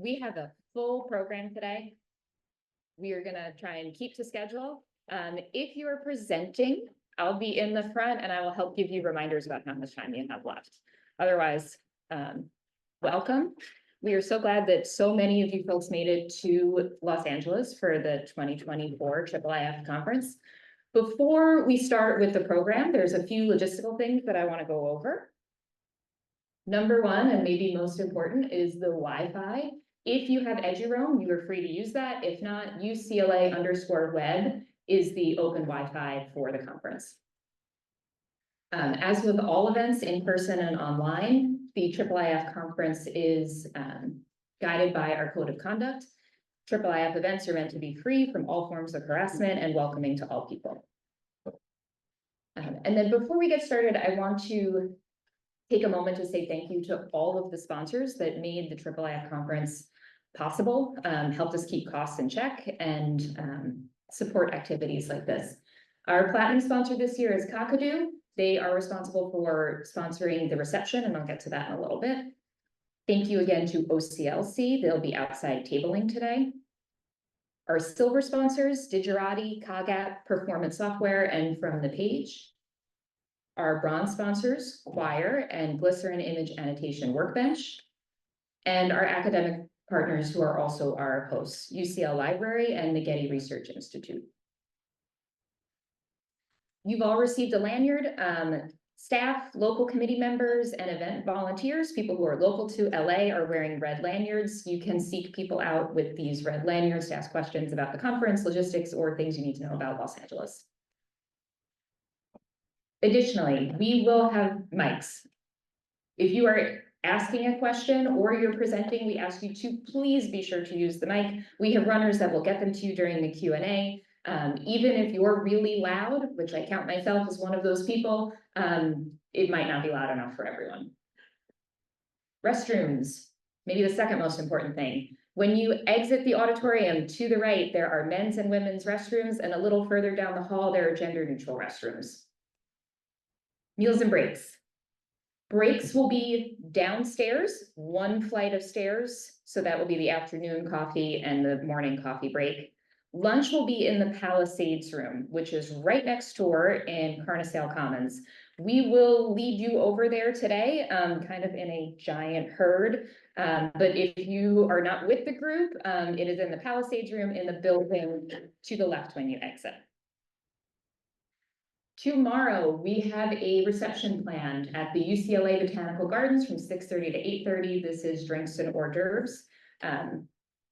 We have a full program today. We are gonna try and keep to schedule. If you are presenting, I'll be in the front and I will help give you reminders about how much time you have left. Otherwise, welcome. We are so glad that so many of you folks made it to Los Angeles for the 2024 IIIF conference. Before we start with the program, there's a few logistical things that I want to go over. Number one, and maybe most important, is the Wi-Fi. If you have EduRoam, you are free to use that. If not, UCLA_web is the open Wi-Fi for the conference. As with all events, in person and online, the IIIF conference is guided by our code of conduct. IIIF events are meant to be free from all forms of harassment and welcoming to all people. And then before we get started, I want to take a moment to say thank you to all of the sponsors that made the IIIF conference possible, helped us keep costs in check, and support activities like this. Our platinum sponsor this year is Kakadu. They are responsible for sponsoring the reception, and I'll get to that in a little bit. Thank you again to OCLC. They'll be outside tabling today. Our silver sponsors, Digirati, Kagat, Performance Software, and From the Page. Our bronze sponsors, Choir and Glycerin Image Annotation Workbench. And our academic partners who are also our hosts, UCL Library and the Getty Research Institute. You've all received a lanyard. Staff, local committee members, and event volunteers, people who are local to LA, are wearing red lanyards. You can seek people out with these red lanyards to ask questions about the conference, logistics, or things you need to know about Los Angeles. Additionally, we will have mics. If you are asking a question or you're presenting, we ask you to please be sure to use the mic. We have runners that will get them to you during the Q&A. Even if you're really loud, which I count myself as one of those people, it might not be loud enough for everyone. Restrooms, maybe the second most important thing. When you exit the auditorium, to the right, there are men's and women's restrooms, and a little further down the hall, there are gender-neutral restrooms. Meals and breaks. Breaks will be downstairs, one flight of stairs, so that will be the afternoon coffee and the morning coffee break. Lunch will be in the Palisades room, which is right next door in Carnesale Commons. We will lead you over there today, kind of in a giant herd. But if you are not with the group, it is in the Palisades room in the building to the left when you exit. Tomorrow, we have a reception planned at the UCLA Botanical Gardens from 6:30 to 8:30. This is drinks and hors d'oeuvres.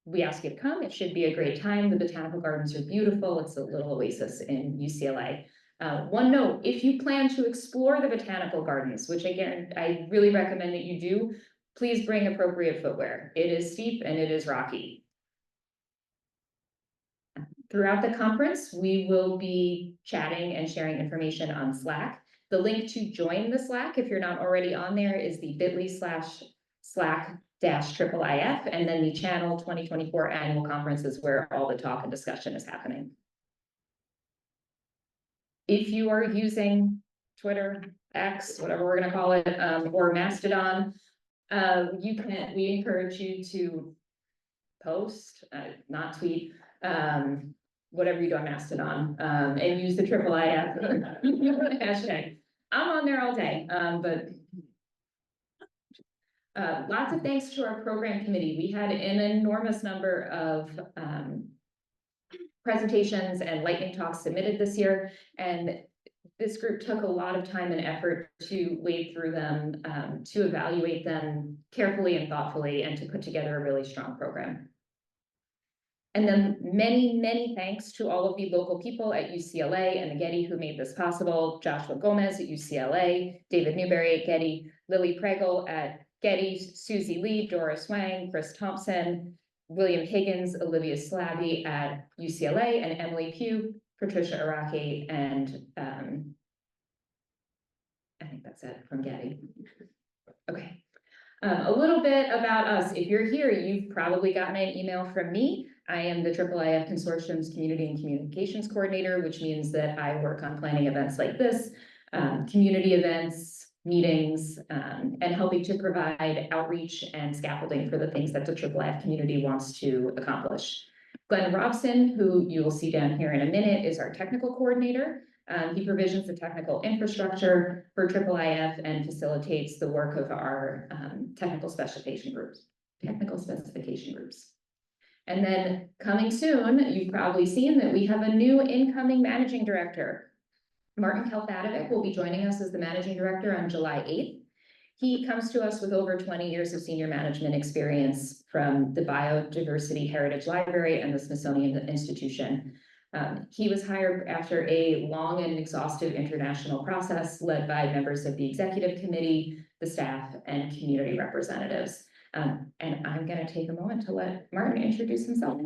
We ask you to come. It should be a great time. The Botanical Gardens are beautiful. It's a little oasis in UCLA. One note, if you plan to explore the Botanical Gardens, which again, I really recommend that you do, please bring appropriate footwear. It is steep and it is rocky. Throughout the conference, we will be chatting and sharing information on Slack. The link to join the Slack, if you're not already on there, is the bit.ly/Slack-IIIF, and then the channel 2024 annual conference is where all the talk and discussion is happening. If you are using Twitter, X, whatever we're going to call it, or Mastodon, we encourage you to post, not tweet, whatever you do on Mastodon, and use the IIIF hashtag. I'm on there all day, but lots of thanks to our program committee. We had an enormous number of presentations and lightning talks submitted this year, and this group took a lot of time and effort to wade through them, to evaluate them carefully and thoughtfully, and to put together a really strong program. And then many, many thanks to all of the local people at UCLA and the Getty who made this possible. Joshua Gomez at UCLA, David Newberry at Getty, Lily Pregel at Getty, Susie Lee, Doris Wang, Chris Thompson, William Higgins, Olivia Slavy at UCLA, and Emily Pugh, Patricia Araki, and I think that's it from Getty. Okay. A little bit about us. If you're here, you've probably gotten an email from me. I am the IIIF Consortium's Community and Communications Coordinator, which means that I work on planning events like this, community events, meetings, and helping to provide outreach and scaffolding for the things that the IIIF community wants to accomplish. Glen Robson, who you will see down here in a minute, is our technical coordinator. He provisions the technical infrastructure for IIIF and facilitates the work of our technical specification groups. And then coming soon, you've probably seen that we have a new incoming managing director. Martin Kalfatovic will be joining us as the managing director on July 8th. He comes to us with over 20 years of senior management experience from the Biodiversity Heritage Library and the Smithsonian Institution. He was hired after a long and exhaustive international process led by members of the executive committee, the staff, and community representatives. And I'm going to take a moment to let Martin introduce himself.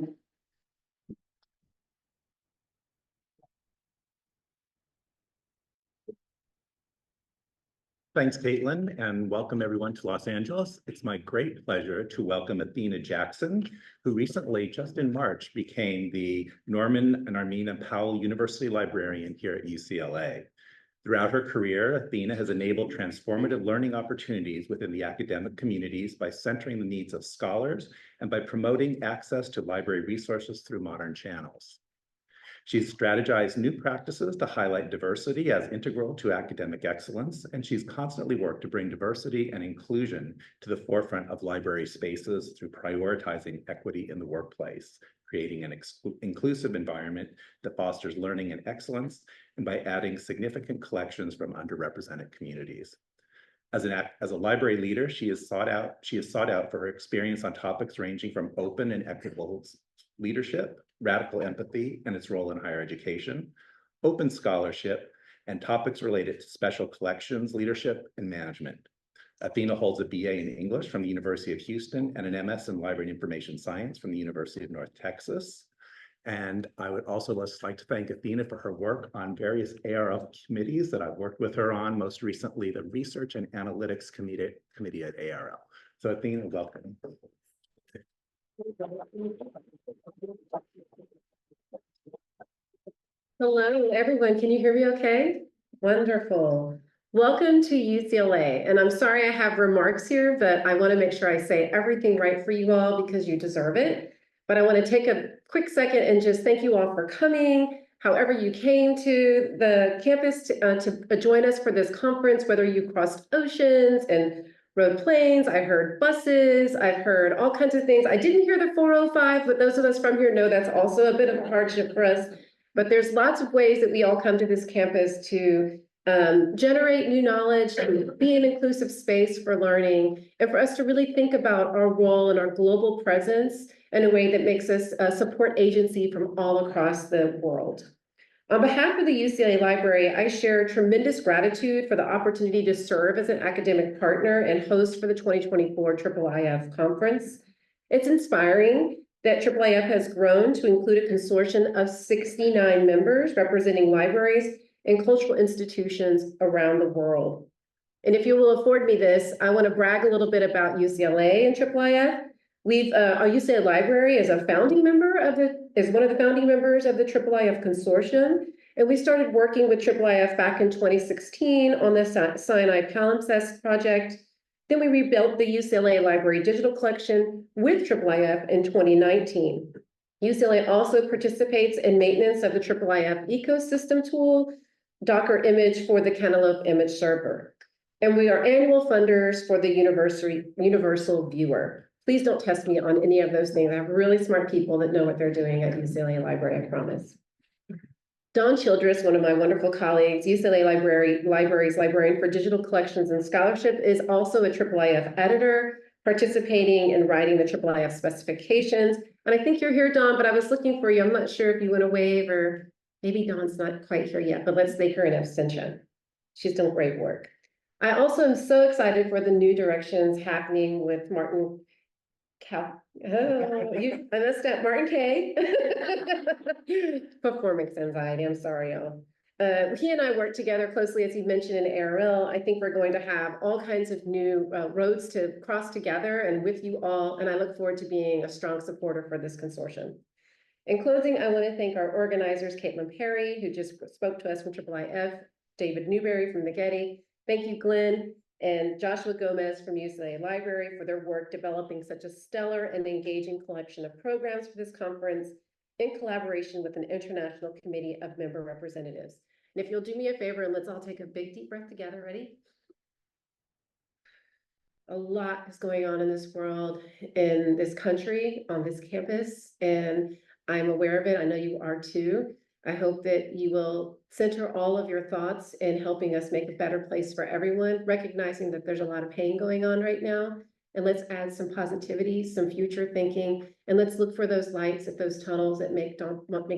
Thanks, Caitlin, and welcome everyone to Los Angeles. It's my great pleasure to welcome Athena Jackson, who recently, just in March, became the Norman and Armina Powell University Librarian here at UCLA. Throughout her career, Athena has enabled transformative learning opportunities within the academic communities by centering the needs of scholars and by promoting access to library resources through modern channels. She's strategized new practices to highlight diversity as integral to academic excellence, and she's constantly worked to bring diversity and inclusion to the forefront of library spaces through prioritizing equity in the workplace, creating an inclusive environment that fosters learning and excellence, and by adding significant collections from underrepresented communities. As a library leader, she is sought out for her experience on topics ranging from open and equitable leadership, radical empathy and its role in higher education, open scholarship, and topics related to special collections, leadership, and management. Athena holds a BA in English from the University of Houston and an MS in Library and Information Science from the University of North Texas. And I would also just like to thank Athena for her work on various ARL committees that I've worked with her on, most recently the Research and Analytics Committee at ARL. So Athena, welcome. Hello, everyone. Can you hear me okay? Wonderful. Welcome to UCLA. And I'm sorry I have remarks here, but I want to make sure I say everything right for you all because you deserve it. But I want to take a quick second and just thank you all for coming. However you came to the campus to join us for this conference, whether you crossed oceans and rode planes, I heard buses, I've heard all kinds of things. I didn't hear the 405, but those of us from here know that's also a bit of a hardship for us. But there's lots of ways that we all come to this campus to generate new knowledge, be an inclusive space for learning, and for us to really think about our role and our global presence in a way that makes us a support agency from all across the world. On behalf of the UCLA Library, I share tremendous gratitude for the opportunity to serve as an academic partner and host for the 2024 IIIF conference. It's inspiring that IIIF has grown to include a consortium of 69 members representing libraries and cultural institutions around the world. And if you will afford me this, I want to brag a little bit about UCLA and IIIF. Our UCLA Library is one of the founding members of the IIIF Consortium, and we started working with IIIF back in 2016 on the Sinai Palimpsest project. Then we rebuilt the UCLA Library Digital Collection with IIIF in 2019. UCLA also participates in maintenance of the IIIF ecosystem tool, Docker image for the Cantaloupe image server. And we are annual funders for the Universal Viewer. Please don't test me on any of those things. I have really smart people that know what they're doing at UCLA Library, I promise. Don Childress, one of my wonderful colleagues, UCLA Library's librarian for digital collections and scholarship, is also a IIIF editor, participating in writing the IIIF specifications. And I think you're here, Don, but I was looking for you. I'm not sure if you want to wave, or maybe Dawn's not quite here yet, but let's make her an abstention. She's done great work. I also am so excited for the new directions happening with Martin I messed up, Martin K. Performance anxiety, I'm sorry, y'all. He and I work together closely, as he mentioned, in ARL. I think we're going to have all kinds of new roads to cross together and with you all, and I look forward to being a strong supporter for this consortium. In closing, I want to thank our organizers, Caitlin Perry, who just spoke to us from IIIF, David Newberry from the Getty, Thank you, Glen and Joshua Gomez from UCLA Library for their work developing such a stellar and engaging collection of programs for this conference in collaboration with an international committee of member representatives. And if you'll do me a favor and let's all take a big deep breath together, ready? A lot is going on in this world, in this country, on this campus, and I'm aware of it. I know you are too. I hope that you will center all of your thoughts in helping us make a better place for everyone, recognizing that there's a lot of pain going on right now. And let's add some positivity, some future thinking, and let's look for those lights at those tunnels that make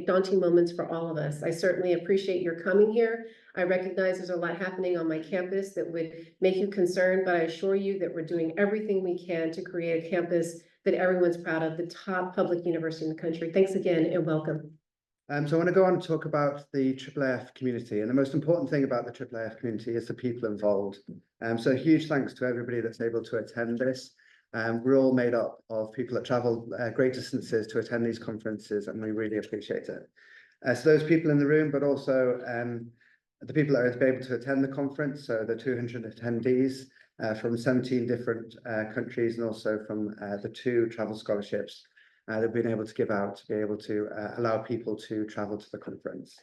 daunting moments for all of us. I certainly appreciate your coming here. I recognize there's a lot happening on my campus that would make you concerned, but I assure you that we're doing everything we can to create a campus that everyone's proud of, the top public university in the country. Thanks again and welcome. So I want to go on and talk about the IIIF community, and the most important thing about the IIIF community is the people involved. So huge thanks to everybody that's able to attend this. We're all made up of people that travel great distances to attend these conferences, and we really appreciate it. So those people in the room, but also the people that are able to attend the conference, so the 200 attendees from 17 different countries, and also from the 2 travel scholarships they've been able to give out to be able to allow people to travel to the conference.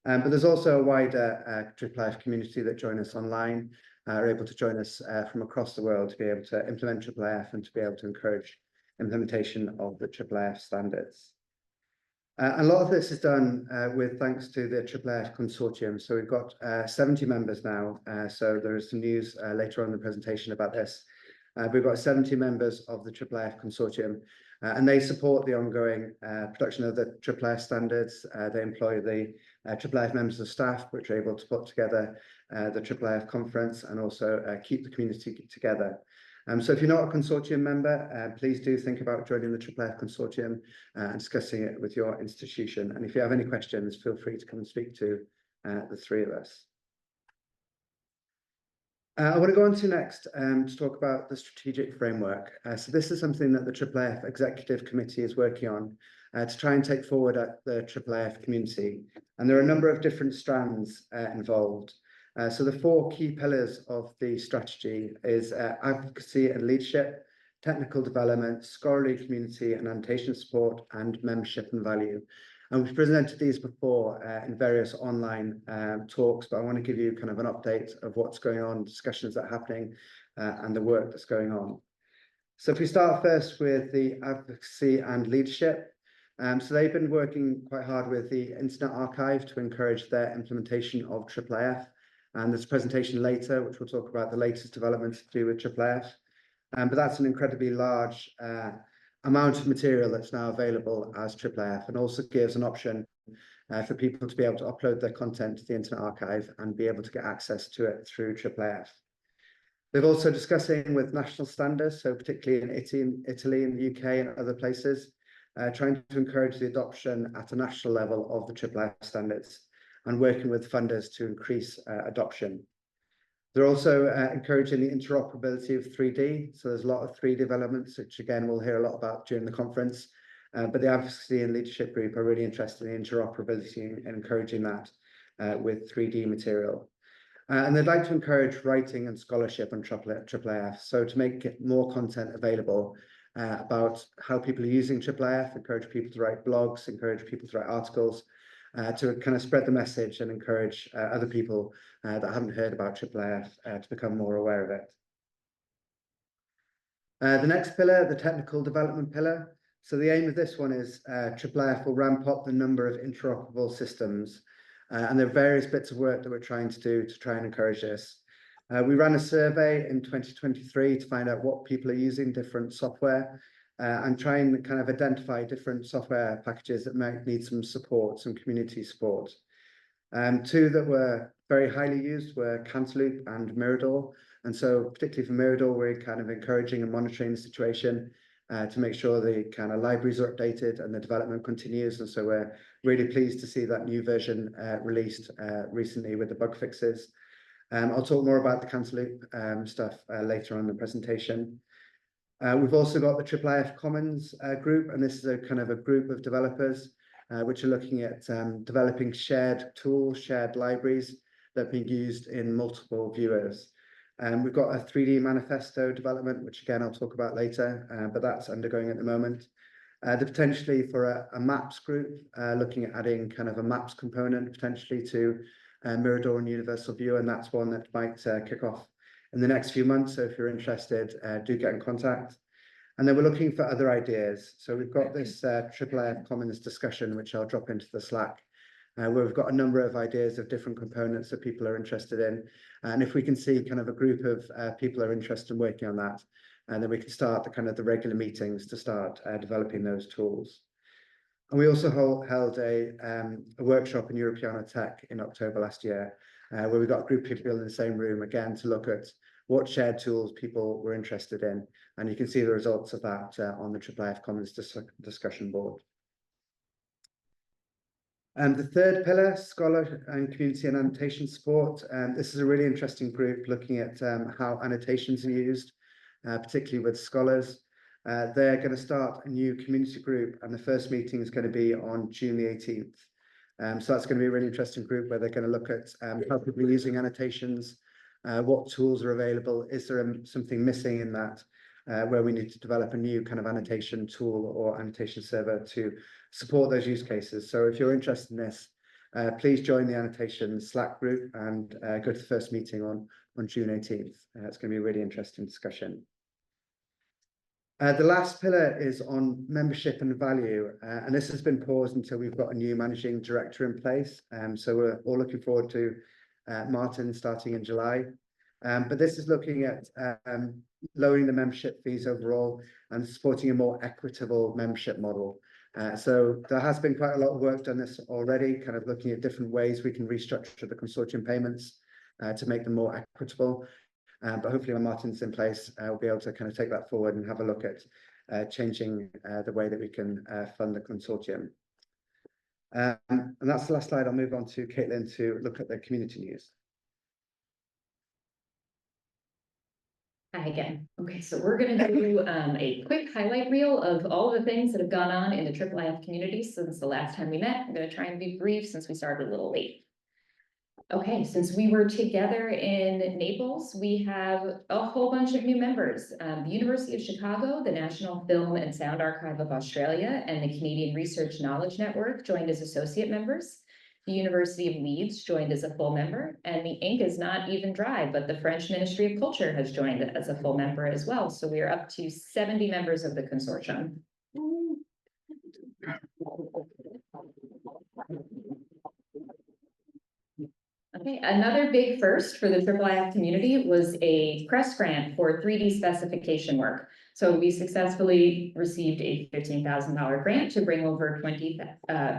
But there's also a wider IIIF community that join us online, are able to join us from across the world to be able to implement IIIF and to be able to encourage implementation of the IIIF standards. A lot of this is done with thanks to the IIIF Consortium. So we've got 70 members now. So there is some news later on in the presentation about this. We've got 70 members of the IIIF Consortium, and they support the ongoing production of the IIIF standards. They employ the IIIF members of staff, which are able to put together the IIIF conference and also keep the community together. So if you're not a consortium member, please do think about joining the IIIF Consortium and discussing it with your institution. And if you have any questions, feel free to come and speak to the 3 of us. I want to go on to next to talk about the strategic framework. So this is something that the IIIF Executive Committee is working on to try and take forward at the IIIF community. And there are a number of different strands involved. So the 4 key pillars of the strategy is advocacy and leadership, technical development, scholarly community and annotation support, and membership and value. And we've presented these before in various online talks, but I want to give you kind of an update of what's going on, discussions that are happening, and the work that's going on. So if we start first with the advocacy and leadership, so they've been working quite hard with the Internet Archive to encourage their implementation of IIIF. And there's a presentation later, which will talk about the latest developments to do with IIIF. But that's an incredibly large amount of material that's now available as IIIF, and also gives an option for people to be able to upload their content to the Internet Archive and be able to get access to it through IIIF. They're also discussing with national standards, so particularly in Italy and the UK and other places, trying to encourage the adoption at a national level of the IIIF standards and working with funders to increase adoption. They're also encouraging the interoperability of 3D. So there's a lot of 3D developments, which again, we'll hear a lot about during the conference. But the advocacy and leadership group are really interested in interoperability and encouraging that with 3D material. And they'd like to encourage writing and scholarship on IIIF. So to make more content available about how people are using IIIF, encourage people to write blogs, encourage people to write articles, to kind of spread the message and encourage other people that haven't heard about IIIF to become more aware of it. The next pillar, the technical development pillar. So the aim of this one is IIIF will ramp up the number of interoperable systems. And there are various bits of work that we're trying to do to try and encourage this. We ran a survey in 2023 to find out what people are using different software and try and kind of identify different software packages that might need some support, some community support. 2 that were very highly used were Cantaloupe and Mirador. And so particularly for Mirador, we're kind of encouraging and monitoring the situation to make sure the kind of libraries are updated and the development continues. And so we're really pleased to see that new version released recently with the bug fixes. I'll talk more about the Cantaloupe stuff later on in the presentation. We've also got the IIIF Commons group, and this is a kind of a group of developers which are looking at developing shared tools, shared libraries that are being used in multiple viewers. We've got a 3D manifesto development, which again, I'll talk about later, but that's undergoing at the moment. The potentially for a maps group, looking at adding kind of a maps component potentially to Mirador and Universal View, and that's one that might kick off in the next few months. So if you're interested, do get in contact. And then we're looking for other ideas. So we've got this IIIF Commons discussion, which I'll drop into the Slack, where we've got a number of ideas of different components that people are interested in. And if we can see kind of a group of people are interested in working on that, and then we can start the regular meetings to start developing those tools. And we also held a workshop in Europeana Tech in October last year, where we got a group of people in the same room again to look at what shared tools people were interested in. And you can see the results of that on the IIIF Commons discussion board. And the third pillar, scholar and community and annotation support. This is a really interesting group looking at how annotations are used, particularly with scholars. They're going to start a new community group, and the first meeting is going to be on June the 18th. So that's going to be a really interesting group where they're going to look at how people are using annotations, what tools are available, is there something missing in that, where we need to develop a new kind of annotation tool or annotation server to support those use cases. So if you're interested in this, please join the annotation Slack group and go to the first meeting on June 18th. It's going to be a really interesting discussion. The last pillar is on membership and value, and this has been paused until we've got a new managing director in place. So we're all looking forward to Martin starting in July. But this is looking at lowering the membership fees overall and supporting a more equitable membership model. So there has been quite a lot of work done this already, kind of looking at different ways we can restructure the consortium payments to make them more equitable. But hopefully when Martin's in place, we'll be able to kind of take that forward and have a look at changing the way that we can fund the consortium. And that's the last slide. I'll move on to Caitlin to look at the community news. Hi again. Okay, so we're going to do a quick highlight reel of all the things that have gone on in the IIIF community since the last time we met. I'm going to try and be brief since we started a little late. Okay, since we were together in Naples, we have a whole bunch of new members. The University of Chicago, the National Film and Sound Archive of Australia, and the Canadian Research Knowledge Network joined as associate members. The University of Leeds joined as a full member, and the ink is not even dry, but the French Ministry of Culture has joined as a full member as well. So we are up to 70 members of the consortium. Okay, another big first for the IIIF community was a press grant for 3D specification work. So we successfully received a $15,000 grant to bring over 20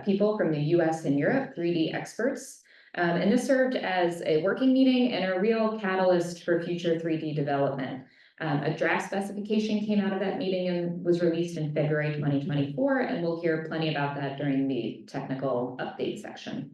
people from the US and Europe, 3D experts. And this served as a working meeting and a real catalyst for future 3D development. A draft specification came out of that meeting and was released in February 2024, and we'll hear plenty about that during the technical update section.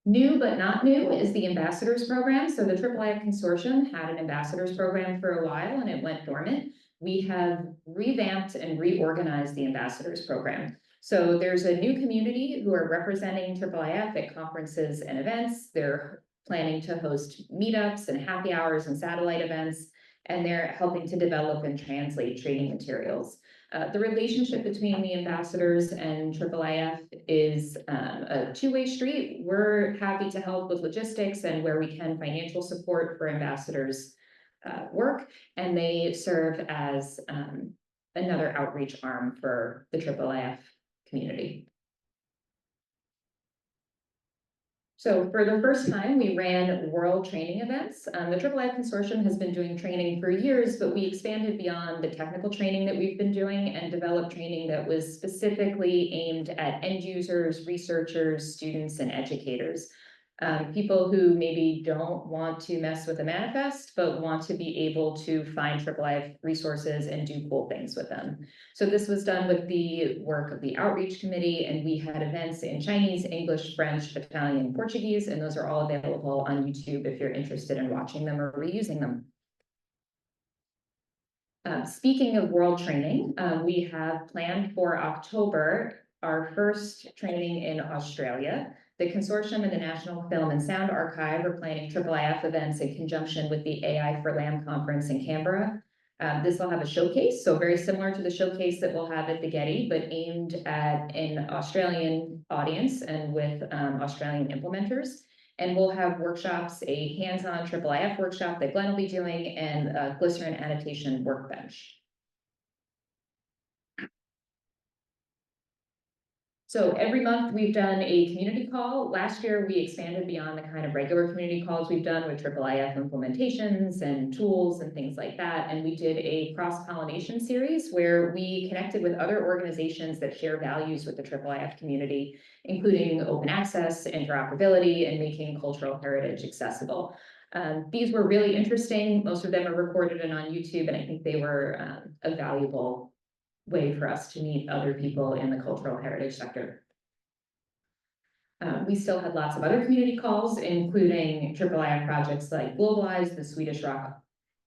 New but not new is the ambassadors program. So the IIIF Consortium had an ambassadors program for a while and it went dormant. We have revamped and reorganized the ambassadors program. So there's a new community who are representing IIIF at conferences and events. They're planning to host meetups and happy hours and satellite events, and they're helping to develop and translate training materials. The relationship between the ambassadors and IIIF is a two-way street. We're happy to help with logistics and where we can financial support for ambassadors' work, and they serve as another outreach arm for the IIIF community. So for the first time, we ran world training events. The IIIF Consortium has been doing training for years, but we expanded beyond the technical training that we've been doing and developed training that was specifically aimed at end users, researchers, students, and educators. People who maybe don't want to mess with a manifest, but want to be able to find IIIF resources and do cool things with them. So this was done with the work of the outreach committee, and we had events in Chinese, English, French, Italian, Portuguese, and those are all available on YouTube if you're interested in watching them or reusing them. Speaking of world training, we have planned for October our first training in Australia. The Consortium and the National Film and Sound Archive are planning IIIF events in conjunction with the AI for Lamb conference in Canberra. This will have a showcase, so very similar to the showcase that we'll have at the Getty, but aimed at an Australian audience and with Australian implementers. And we'll have workshops, a hands-on IIIF workshop that Glen will be doing, and a glycerin annotation workbench. So every month we've done a community call. Last year we expanded beyond the kind of regular community calls we've done with IIIF implementations and tools and things like that. And we did a cross-pollination series where we connected with other organizations that share values with the IIIF community, including open access, interoperability, and making cultural heritage accessible. These were really interesting. Most of them are recorded and on YouTube, and I think they were a valuable way for us to meet other people in the cultural heritage sector. We still had lots of other community calls, including IIIF projects like Globalize, the Swedish Rock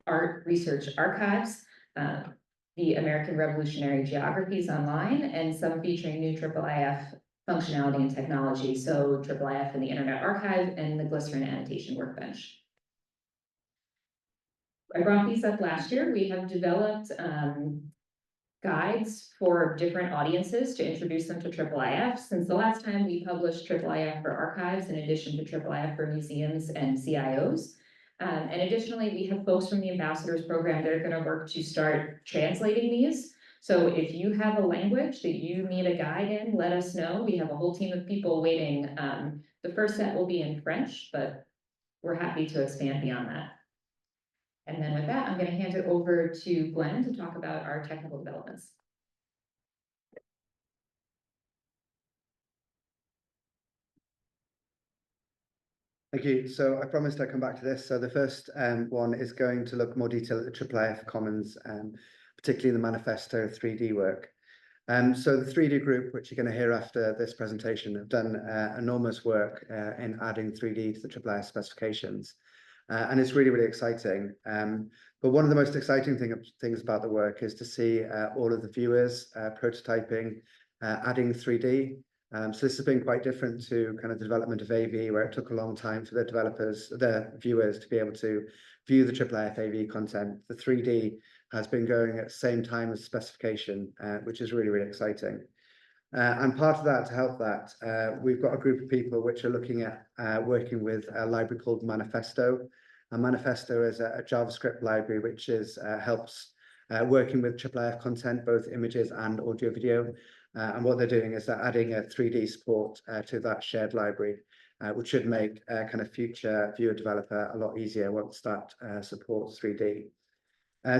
Art Research Archives, the American Revolutionary Geographies Online, and some featuring new IIIF functionality and technology, so IIIF and the Internet Archive and the Glycerin Annotation Workbench. I brought these up last year. We have developed guides for different audiences to introduce them to IIIF. Since the last time we published IIIF for archives in addition to IIIF for museums and CIOs. And additionally, we have folks from the Ambassadors Program that are going to work to start translating these. So if you have a language that you need a guide in, let us know. We have a whole team of people waiting. The first set will be in French, but we're happy to expand beyond that. And then with that, I'm going to hand it over to Glen to talk about our technical developments. Thank you. So I promised I'd come back to this. So the first one is going to look more detail at the IIIF Commons, particularly the manifesto 3D work. So the 3D group, which you're going to hear after this presentation, have done enormous work in adding 3D to the IIIF specifications. And it's really, really exciting. But one of the most exciting things about the work is to see all of the viewers prototyping, adding 3D. So this has been quite different to kind of the development of AV, where it took a long time for the viewers to be able to view the IIIF AV content. The 3D has been going at the same time as specification, which is really, really exciting. And part of that, to help that, we've got a group of people which are looking at working with a library called Manifesto. And Manifesto is a JavaScript library which helps working with IIIF content, both images and audio video. And what they're doing is they're adding a 3D support to that shared library, which should make kind of future viewer developer a lot easier once that supports 3D.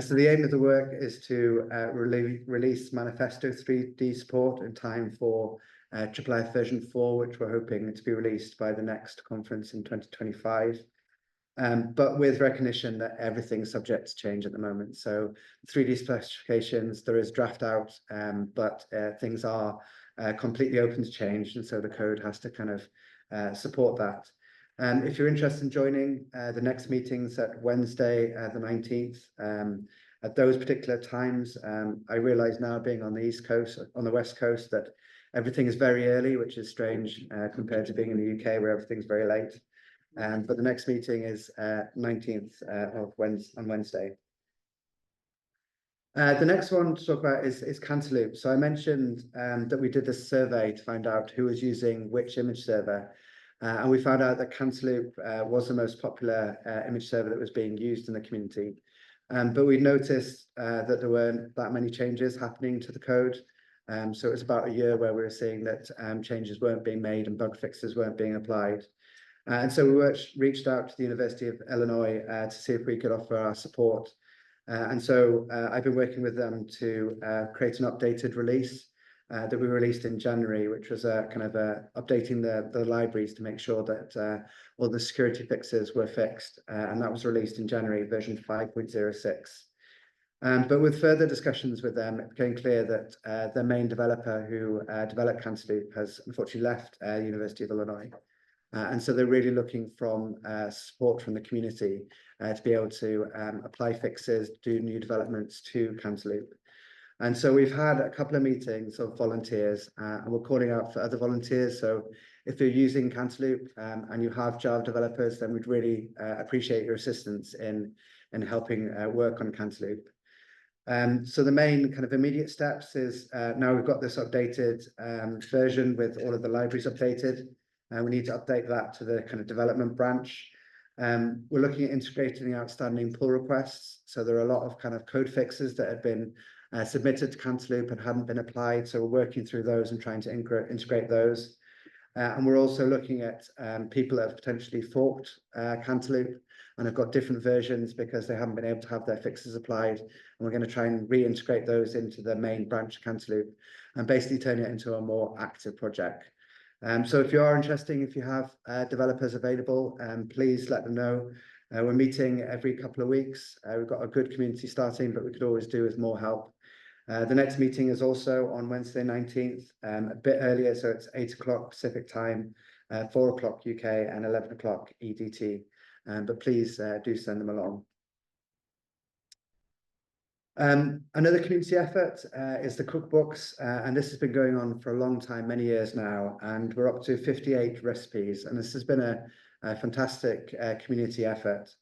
So the aim of the work is to release Manifesto 3D support in time for IIIF version 4, which we're hoping to be released by the next conference in 2025. But with recognition that everything's subject to change at the moment. So 3D specifications, there is draft out, but things are completely open to change. And so the code has to kind of support that. If you're interested in joining, the next meeting's at Wednesday, the 19th. At those particular times, I realise now, being on the East Coast, on the West Coast, that everything is very early, which is strange compared to being in the UK, where everything's very late. But the next meeting is 19th on Wednesday. The next one to talk about is Cantaloupe. So I mentioned that we did this survey to find out who was using which image server. And we found out that Cantaloupe was the most popular image server that was being used in the community. But we noticed that there weren't that many changes happening to the code. So it was about a year where we were seeing that changes weren't being made and bug fixes weren't being applied. And so we reached out to the University of Illinois to see if we could offer our support. And so I've been working with them to create an updated release that we released in January, which was kind of updating the libraries to make sure that all the security fixes were fixed. And that was released in January, version 5.06. But with further discussions with them, it became clear that their main developer who developed Cantaloupe has unfortunately left the University of Illinois. And so they're really looking from support from the community to be able to apply fixes, do new developments to Cantaloupe. And so we've had a couple of meetings of volunteers, and we're calling out for other volunteers. So if you're using Cantaloupe and you have Java developers, then we'd really appreciate your assistance in helping work on Cantaloupe. So the main kind of immediate steps is now we've got this updated version with all of the libraries updated, and we need to update that to the kind of development branch. We're looking at integrating the outstanding pull requests. So there are a lot of kind of code fixes that have been submitted to Cantaloupe and hadn't been applied. So we're working through those and trying to integrate those. And we're also looking at people that have potentially forked Cantaloupe and have got different versions because they haven't been able to have their fixes applied. And we're going to try and reintegrate those into the main branch of Cantaloupe and basically turn it into a more active project. So if you are interested, if you have developers available, please let them know. We're meeting every couple of weeks. We've got a good community starting, but we could always do with more help. The next meeting is also on Wednesday 19th, a bit earlier, so it's 8 o'clock Pacific time, 4 o'clock UK and 11 o'clock EDT. But please do send them along. Another community effort is the cookbooks, and this has been going on for a long time, many years now, and we're up to 58 recipes, and this has been a fantastic community effort.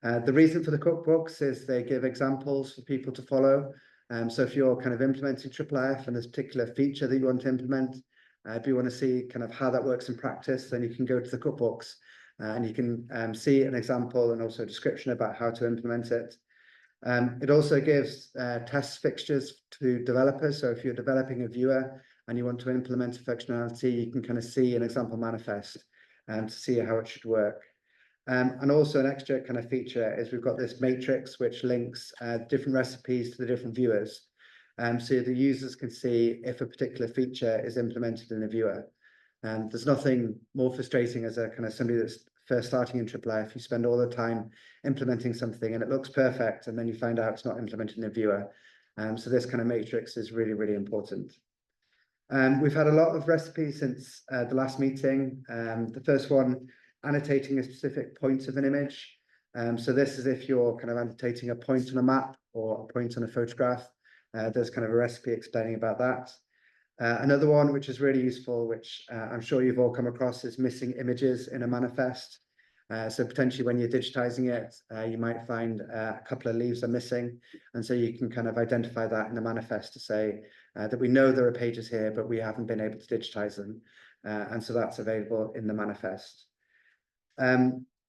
The reason for the cookbooks is they give examples for people to follow. So if you're kind of implementing IIIF and there's a particular feature that you want to implement, if you want to see kind of how that works in practice, then you can go to the cookbooks and you can see an example and also a description about how to implement it. It also gives test fixtures to developers. So if you're developing a viewer and you want to implement a functionality, you can kind of see an example manifest to see how it should work. And also an extra kind of feature is we've got this matrix which links different recipes to the different viewers. So the users can see if a particular feature is implemented in a viewer. There's nothing more frustrating as a kind of somebody that's first starting in IIIF. You spend all the time implementing something and it looks perfect, and then you find out it's not implemented in a viewer. So this kind of matrix is really, really important. We've had a lot of recipes since the last meeting. The first one, annotating a specific point of an image. So this is if you're kind of annotating a point on a map or a point on a photograph. There's kind of a recipe explaining about that. Another one which is really useful, which I'm sure you've all come across, is missing images in a manifest. So potentially when you're digitizing it, you might find a couple of leaves are missing. And so you can kind of identify that in the manifest to say that we know there are pages here, but we haven't been able to digitize them. And so that's available in the manifest.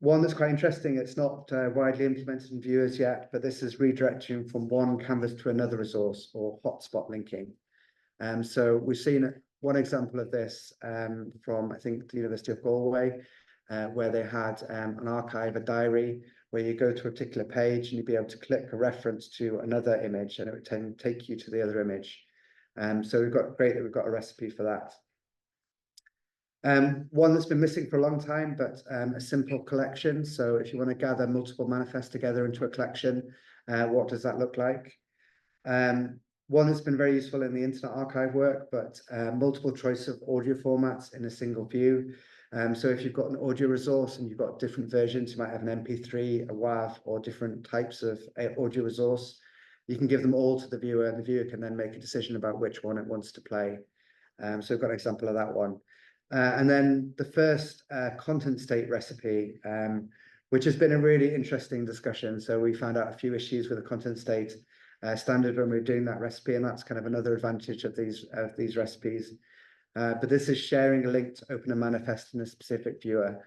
One that's quite interesting, it's not widely implemented in viewers yet, but this is redirecting from one canvas to another resource, or hotspot linking. So we've seen one example of this from, I think, the University of Galway, where they had an archive, a diary, where you go to a particular page and you'd be able to click a reference to another image and it would take you to the other image. So great that we've got a recipe for that. One that's been missing for a long time, but a simple collection. So if you want to gather multiple manifests together into a collection, what does that look like? One that's been very useful in the Internet Archive work, but multiple choice of audio formats in a single view. So if you've got an audio resource and you've got different versions, you might have an MP3, a WAV, or different types of audio resource. You can give them all to the viewer, and the viewer can then make a decision about which one it wants to play. So we've got an example of that one. And then the first content state recipe, which has been a really interesting discussion. So we found out a few issues with the content state standard when we were doing that recipe, and that's kind of another advantage of these recipes. But this is sharing a link to open a manifest in a specific viewer.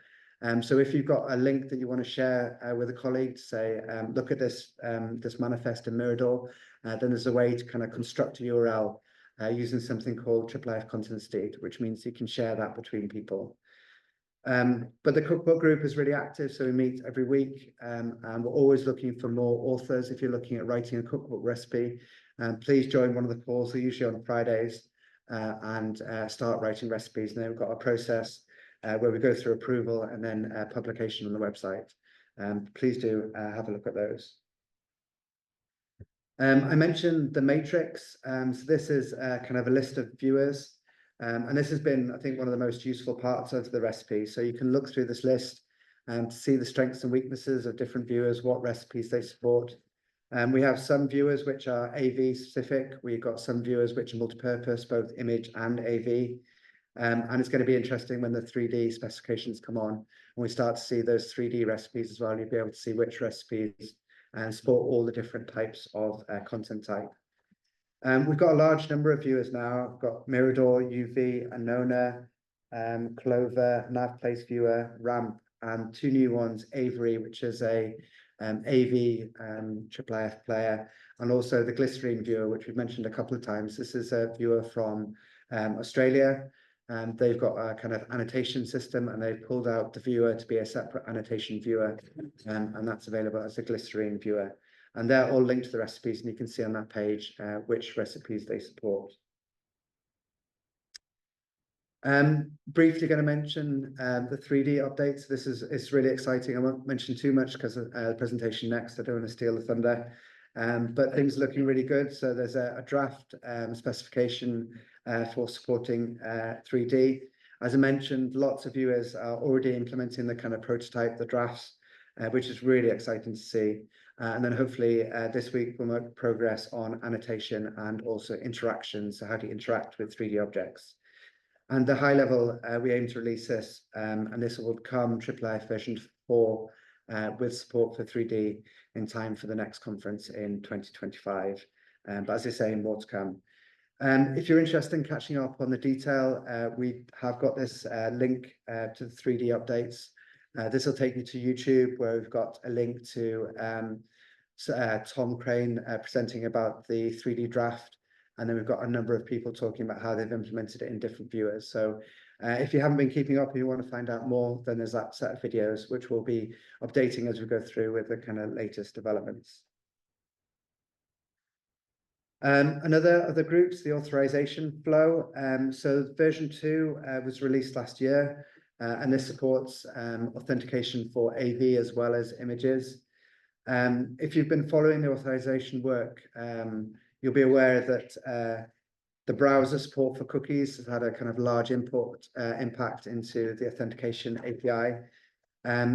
So if you've got a link that you want to share with a colleague, say, look at this manifest in Mirador, then there's a way to kind of construct a URL using something called IIIF content state, which means you can share that between people. But the cookbook group is really active, so we meet every week, and we're always looking for more authors. If you're looking at writing a cookbook recipe, please join one of the calls. They're usually on Fridays, and start writing recipes. And then we've got a process where we go through approval and then publication on the website. Please do have a look at those. I mentioned the matrix. So this is kind of a list of viewers. And this has been, I think, one of the most useful parts of the recipe. So you can look through this list to see the strengths and weaknesses of different viewers, what recipes they support. We have some viewers which are AV specific. We've got some viewers which are multi-purpose, both image and AV. And it's going to be interesting when the 3D specifications come on and we start to see those 3D recipes as well. You'll be able to see which recipes and support all the different types of content type. We've got a large number of viewers now. We've got Mirador, UV, Anona, Clover, NavPlace Viewer, Ramp, and 2 new ones, Avery, which is a AV IIIF player, and also the Glycerine Viewer, which we've mentioned a couple of times. This is a viewer from Australia, and they've got a kind of annotation system, and they've pulled out the viewer to be a separate annotation viewer, and that's available as a Glycerine Viewer. And they're all linked to the recipes, and you can see on that page which recipes they support. Briefly going to mention the 3D updates. It's really exciting. I won't mention too much because of the presentation next. I don't want to steal the thunder. But things are looking really good. So there's a draft specification for supporting 3D. As I mentioned, lots of viewers are already implementing the kind of prototype, the drafts, which is really exciting to see. And then hopefully this week we'll make progress on annotation and also interaction. So how to interact with 3D objects. And the high level, we aim to release this, and this will become IIIF version 4 with support for 3D in time for the next conference in 2025. But as I say, more to come. If you're interested in catching up on the detail, we have got this link to the 3D updates. This will take you to YouTube, where we've got a link to Tom Crane presenting about the 3D draft. And then we've got a number of people talking about how they've implemented it in different viewers. So if you haven't been keeping up and you want to find out more, then there's that set of videos, which we'll be updating as we go through with the kind of latest developments. Other groups, the authorization flow. So version 2 was released last year, and this supports authentication for AV as well as images. If you've been following the authorization work, you'll be aware that the browser support for cookies has had a kind of large impact into the authentication API.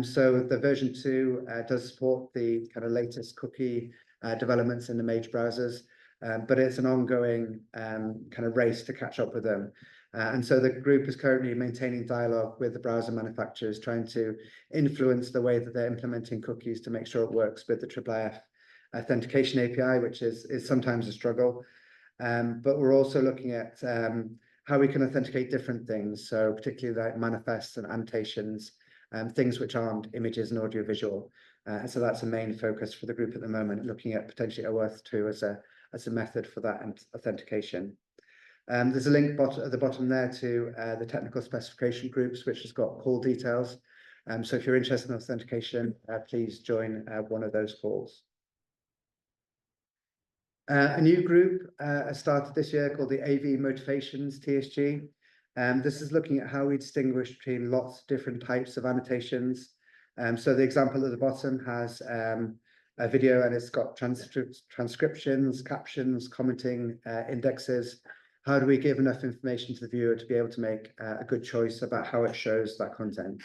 So the version 2 does support the kind of latest cookie developments in the major browsers, but it's an ongoing kind of race to catch up with them. And so the group is currently maintaining dialogue with the browser manufacturers, trying to influence the way that they're implementing cookies to make sure it works with the IIIF authentication API, which is sometimes a struggle. But we're also looking at how we can authenticate different things. So particularly like manifests and annotations, things which aren't images and audiovisual. And so that's a main focus for the group at the moment, looking at potentially OAuth 2 as a method for that authentication. There's a link at the bottom there to the technical specification groups, which has got call details. So if you're interested in authentication, please join one of those calls. A new group started this year called the AV Motivations TSG. This is looking at how we distinguish between lots of different types of annotations. So the example at the bottom has a video, and it's got transcriptions, captions, commenting, indexes. How do we give enough information to the viewer to be able to make a good choice about how it shows that content?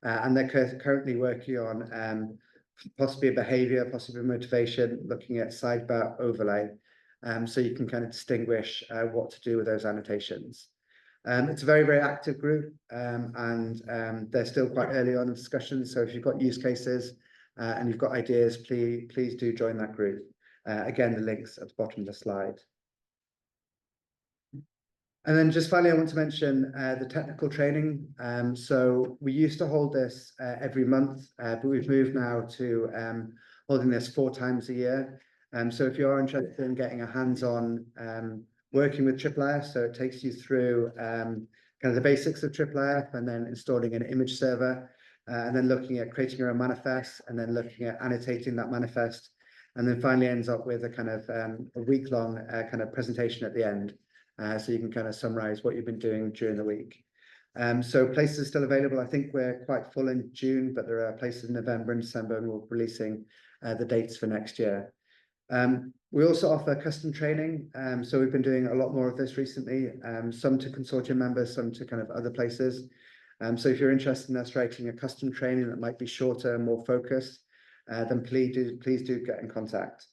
And they're currently working on possibly a behavior, possibly a motivation, looking at sidebar overlay, so you can kind of distinguish what to do with those annotations. It's a very, very active group, and they're still quite early on in discussions. So if you've got use cases and you've got ideas, please do join that group. Again, the link's at the bottom of the slide. And then just finally, I want to mention the technical training. So we used to hold this every month, but we've moved now to holding this 4 times a year. So if you are interested in getting a hands-on working with IIIF, so it takes you through kind of the basics of IIIF, and then installing an image server, and then looking at creating your own manifest, and then looking at annotating that manifest, and then finally ends up with a kind of a week-long kind of presentation at the end. So you can kind of summarize what you've been doing during the week. So places are still available. I think we're quite full in June, but there are places in November and December, and we're releasing the dates for next year. We also offer custom training. So we've been doing a lot more of this recently, some to consortium members, some to kind of other places. So if you're interested in us writing a custom training that might be shorter and more focused, then please do get in contact.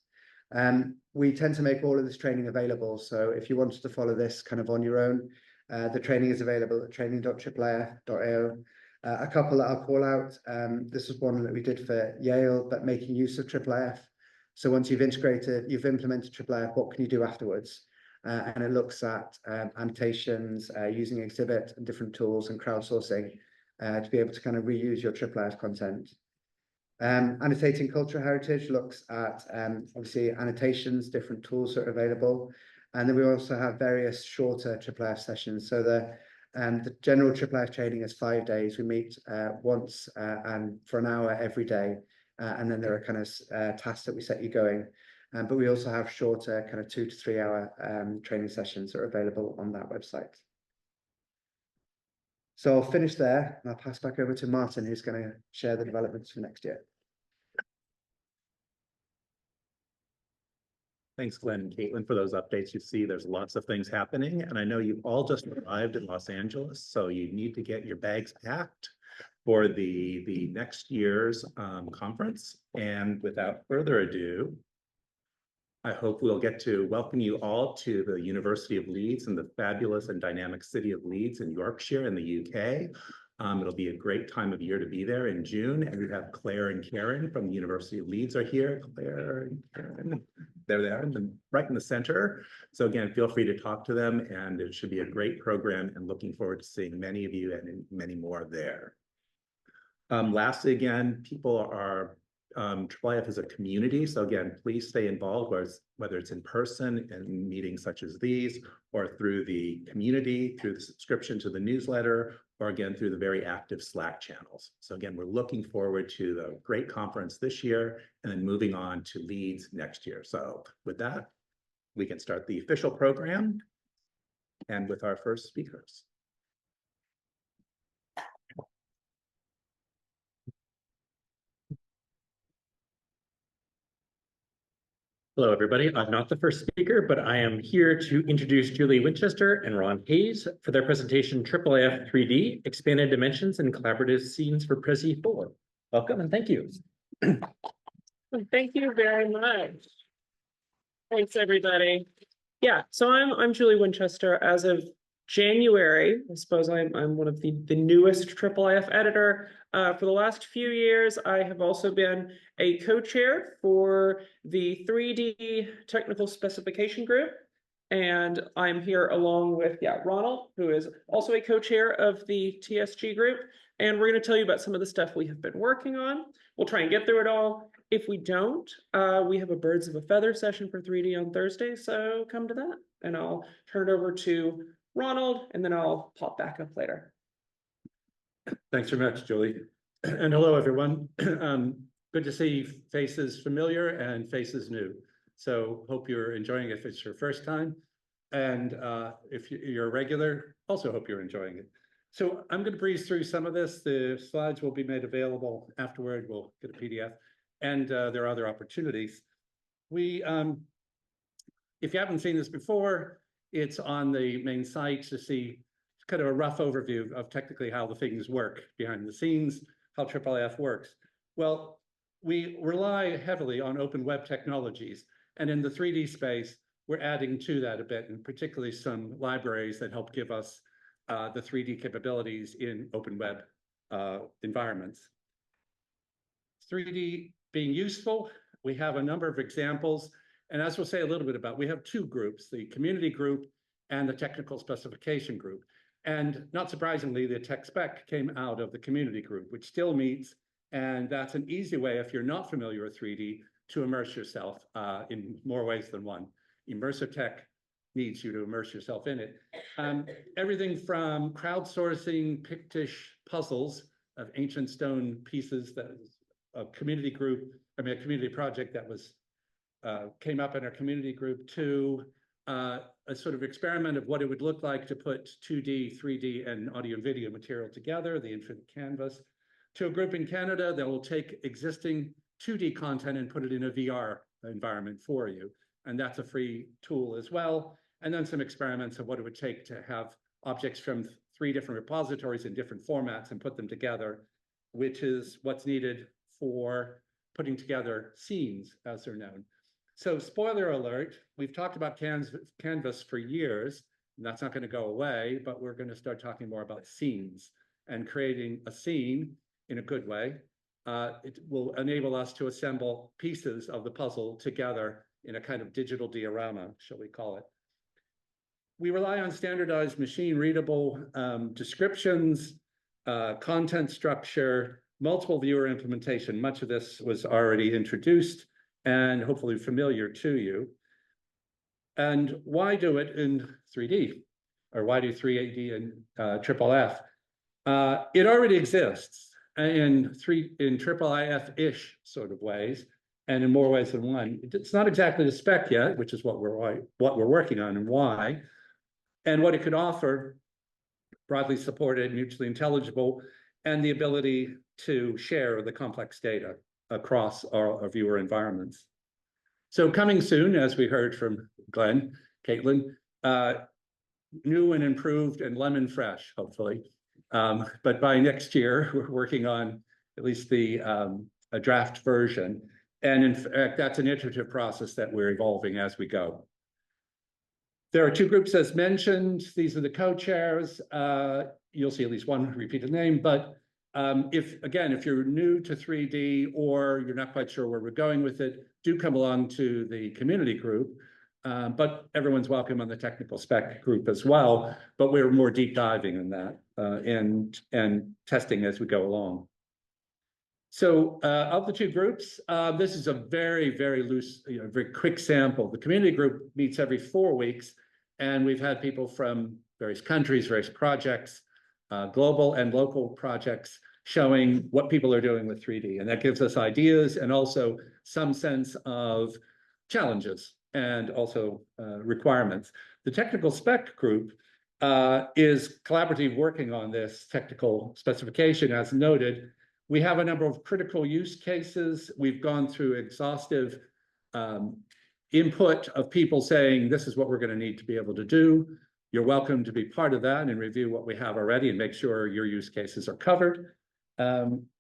We tend to make all of this training available. So if you wanted to follow this kind of on your own, The training is available at training.iiif.io. A couple that I'll call out. This is one that we did for Yale, but making use of IIIF. So once you've implemented IIIF, what can you do afterwards? And it looks at annotations, using Exhibit and different tools and crowdsourcing to be able to kind of reuse your IIIF content. Annotating cultural heritage looks at obviously annotations, different tools that are available. And then we also have various shorter IIIF sessions. So the general IIIF training is 5 days. We meet once and for an hour every day. And then there are kind of tasks that we set you going. But we also have shorter kind of 2 to 3 hour training sessions that are available on that website. So I'll finish there and I'll pass back over to Martin, who's going to share the developments for next year. Thanks, Glenn and Caitlin, for those updates. You see, there's lots of things happening, and I know you've all just arrived in Los Angeles, so you need to get your bags packed for the next year's conference. And without further ado, I hope we'll get to welcome you all to the University of Leeds and the fabulous and dynamic city of Leeds in Yorkshire in the UK. It'll be a great time of year to be there in June. And we have Claire and Karen from the University of Leeds are here. Claire and Karen, they're there right in the center. So again, feel free to talk to them, and it should be a great program, and looking forward to seeing many of you and many more there. Lastly, again, people are IIIF is a community. So again, please stay involved, whether it's in person in meetings such as these, or through the community, through the subscription to the newsletter, or again, through the very active Slack channels. So again, we're looking forward to the great conference this year and then moving on to Leeds next year. So with that, we can start the official program and with our first speakers. Hello, everybody. I'm not the first speaker, but I am here to introduce Julie Winchester and Ron Haynes for their presentation, IIIF 3D, Expanded Dimensions and Collaborative Scenes for Prezi 4. Welcome and thank you. Thank you very much. Thanks, everybody. Yeah, so I'm Julie Winchester. As of January, I suppose I'm one of the newest IIIF editor. For the last few years, I have also been a co-chair for the 3D technical specification group. And I'm here along with, Ronald, who is also a co-chair of the TSG group. And we're going to tell you about some of the stuff we have been working on. We'll try and get through it all. If we don't, we have a Birds of a Feather session for 3D on Thursday. So come to that. And I'll turn it over to Ronald, and then I'll pop back up later. Thanks very much, Julie. And hello, everyone. Good to see faces familiar and faces new. So hope you're enjoying it if it's your first time. And if you're a regular, also hope you're enjoying it. So I'm going to breeze through some of this. The slides will be made available afterward. We'll get a PDF. And there are other opportunities. If you haven't seen this before, it's on the main site to see kind of a rough overview of technically how the things work behind the scenes, how IIIF works. Well, we rely heavily on open web technologies. And in the 3D space, we're adding to that a bit, and particularly some libraries that help give us the 3D capabilities in open web environments. 3D being useful, we have a number of examples. And as we'll say a little bit about, we have two groups, the community group and the technical specification group. And not surprisingly, the tech spec came out of the community group, which still meets. And that's an easy way, if you're not familiar with 3D, to immerse yourself in more ways than one. Immersive tech needs you to immerse yourself in it. Everything from crowdsourcing Pictish puzzles of ancient stone pieces that a community group, a community project that was came up in our community group, to a sort of experiment of what it would look like to put 2D, 3D, and audio and video material together, the infinite canvas, to a group in Canada that will take existing 2D content and put it in a VR environment for you. And that's a free tool as well. And then some experiments of what it would take to have objects from 3 different repositories in different formats and put them together, which is what's needed for putting together scenes as they're known. So spoiler alert, we've talked about Canvas for years. And that's not going to go away, but we're going to start talking more about scenes and creating a scene in a good way. It will enable us to assemble pieces of the puzzle together in a kind of digital diorama, shall we call it. We rely on standardized machine readable descriptions, content structure, multiple viewer implementation. Much of this was already introduced and hopefully familiar to you. And why do it in 3D? Or why do 3D and IIIF? It already exists in IIIF-ish sort of ways, and in more ways than one. It's not exactly the spec yet, which is what we're working on and why, and what it could offer: broadly supported, mutually intelligible, and the ability to share the complex data across our viewer environments. So coming soon, as we heard from Glen, Caitlin, new and improved and lemon fresh, hopefully. But by next year, we're working on at least a draft version. And in fact, that's an iterative process that we're evolving as we go. There are two groups as mentioned. These are the co-chairs. You'll see at least one repeated name, but if you're new to 3D or you're not quite sure where we're going with it, do come along to the community group. But everyone's welcome on the technical spec group as well, but we're more deep diving in that and testing as we go along. So of the two groups, this is a very, very loose, very quick sample. The community group meets every 4 weeks, and we've had people from various countries, various projects, global and local projects, showing what people are doing with 3D. And that gives us ideas and also some sense of challenges and also requirements. The technical spec group is collaborative working on this technical specification, as noted. We have a number of critical use cases. We've gone through exhaustive input of people saying, this is what we're going to need to be able to do. You're welcome to be part of that and review what we have already and make sure your use cases are covered.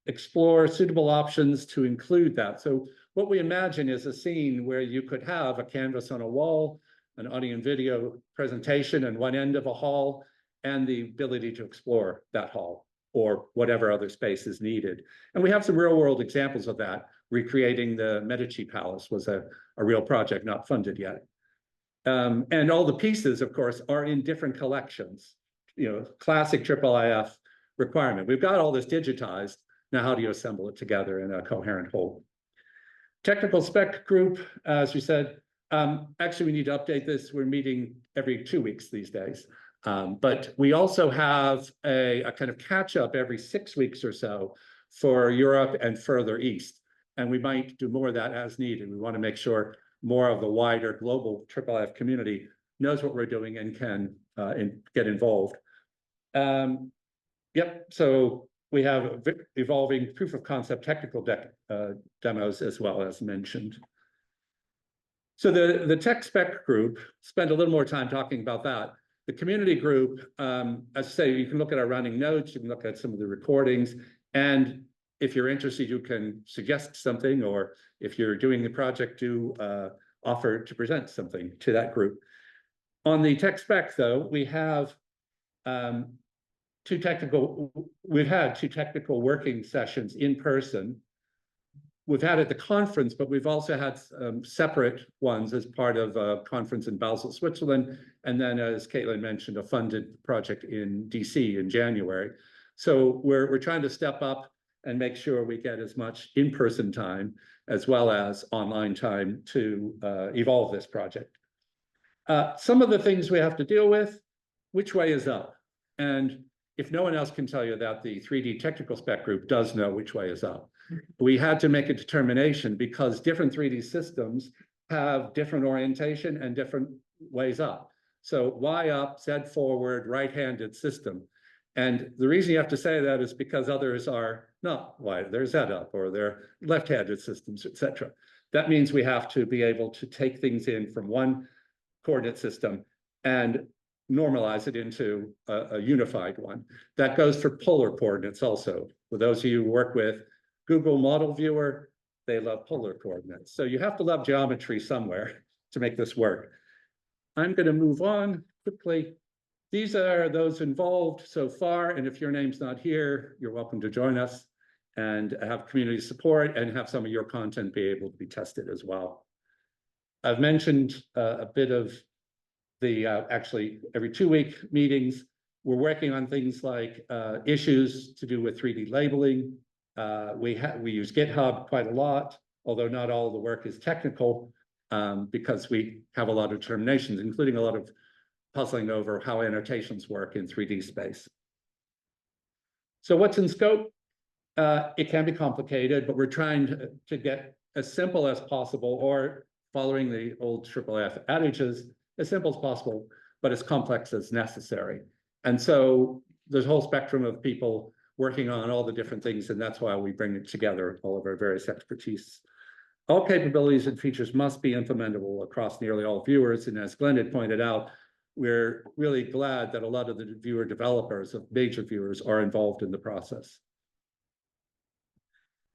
Explore suitable options to include that. So what we imagine is a scene where you could have a canvas on a wall, an audio and video presentation in one end of a hall, and the ability to explore that hall or whatever other space is needed. And we have some real world examples of that. Recreating the Medici Palace was a real project, not funded yet. And all the pieces, of course, are in different collections, classic IIIF requirement. We've got all this digitized. Now, how do you assemble it together in a coherent whole? Technical spec group, as we said, actually, we need to update this. We're meeting every 2 weeks these days. But we also have a kind of catch up every 6 weeks or so for Europe and further east. And we might do more of that as needed. We want to make sure more of the wider global IIIF community knows what we're doing and can get involved. So we have evolving proof of concept technical demos as well, as mentioned. So the tech spec group, spend a little more time talking about that. The community group, as I say, you can look at our running notes, you can look at some of the recordings, and if you're interested, you can suggest something, or if you're doing the project, do offer to present something to that group. On the tech spec, though, we have we've had two technical working sessions in person. We've had at the conference, but we've also had separate ones as part of a conference in Basel, Switzerland. And then, as Caitlin mentioned, a funded project in DC in January. So we're trying to step up and make sure we get as much in-person time as well as online time to evolve this project. Some of the things we have to deal with: which way is up? And if no one else can tell you that, the 3D technical spec group does know which way is up. We had to make a determination because different 3D systems have different orientation and different ways up. So Y up, Z forward, right-handed system. And the reason you have to say that is because others are not Y, they're Z up, or they're left-handed systems, etc. That means we have to be able to take things in from one coordinate system and normalize it into a unified one. That goes for polar coordinates also. For those of you who work with Google Model Viewer, they love polar coordinates. So you have to love geometry somewhere to make this work. I'm going to move on quickly. these are those involved so far, and if your name's not here, you're welcome to join us and have community support and have some of your content be able to be tested as well. I've mentioned a bit of the actually every 2-week meetings. We're working on things like issues to do with 3D labeling. We use GitHub quite a lot, although not all the work is technical, because we have a lot of determinations, including a lot of puzzling over how annotations work in 3D space. So what's in scope? It can be complicated, but we're trying to get as simple as possible, or following the old IIIF adages, as simple as possible, but as complex as necessary. And so there's a whole spectrum of people working on all the different things, and that's why we bring it together, all of our various expertise. All capabilities and features must be implementable across nearly all viewers, and as Glen had pointed out, we're really glad that a lot of the viewer developers of major viewers are involved in the process.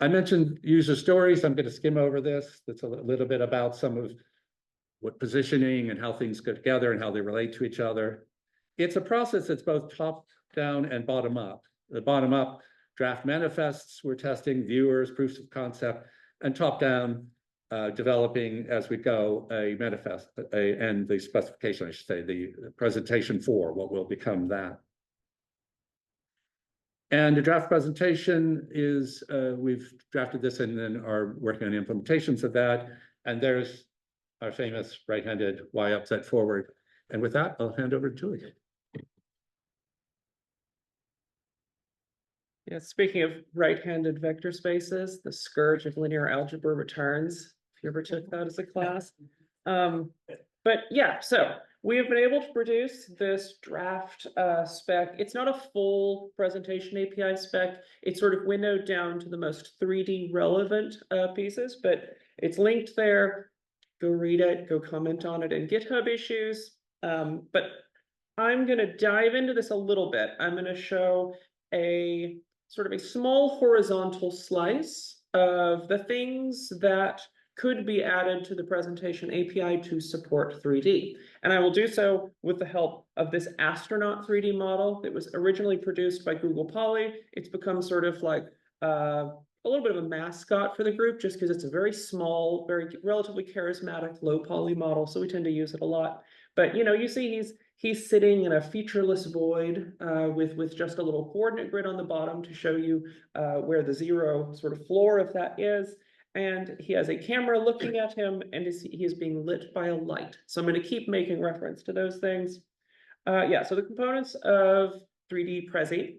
I mentioned user stories. I'm going to skim over this. That's a little bit about some of what positioning and how things go together and how they relate to each other. It's a process that's both top down and bottom up. The bottom up draft manifests, we're testing viewers, proofs of concept, and top down developing as we go a manifest and the specification, I should say, the presentation for what will become that. And the draft presentation is, we've drafted this and then are working on implementations of that. And there's our famous right-handed Y upset forward. And with that, I'll hand over to Julie. Yeah, speaking of right-handed vector spaces, the scourge of linear algebra returns, if you ever took that as a class. But yeah, so we have been able to produce this draft spec. It's not a full presentation API spec. It's sort of winnowed down to the most 3D relevant pieces, but it's linked there. Go read it, go comment on it in GitHub issues. But I'm going to dive into this a little bit. I'm going to show a sort of a small horizontal slice of the things that could be added to the presentation API to support 3D. And I will do so with the help of this astronaut 3D model that was originally produced by Google Poly. It's become sort of like a little bit of a mascot for the group, just because it's a very small, very relatively charismatic, low poly model. So we tend to use it a lot. But you know, you see he's sitting in a featureless void with just a little coordinate grid on the bottom to show you where the zero sort of floor of that is. And he has a camera looking at him, and he is being lit by a light. So I'm going to keep making reference to those things. Yeah, so the components of 3D Prezi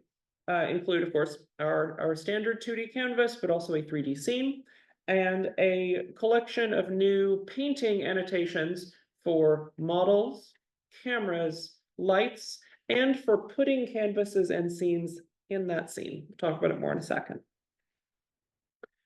include, of course, our standard 2D canvas, but also a 3D scene, and a collection of new painting annotations for models, cameras, lights, and for putting canvases and scenes in that scene. We'll talk about it more in a second.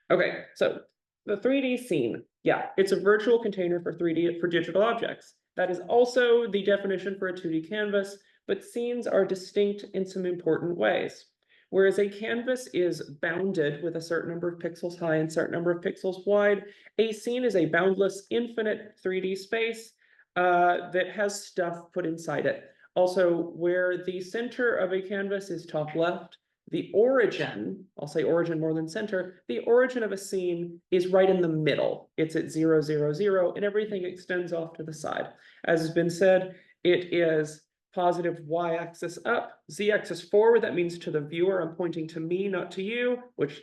Okay, so the 3D scene, yeah, it's a virtual container for 3D for digital objects. That is also the definition for a 2D canvas, but scenes are distinct in some important ways. Whereas a canvas is bounded with a certain number of pixels high and certain number of pixels wide, a scene is a boundless, infinite 3D space that has stuff put inside it. Also, where the center of a canvas is top left, the origin, I'll say origin more than center, the origin of a scene is right in the middle. It's at 0, 0, 0, and everything extends off to the side. As has been said, it is positive y-axis up, z-axis forward. That means to the viewer. I'm pointing to me, not to you, which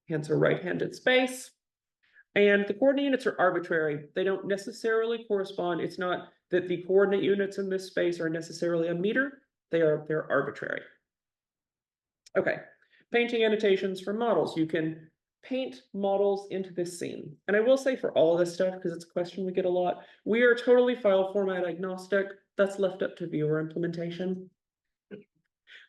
hence a right-handed space. And the coordinate units are arbitrary. They don't necessarily correspond. It's not that the coordinate units in this space are necessarily a meter. They're arbitrary. Okay, painting annotations for models. You can paint models into this scene. And I will say for all of this stuff, because it's a question we get a lot, we are totally file format agnostic. That's left up to viewer implementation.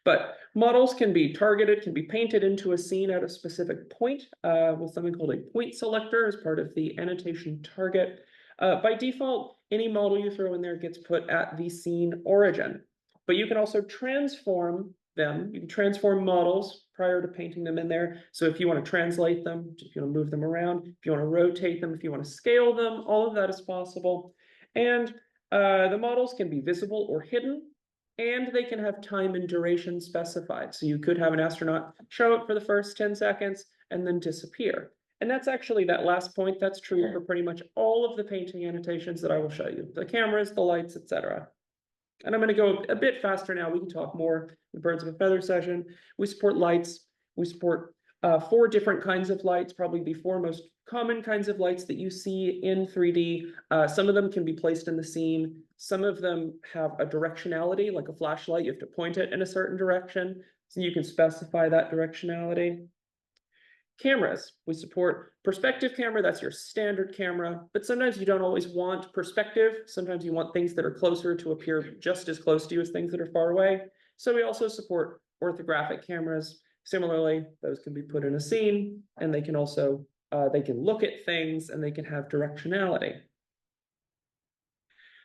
But models can be targeted, can be painted into a scene at a specific point with something called a point selector as part of the annotation target. By default, any model you throw in there gets put at the scene origin. But you can also transform them. You can transform models prior to painting them in there. So if you want to translate them, if you want to move them around, if you want to rotate them, if you want to scale them, all of that is possible. And the models can be visible or hidden. and they can have time and duration specified. So you could have an astronaut show up for the first 10 seconds and then disappear. And that's actually that last point. That's true for pretty much all of the painting annotations that I will show you. The cameras, the lights, etc. And I'm going to go a bit faster now. We can talk more in birds of a feather session. We support lights. We support 4 different kinds of lights, probably the 4 most common kinds of lights that you see in 3D. Some of them can be placed in the scene. Some of them have a directionality, like a flashlight. You have to point it in a certain direction, so you can specify that directionality. Cameras, we support perspective camera, that's your standard camera, but sometimes you don't always want perspective. Sometimes you want things that are closer to appear just as close to you as things that are far away. So we also support orthographic cameras. Similarly, those can be put in a scene, and they can also, they can look at things and they can have directionality.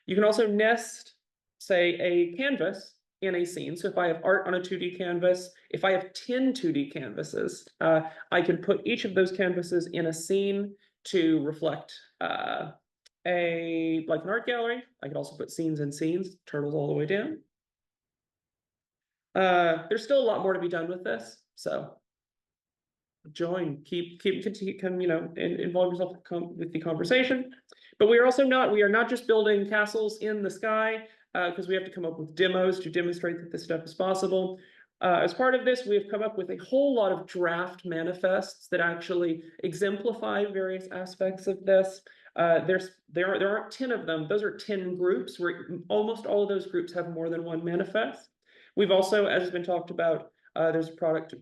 You can also nest, say, a canvas in a scene. So if I have art on a 2D canvas, if I have 10 2D canvases, I can put each of those canvases in a scene to reflect like an art gallery. I can also put scenes in scenes, turtles all the way down. There's still a lot more to be done with this, so join, come, you know, involve yourself with the conversation. But we are not just building castles in the sky, because we have to come up with demos to demonstrate that this stuff is possible. As part of this, we have come up with a whole lot of draft manifests that actually exemplify various aspects of this. There aren't 10 of them. Those are 10 groups, where almost all of those groups have more than one manifest. We've also, as has been talked about, there's a project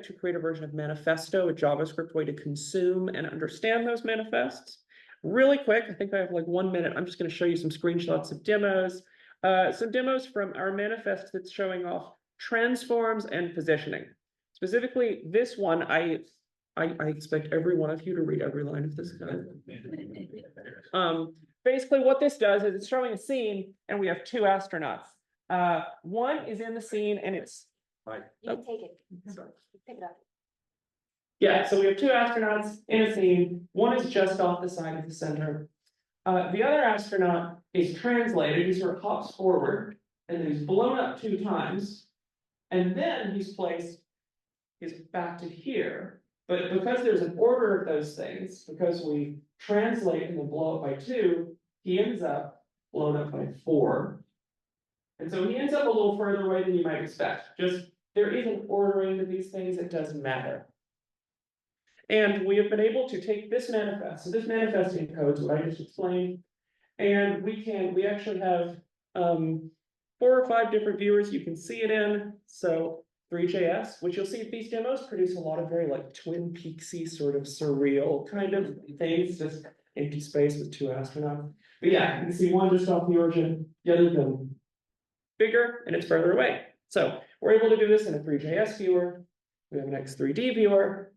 to create a version of Manifesto, a JavaScript way to consume and understand those manifests. Really quick, I think I have like 1 minute. I'm just going to show you some screenshots of demos. Some demos from our manifest that's showing off transforms and positioning. Specifically, this one, I expect every one of you to read every line of this guy. Basically, what this does is it's showing a scene, and we have 2 astronauts. One is in the scene, and it's You can take it. Sorry. Pick it up. yeah. So we have 2 astronauts in a scene. One is just off the side of the center. The other astronaut is translated. He sort of hops forward, and then he's blown up 2 times, and then he's placed. He's back to here. But because there's an order of those things, because we translate and then blow up by 2, he ends up blown up by 4. And so he ends up a little further away than you might expect. Just there is an ordering to these things, it doesn't matter. And we have been able to take this manifest. So this manifest encodes what I just explained. And we actually have 4 or 5 different viewers you can see it in. So 3JS, which you'll see these demos produce a lot of very like Twin Peaksy sort of surreal kind of things, just empty space with 2 astronauts. But yeah, you can see one just off the origin, the other one bigger, and it's further away. So we're able to do this in a 3JS viewer. We have an X3D viewer.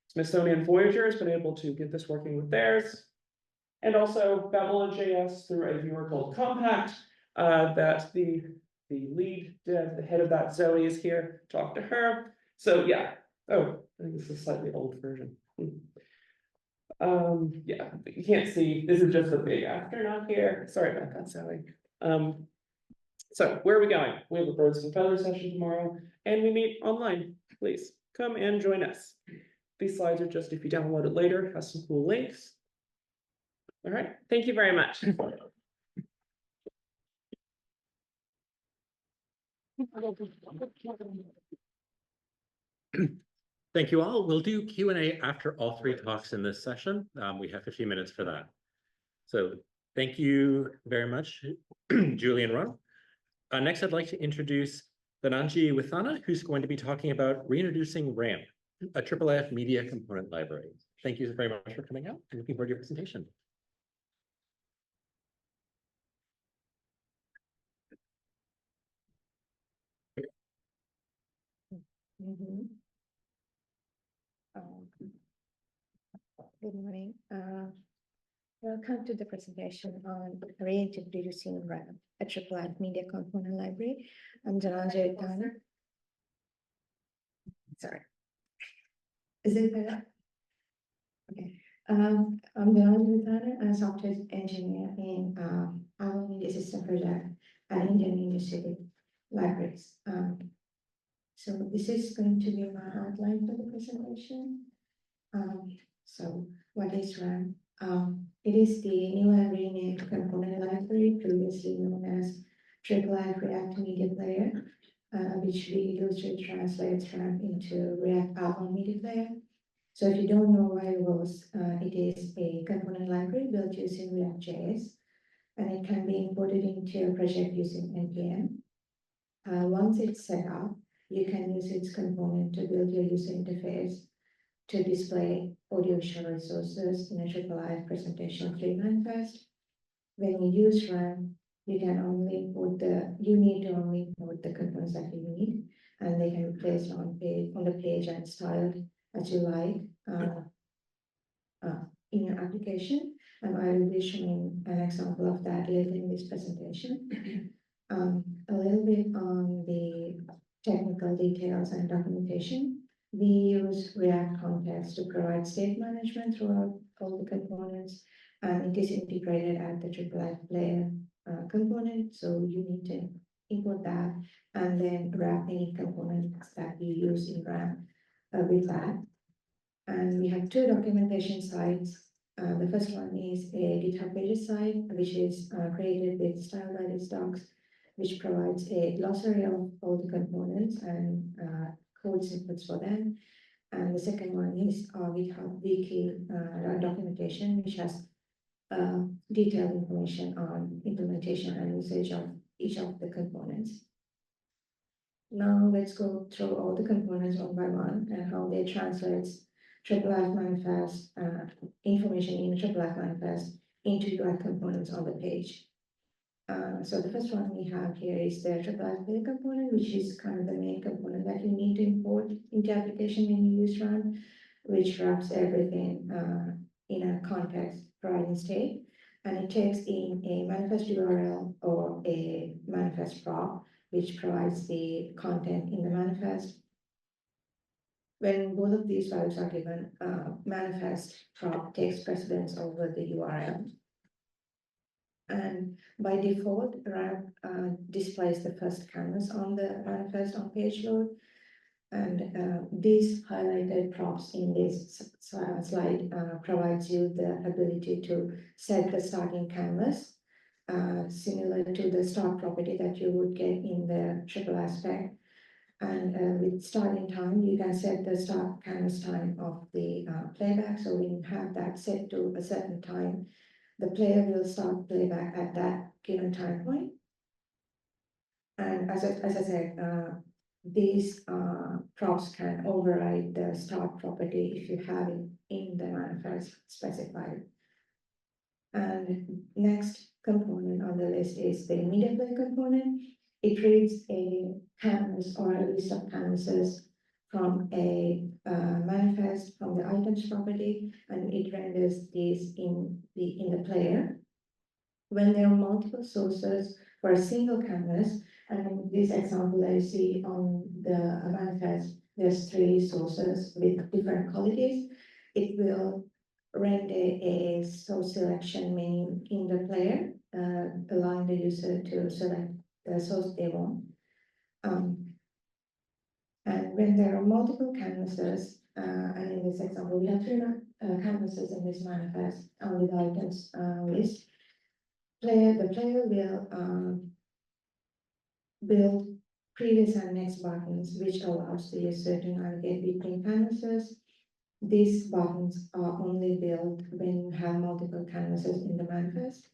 Smithsonian Voyager has been able to get this working with theirs. And also Babylon.js through a viewer called Kompakkt, that the lead dev, the head of that, Zoe, is here. Talk to her. So yeah. Oh, I think this is a slightly old version. Yeah, you can't see. This is just a big astronaut here. Sorry about that, Zoe. So where are we going? We have a birds and feathers session tomorrow, and we meet online. Please come and join us. These slides are just, if you download it later, has some cool links. All right, thank you very much. Thank you all. We'll do Q&A after all 3 talks in this session. We have 15 minutes for that. So thank you very much, Julie and Ron. Next, I'd like to introduce Dananji Withana, who's going to be talking about reintroducing RAMP, a IIIF media component library. Thank you very much for coming out. I'm looking forward to your presentation. Good morning. Welcome to the presentation on reintroducing RAMP, a IIIF media component library. I'm Dananji Withana. Sorry. Is it better? Okay. I'm Dananji Withana. I'm a software engineer in Media System Project at Indian University. libraries. So this is going to be my outline for the presentation. So what is RAM? It is the new and renamed component library, previously known as IIIF React Media Player, which we loosely translates RAM into React Alpha Media Player. So if you don't know what it was, it is a component library built using React.js, and it can be imported into your project using npm. Once it's set up, you can use its component to build your user interface to display audiovisual resources in a IIIF presentation 3 manifest. When you use RAM, you need to only import the components that you need, and they can be placed on the page and styled as you like in your application. And I will be showing an example of that later in this presentation. A little bit on the technical details and documentation. We use React context to provide state management throughout all the components, and it is integrated at the IIIF player component. So you need to import that and then wrap any components that you use in RAM with that. And we have 2 documentation sites. The first one is a GitHub pages site, which is created with style by these docs, which provides a glossary of all the components and code snippets for them. And the second one is our GitHub wiki documentation, which has detailed information on implementation and usage of each of the components. Now let's go through all the components one by one and how they translate IIIF manifest information in IIIF manifest into UI components on the page. So the first one we have here is the IIIF player component, which is kind of the main component that you need to import into application when you use RAM, which wraps everything in a context providing state. And it takes in a manifest URL or a manifest prop, which provides the content in the manifest. When both of these values are given, manifest prop takes precedence over the URL. And by default, RAM displays the first canvas on the manifest on page load. And these highlighted props in this slide provides you the ability to set the starting canvas, similar to the start property that you would get in the IIIF spec. And with starting time, you can set the start canvas time of the playback. So when you have that set to a certain time, the player will start playback at that given time point. And as I said, these props can override the start property if you have it in the manifest specified. And next component on the list is the media player component. It reads a canvas or a list of canvases from a manifest from the items property, and it renders these in the player. When there are multiple sources for a single canvas, and in this example that you see on the manifest, there's 3 sources with different qualities. It will render a source selection menu in the player, allowing the user to select the source they want. And when there are multiple canvases, and in this example, we have 3 canvases in this manifest with items list. The player will build previous and next buttons, which allows the user to navigate between canvases. These buttons are only built when you have multiple canvases in the manifest,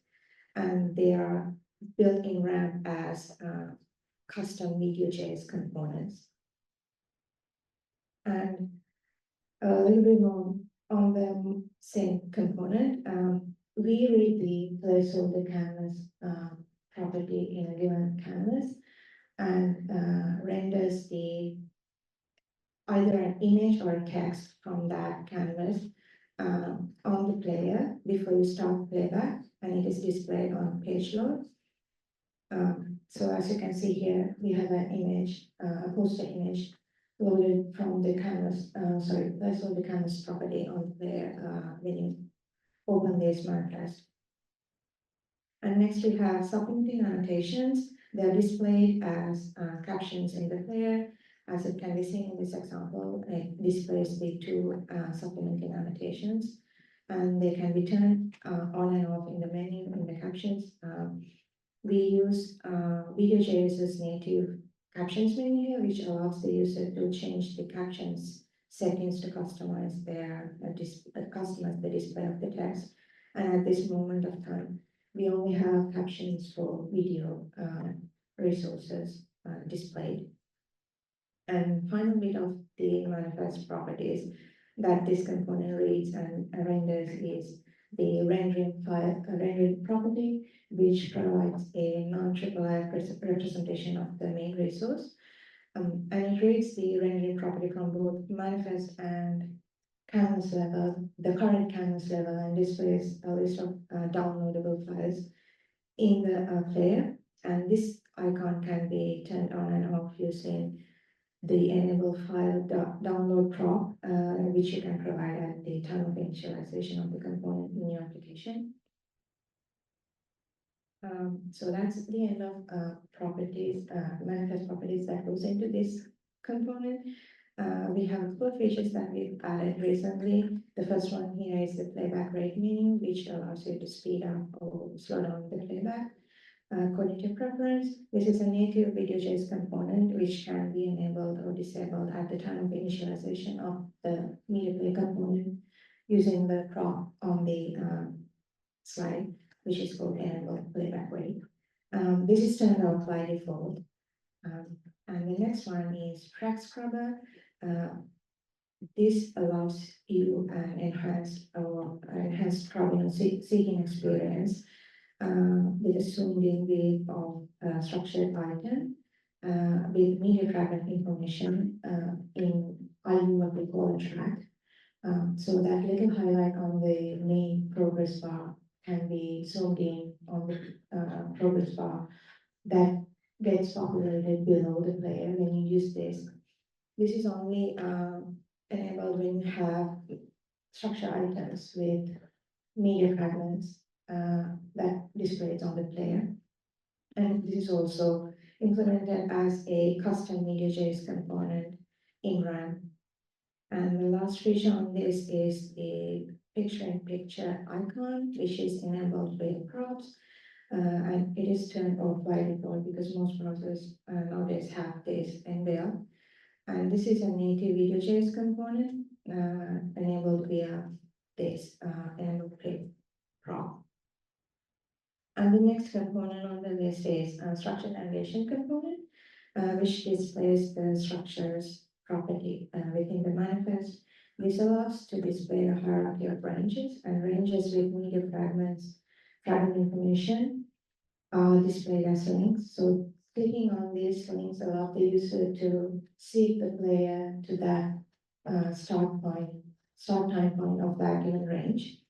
and they are built in RAM as custom Video.js components. And a little bit more on the same component, we read the placeholder canvas property in a given canvas and renders either an image or a text from that canvas on the player before you start playback, and it is displayed on page load. So as you can see here, we have an image, a poster image loaded from the canvas, placeholder canvas property on the player when you open this manifest. And next we have supplementing annotations. They are displayed as captions in the player. As it can be seen in this example, it displays the two supplementing annotations, and they can be turned on and off in the menu in the captions. We use Video.js's native captions menu here, which allows the user to change the captions settings to customize their customize the display of the text. And at this moment of time, we only have captions for video resources displayed. And final bit of the manifest properties that this component reads and renders is the rendering file rendering property, which provides a non-IIIF representation of the main resource. And it reads the rendering property from both manifest and canvas level, the current canvas level, and displays a list of downloadable files in the player. And this icon can be turned on and off using the enable file download prop, which you can provide at the time of initialization of the component in your application. So that's the end of properties, manifest properties that goes into this component. We have a couple of features that we've added recently. The first one here is the playback rate menu, which allows you to speed up or slow down the playback. According to preference, this is a native Video.js component which can be enabled or disabled at the time of initialization of the media play component using the prop on the slide, which is called enable playback rate. This is turned off by default. And the next one is track scrubber. This allows you an enhanced provenance seeking experience with a zoomed-in view of structured item with media fragment information in what we call a track. So that little highlight on the main progress bar can be zoomed in on the progress bar that gets populated below the player when you use this. This is only enabled when you have structured items with media fragments that displays on the player. And this is also implemented as a custom Media.js component in RAM. And the last feature on this is a picture-in-picture icon, which is enabled with props. And it is turned off by default because most browsers nowadays have this enabled. And this is a native Video.js component enabled via this enabled prop. And the next component on the list is structured navigation component, which displays the structures property within the manifest. This allows to display a hierarchy of ranges, and ranges with media fragment information are displayed as links. So clicking on these links allows the user to seek the player to that start time point of that given range.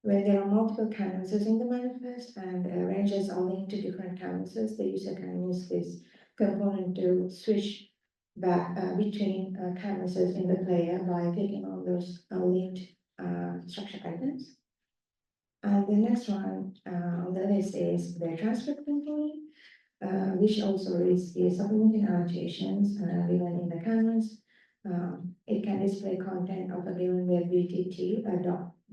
When there are multiple canvases in the manifest and ranges are linked to different canvases, the user can use this component to switch back between canvases in the player by clicking on those linked structured items. And the next one on the list is the transcript component, which also reads the supplementing annotations given in the canvas. It can display content of a given web VTT, a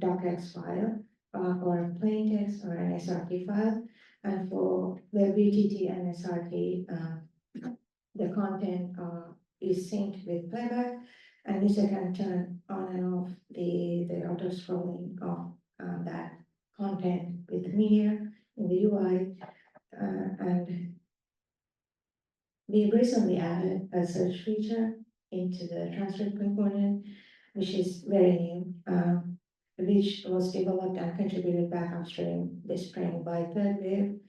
docx file, or a plain text or an SRT file. And for web VTT and SRT, the content is synced with playback, and user can turn on and off the auto scrolling of that content with the media in the UI. And we recently added a search feature into the transcript component, which is very new, which was developed and contributed back upstream this spring by Third Wave.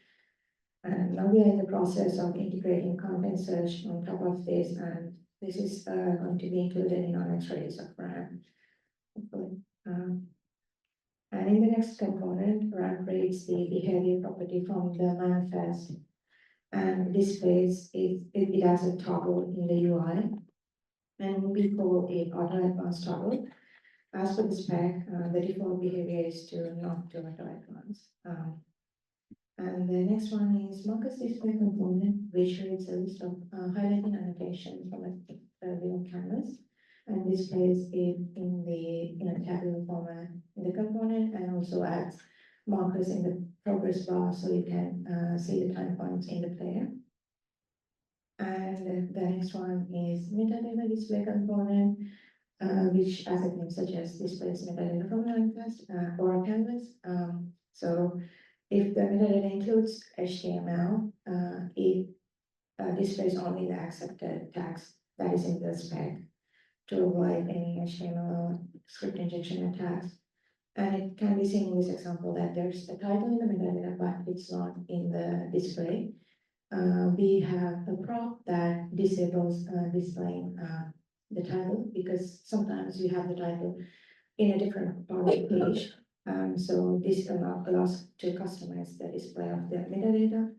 And now we are in the process of integrating content search on top of this, and this is going to be included in our next release of RAM. And in the next component, RAM reads the behavior property from the manifest and displays it as a toggle in the UI. And we call it auto advanced toggle. As for the spec, the default behavior is to not do auto advance. And the next one is markers display component, which reads a list of highlighting annotations from a real canvas and displays it in a tabular format in the component, and also adds markers in the progress bar so you can see the time points in the player. And the next one is metadata display component, which, as it name suggests, displays metadata from a manifest or a canvas. So if the metadata includes HTML, it displays only the accepted tags that is in the spec to avoid any HTML or script injection attacks. And it can be seen in this example that there's a title in the metadata, but it's not in the display. We have a prop that disables displaying the title, because sometimes you have the title in a different part of the page. So this allows to customize the display of the metadata.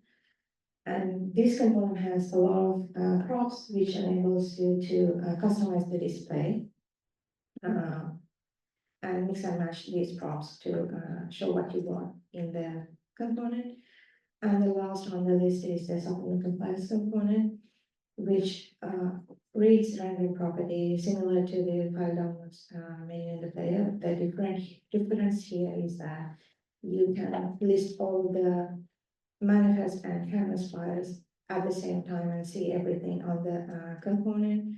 And this component has a lot of props, which enables you to customize the display and mix and match these props to show what you want in the component. And the last on the list is the supplement compliance component, which reads rendering property similar to the file downloads menu in the player. The difference here is that you can list all the manifest and canvas files at the same time and see everything on the component,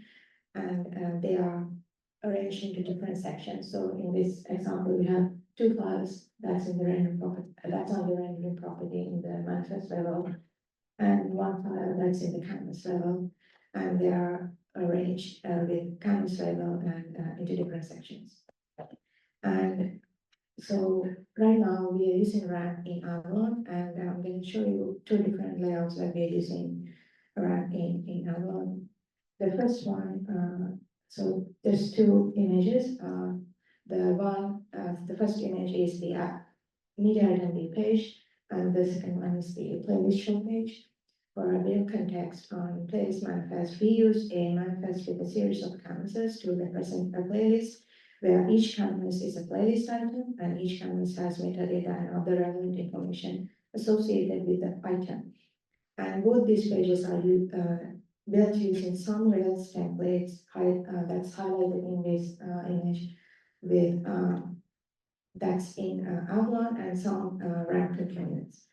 and they are arranged into different sections. So in this example, we have two files that's in the rendering property, that's on the rendering property in the manifest level, and one file that's in the canvas level, and they are arranged with canvas level and into different sections. And so right now we are using RAM in Babylon, and I'm going to show you two different layouts that we are using RAM in Babylon. The first one, so there's two images. The first image is the media identity page, and the second one is the playlist show page. For a bit of context on playlist manifest, we use a manifest with a series of canvases to represent a playlist, where each canvas is a playlist item, and each canvas has metadata and other relevant information associated with the item. And both these pages are built using some Rails templates that's highlighted in this image with that's in Avalon, and some RAM components.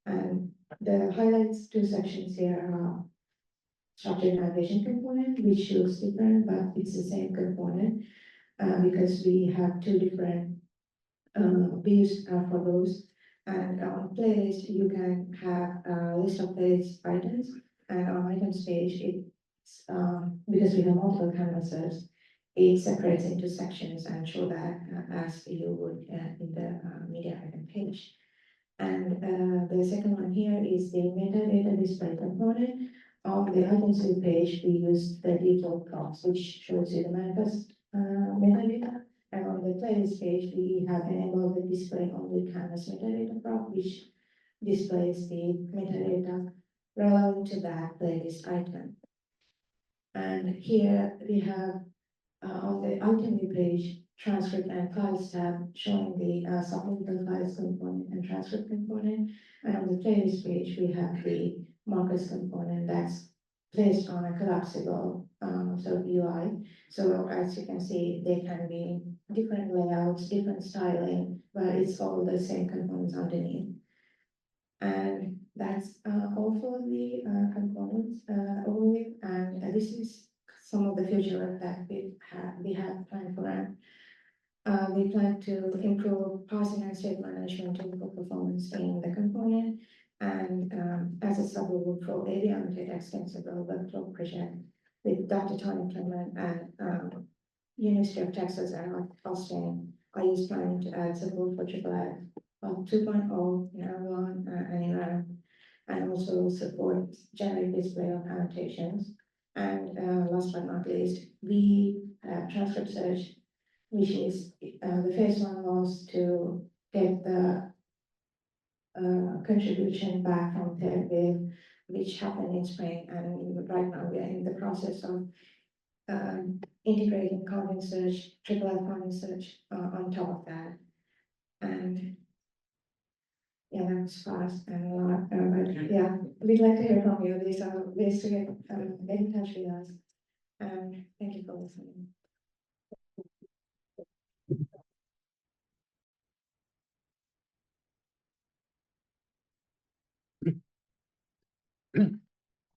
And the highlights two sections here are structured navigation component, which looks different, but it's the same component because we have two different views for those. And on playlist, you can have a list of playlist items, and on items page, it's because we have multiple canvases, it separates into sections and show that as you would in the media item page. And the second one here is the metadata display component. On the items view page, we use the default props, which shows you the manifest metadata. And on the playlist page, we have enabled the display only canvas metadata prop, which displays the metadata relevant to that playlist item. And here we have on the item view page, transcript and files tab showing the supplemental files component and transcript component. And on the playlist page, we have the markers component that's placed on a collapsible sort of UI. So as you can see, they can be different layouts, different styling, but it's all the same components underneath. And that's all for the components overview. And this is some of the future work that we have planned for them. We plan to improve parsing and state management to improve performance in the component. And as a sub, we will probably annotate extensible workflow project with Dr. Tony Clement and University of Texas and Austin. I use planning to add support for IIIF 2.0 in Avalon and in RAM, and also support generic display of annotations. And last but not least, we have transcript search, which is the phase one was to get the contribution back from third wave, which happened in spring, and right now we are in the process of integrating content search, IIIF content search on top of that. And yeah, that was fast and a lot, but yeah, we'd like to hear from you. These are ways to get in touch with us. Thank you for listening.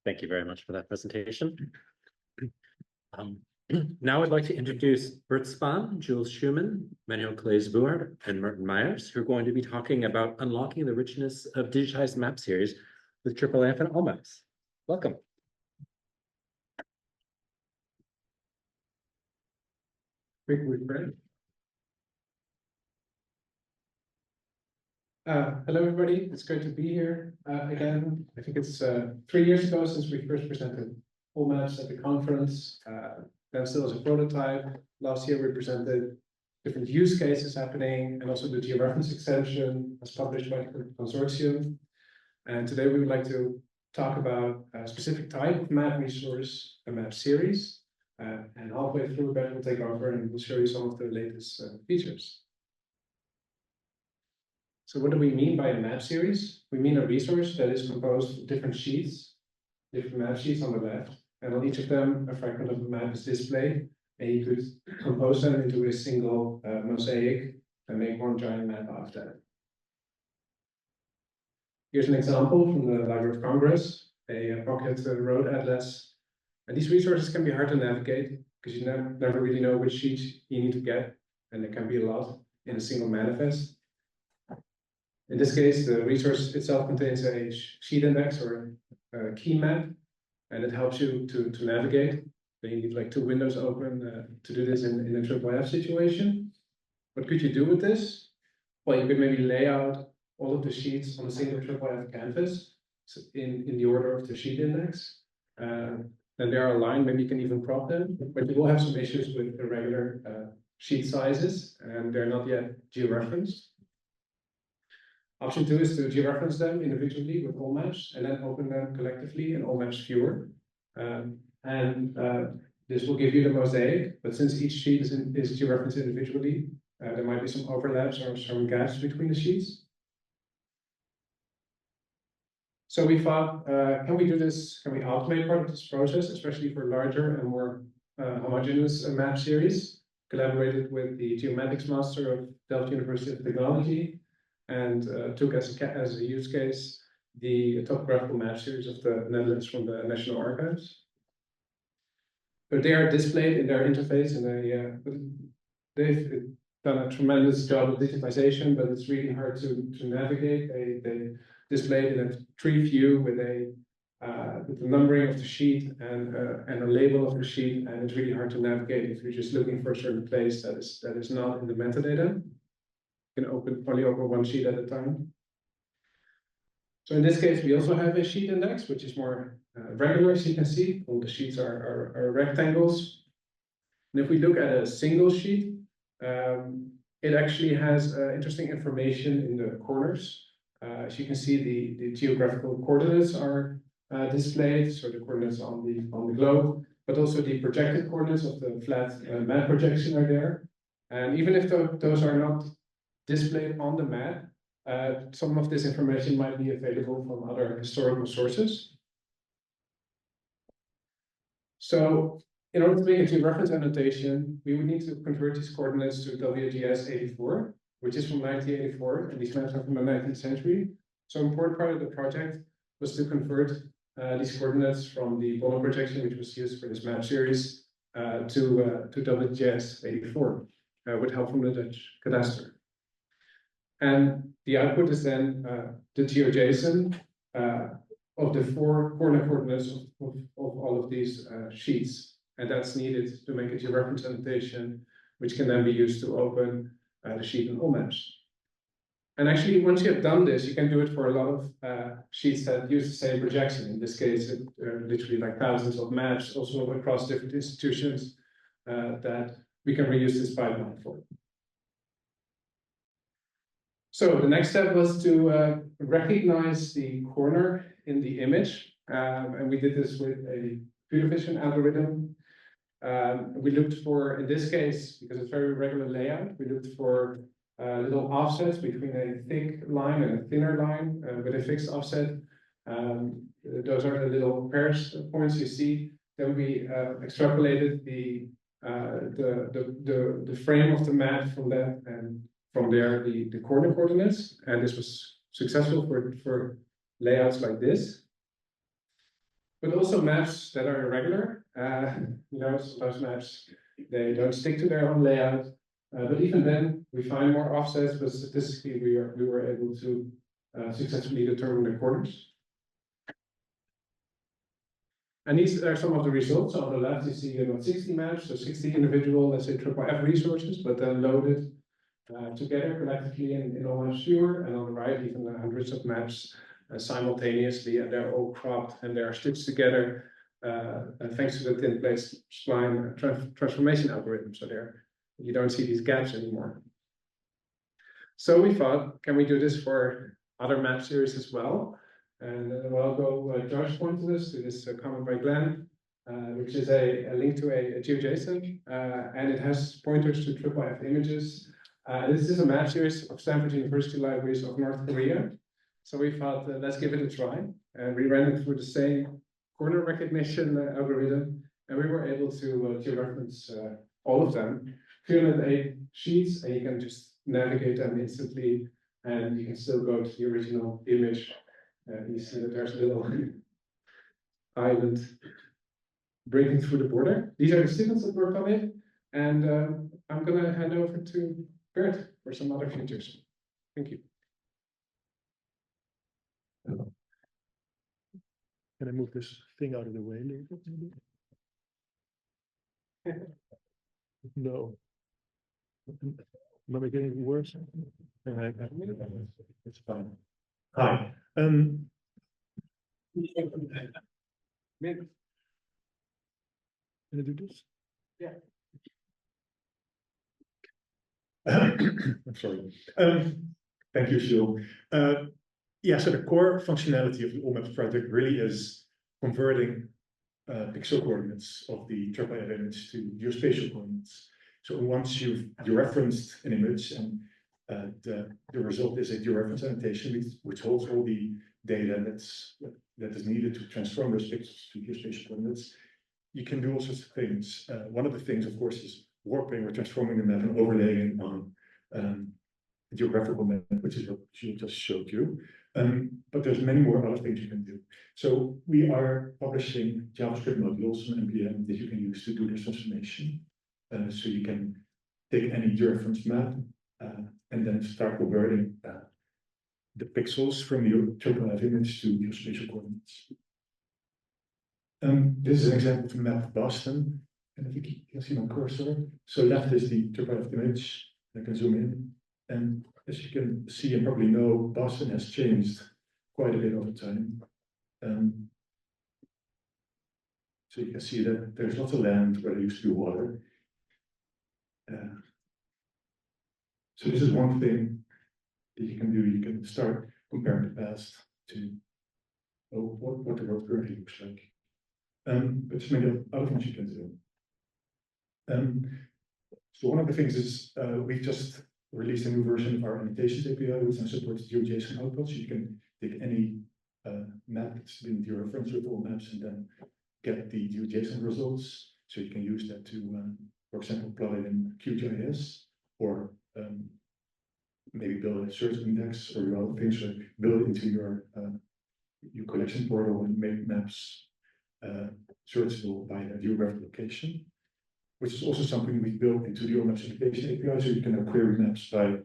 Thank you very much for that presentation. Now I'd like to introduce Bert Spaan, Jules Schoonman, Manuel Claes-Buard, and Martin Myers, who are going to be talking about unlocking the richness of digitized map series with IIIF and Allmaps. Welcome. Hello, everybody. It's great to be here again. I think it's 3 years ago since we first presented Allmaps at the conference. Then still as a prototype. Last year we presented different use cases happening and also the georeference extension as published by the Consortium. And today we would like to talk about a specific type of map resource, a map series. And halfway through, Bert will take over and will show you some of the latest features. So what do we mean by a map series? We mean a resource that is composed of different sheets, different map sheets on the left, and on each of them a fragment of the map is displayed, and you could compose them into a single mosaic and make one giant map out of that. Here's an example from the Library of Congress, a pocket road atlas. And these resources can be hard to navigate because you never really know which sheet you need to get, and there can be a lot in a single manifest. In this case, the resource itself contains a sheet index or a key map, and it helps you to navigate. Then you need like 2 windows open to do this in a IIIF situation. What could you do with this? Well, you could maybe lay out all of the sheets on a single IIIF canvas in the order of the sheet index. Then they are aligned, maybe you can even crop them, but you will have some issues with the regular sheet sizes, and they're not yet georeferenced. Option 2 is to georeference them individually with Allmaps and then open them collectively in Allmaps Viewer. This will give you the mosaic, but since each sheet is georeferenced individually, there might be some overlaps or some gaps between the sheets. So we thought, can we do this? Can we automate part of this process, especially for larger and more homogeneous map series? Collaborated with the geomatics master of Delft University of Technology, and took as a use case the topographical map series of the Netherlands from the National Archives. But they are displayed in their interface, and they've done a tremendous job of digitization, but it's really hard to navigate. They display it in a tree view with the numbering of the sheet and a label of the sheet, and it's really hard to navigate if you're just looking for a certain place that is not in the metadata. You can only open one sheet at a time. So in this case, we also have a sheet index, which is more regular, as you can see. All the sheets are rectangles. And if we look at a single sheet, it actually has interesting information in the corners. As you can see, the geographical coordinates are displayed, so the coordinates on the globe, but also the projected coordinates of the flat map projection are there. And even if those are not displayed on the map, some of this information might be available from other historical sources. So in order to make a georeference annotation, we would need to convert these coordinates to WGS 84, which is from 1984, and these maps are from the 19th century. So an important part of the project was to convert these coordinates from the Bono projection, which was used for this map series, to WGS 84, with help from the Dutch cadastre. And the output is then the GeoJSON of the 4 corner coordinates of all of these sheets. And that's needed to make a georeference annotation, which can then be used to open the sheet in Allmaps. And actually, once you have done this, you can do it for a lot of sheets that use the same projection. In this case, literally like thousands of maps, also across different institutions, that we can reuse this pipeline for. So the next step was to recognize the corner in the image. And we did this with a computer vision algorithm. We looked for, in this case, because it's very regular layout, we looked for little offsets between a thick line and a thinner line with a fixed offset. Those are the little pairs points you see. Then we extrapolated the frame of the map from that, and from there the corner coordinates, and this was successful for layouts like this. But also maps that are irregular. Sometimes maps they don't stick to their own layout. But even then, we find more offsets, but statistically we were able to successfully determine the corners. And these are some of the results. On the left, you see about 60 maps, so 60 individual, let's say IIIF resources, but then loaded together collectively in Allmaps viewer. And on the right, even hundreds of maps simultaneously, and they're all cropped and they are stitched together thanks to the thin plate spline transformation algorithm. So there, you don't see these gaps anymore. So we thought, can we do this for other map series as well? And I'll go Josh pointed us to this comment by Glen, which is a link to a GeoJSON, and it has pointers to IIIF images. This is a map series of Stanford University libraries of North Korea. So we thought, let's give it a try. And we ran it through the same corner recognition algorithm, and we were able to reference all of them. 308 sheets, and you can just navigate them instantly, and you can still go to the original image. You see that there's a little island breaking through the border. These are the students that worked on it, and I'm going to hand over to Bert for some other features. Thank you. Can I move this thing out of the way a little bit? No. Am I getting it worse? It's fine. Hi. Can I do this? Yeah. I'm sorry. Thank you, Jules. Yeah, so the core functionality of the Allmaps project really is converting pixel coordinates of the IIIF image to geospatial coordinates. So once you've dereferenced an image and the result is a dereference annotation, which holds all the data that is needed to transform those pixels to geospatial coordinates, you can do all sorts of things. One of the things, of course, is warping or transforming the map and overlaying on a geographical map, which is what she just showed you. But there's many more other things you can do. So we are publishing JavaScript modules and NPM that you can use to do this transformation. So you can take any dereference map and then start converting the pixels from your IIIF image to geospatial coordinates. This is an example of the map of Boston. And I think you can see my cursor. So left is the IIIF image. I can zoom in. And as you can see and probably know, Boston has changed quite a bit over time. So you can see that there's lots of land where there used to be water. So this is one thing that you can do. You can start comparing the past to what the world currently looks like. But there's many other things you can do. So one of the things is we've just released a new version of our annotations API, which supports GeoJSON output. So you can take any map that's been dereferenced with Allmaps and then get the GeoJSON results. So you can use that to, for example, plot it in QGIS, or maybe build a search index or other things, like build it into your collection portal and make maps searchable by a geographic location, which is also something we built into the Allmaps application API, so you can now query maps by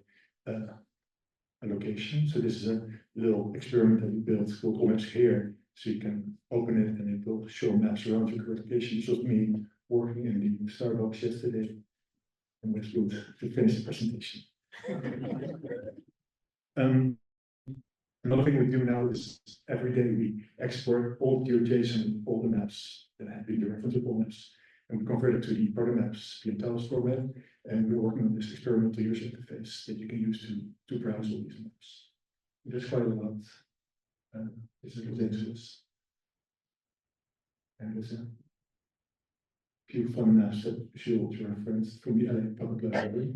a location. So this is a little experiment that we built called Allmaps here. So you can open it and it will show maps around your current location. This was me working in the Starbucks yesterday and was good to finish the presentation. Another thing we do now is every day we export all GeoJSON, all the maps that have been dereferenced with Allmaps, and we convert it to the provenance PNTALS format. And we're working on this experimental user interface that you can use to browse all these maps. There's quite a lot. This is Los Angeles. And there's a few fun maps that Jules referenced from the LA Public Library.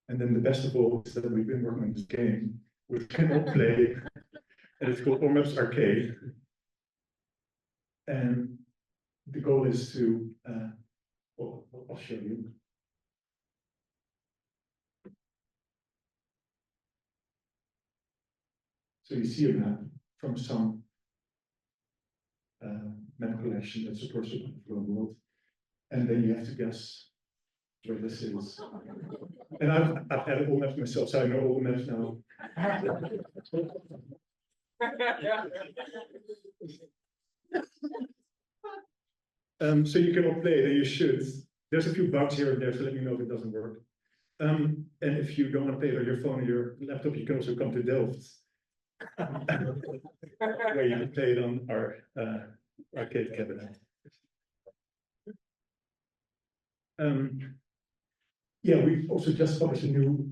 And then the best of all is that we've been working on this game, which can all play, and it's called Allmaps Arcade. And the goal is to, well, I'll show you. So you see a map from some map collection that supports the world, and then you have to guess where this is. And I've had all maps myself, so I know all the maps now. So you can all play it, and you should. There's a few bugs here and there, so let me know if it doesn't work. And if you don't want to play it on your phone or your laptop, you can also come to Delft, where you can play it on our arcade cabinet. Yeah, we've also just published a new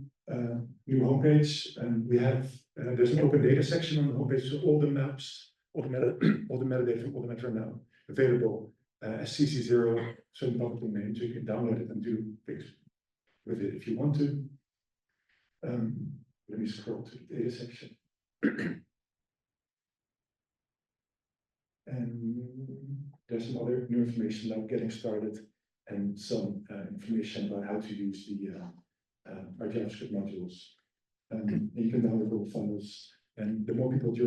homepage, and we have there's an open data section on the homepage, so all the maps, all the metadata from all the maps are now available as CC0, so in public domain, so you can download it and do things with it if you want to. Let me scroll to the data section. And there's some other new information about getting started and some information about how to use the our JavaScript modules. You can download all the files, and the more people do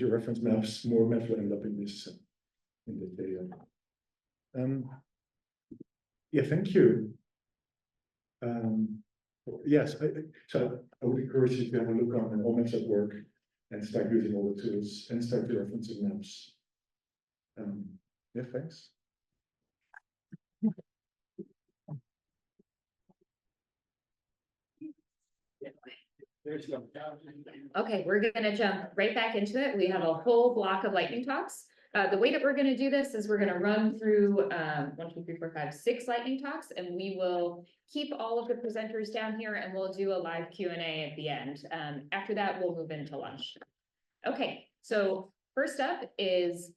reference maps, more maps will end up in this video. Yeah, thank you. Yes, so I would encourage you to have a look on Allmaps at work and start using all the tools and start referencing maps. Yeah, thanks. Okay, we're gonna jump right back into it. We have a whole block of lightning talks. The way that we're gonna do this is we're gonna run through 1, 2, 3, 4, 5, 6 lightning talks, and we will keep all of the presenters down here, and we'll do a live Q&A at the end. After that, we'll move into lunch. Okay, so first up is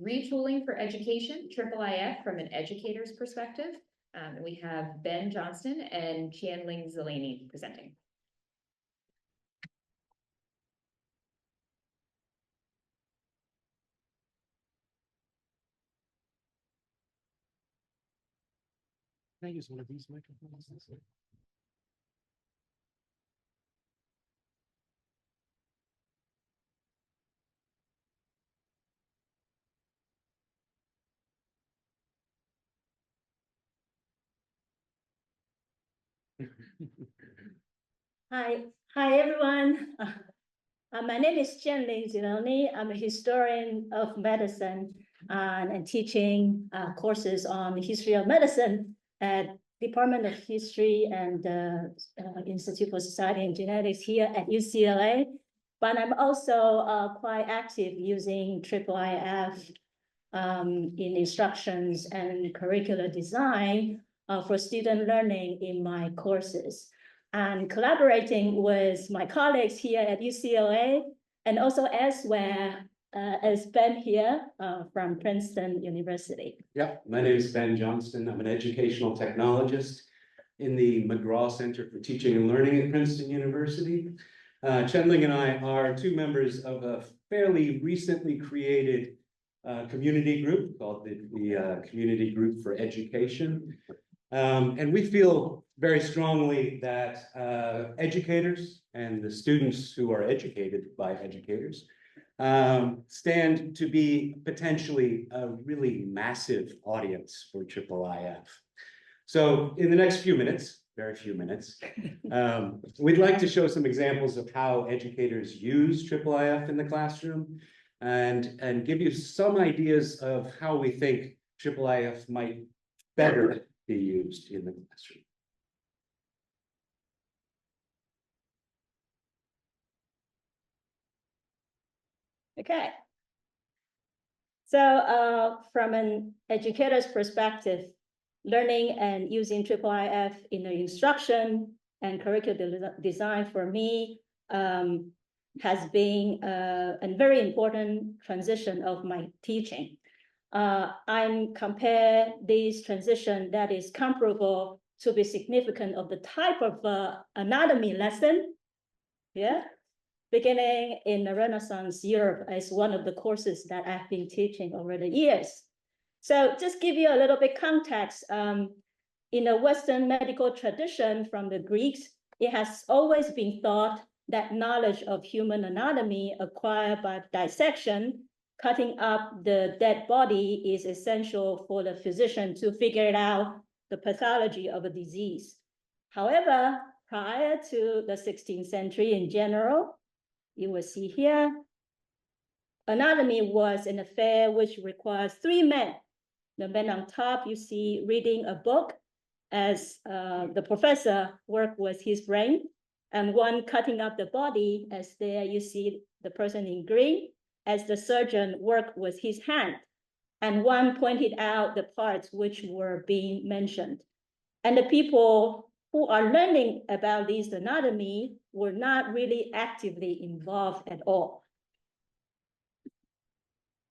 retooling for education, IIIF from an educator's perspective. We have Ben Johnson and Chien-Ling Zeleny presenting. Can I use one of these microphones? Hi everyone. My name is Chien-Ling Zeleny. I'm a historian of medicine and teaching courses on the history of medicine at Department of History and Institute for Society and Genetics here at UCLA. But I'm also quite active using IIIF in instructions and curricular design for student learning in my courses, and collaborating with my colleagues here at UCLA and also elsewhere as Ben here from Princeton University. Yeah, my name is Ben Johnson. I'm an educational technologist in the McGraw Center for Teaching and Learning at Princeton University. Chien-Ling and I are two members of a fairly recently created community group called the Community Group for Education. And we feel very strongly that educators and the students who are educated by educators stand to be potentially a really massive audience for IIIF. So in the next few minutes, very few minutes, we'd like to show some examples of how educators use IIIF in the classroom and give you some ideas of how we think IIIF might better be used in the classroom. Okay. So from an educator's perspective, learning and using IIIF in the instruction and curricular design for me has been a very important transition of my teaching. I'm compare this transition that is comparable to be significant of the type of anatomy lesson. Yeah, beginning in the Renaissance Europe as one of the courses that I've been teaching over the years. So just give you a little bit context. In the Western medical tradition from the Greeks, it has always been thought that knowledge of human anatomy acquired by dissection, cutting up the dead body, is essential for the physician to figure out the pathology of a disease. However, prior to the 16th century in general, you will see here, anatomy was an affair which requires 3 men. The man on top, you see reading a book as the professor worked with his brain, and one cutting up the body, as there you see the person in green, as the surgeon worked with his hand, and one pointed out the parts which were being mentioned. And the people who are learning about this anatomy were not really actively involved at all.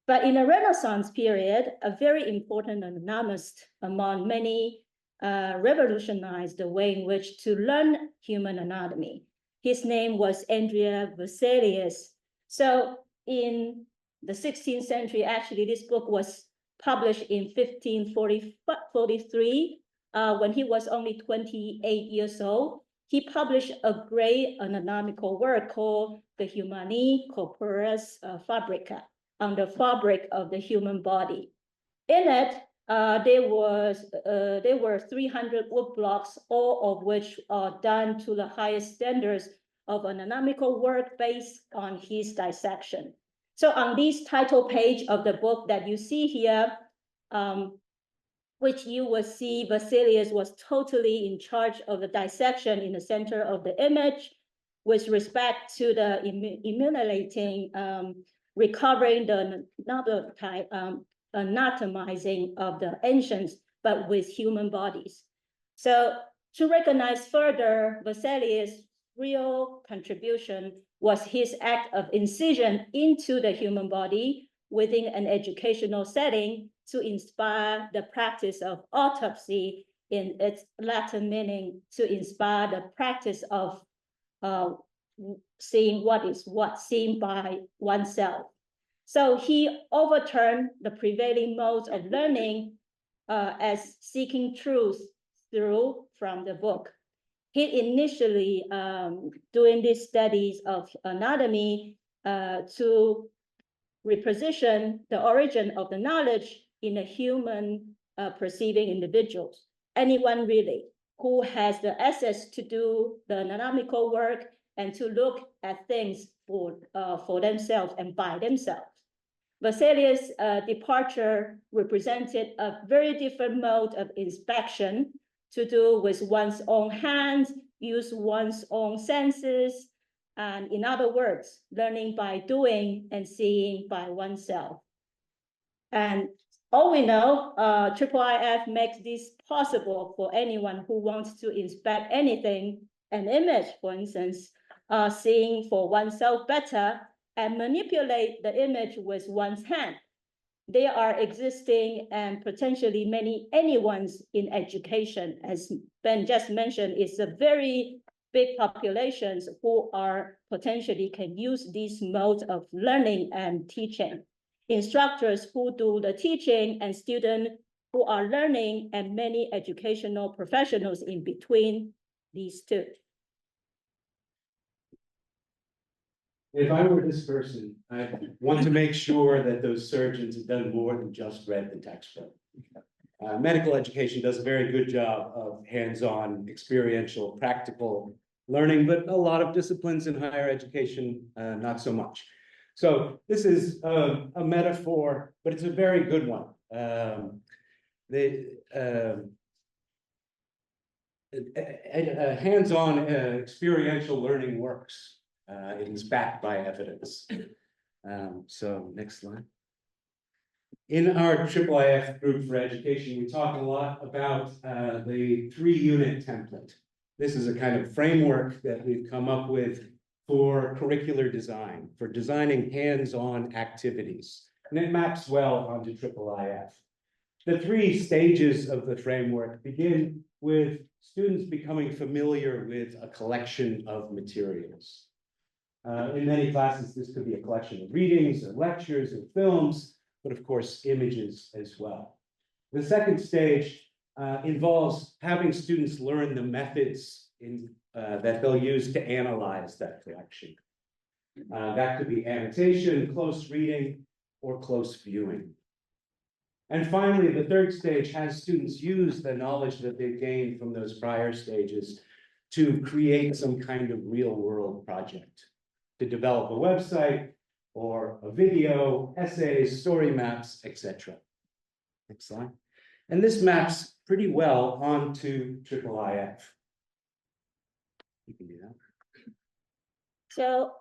But in the Renaissance period, a very important anatomist among many revolutionized the way in which to learn human anatomy. His name was Andrea Vesalius. So in the 16th century, actually, this book was published in 1543, when he was only 28 years old. He published a great anatomical work called the Humani Corporis Fabrica, on the fabric of the human body. In it, there were 300 wood blocks, all of which are done to the highest standards of anatomical work based on his dissection. So on this title page of the book that you see here, which you will see Vesalius was totally in charge of the dissection in the center of the image with respect to the emulating, recovering the anatomizing of the ancients, but with human bodies. So to recognize further Vesalius' real contribution was his act of incision into the human body within an educational setting to inspire the practice of autopsy, in its Latin meaning to inspire the practice of seeing what is what, seen by oneself. So he overturned the prevailing modes of learning as seeking truth from the book. He initially doing these studies of anatomy to reposition the origin of the knowledge in a human perceiving individuals. Anyone really who has the access to do the anatomical work and to look at things for themselves and by themselves. Vesalius' departure represented a very different mode of inspection to do with one's own hands, use one's own senses, and in other words, learning by doing and seeing by oneself. And all we know, IIIF makes this possible for anyone who wants to inspect anything, an image, for instance, seeing for oneself better and manipulate the image with one's hand. There are existing and potentially many anyone's in education, as Ben just mentioned, it's a very big populations who are potentially can use these modes of learning and teaching. Instructors who do the teaching and students who are learning, and many educational professionals in between these two. If I were this person, I want to make sure that those surgeons have done more than just read the textbook. Medical education does a very good job of hands-on, experiential, practical learning, but a lot of disciplines in higher education, not so much. So this is a metaphor, but it's a very good one. Hands-on experiential learning works. It is backed by evidence. So next slide. In our IIIF group for education, we talk a lot about the 3-unit template. This is a kind of framework that we've come up with for curricular design, for designing hands-on activities. And it maps well onto IIIF. The 3 stages of the framework begin with students becoming familiar with a collection of materials. In many classes, this could be a collection of readings or lectures or films, but of course, images as well. The second stage involves having students learn the methods that they'll use to analyze that collection. That could be annotation, close reading, or close viewing. And finally, the third stage has students use the knowledge that they've gained from those prior stages to create some kind of real-world project, to develop a website or a video, essays, story maps, etc. Next slide. And this maps pretty well onto IIIF. You can do that. So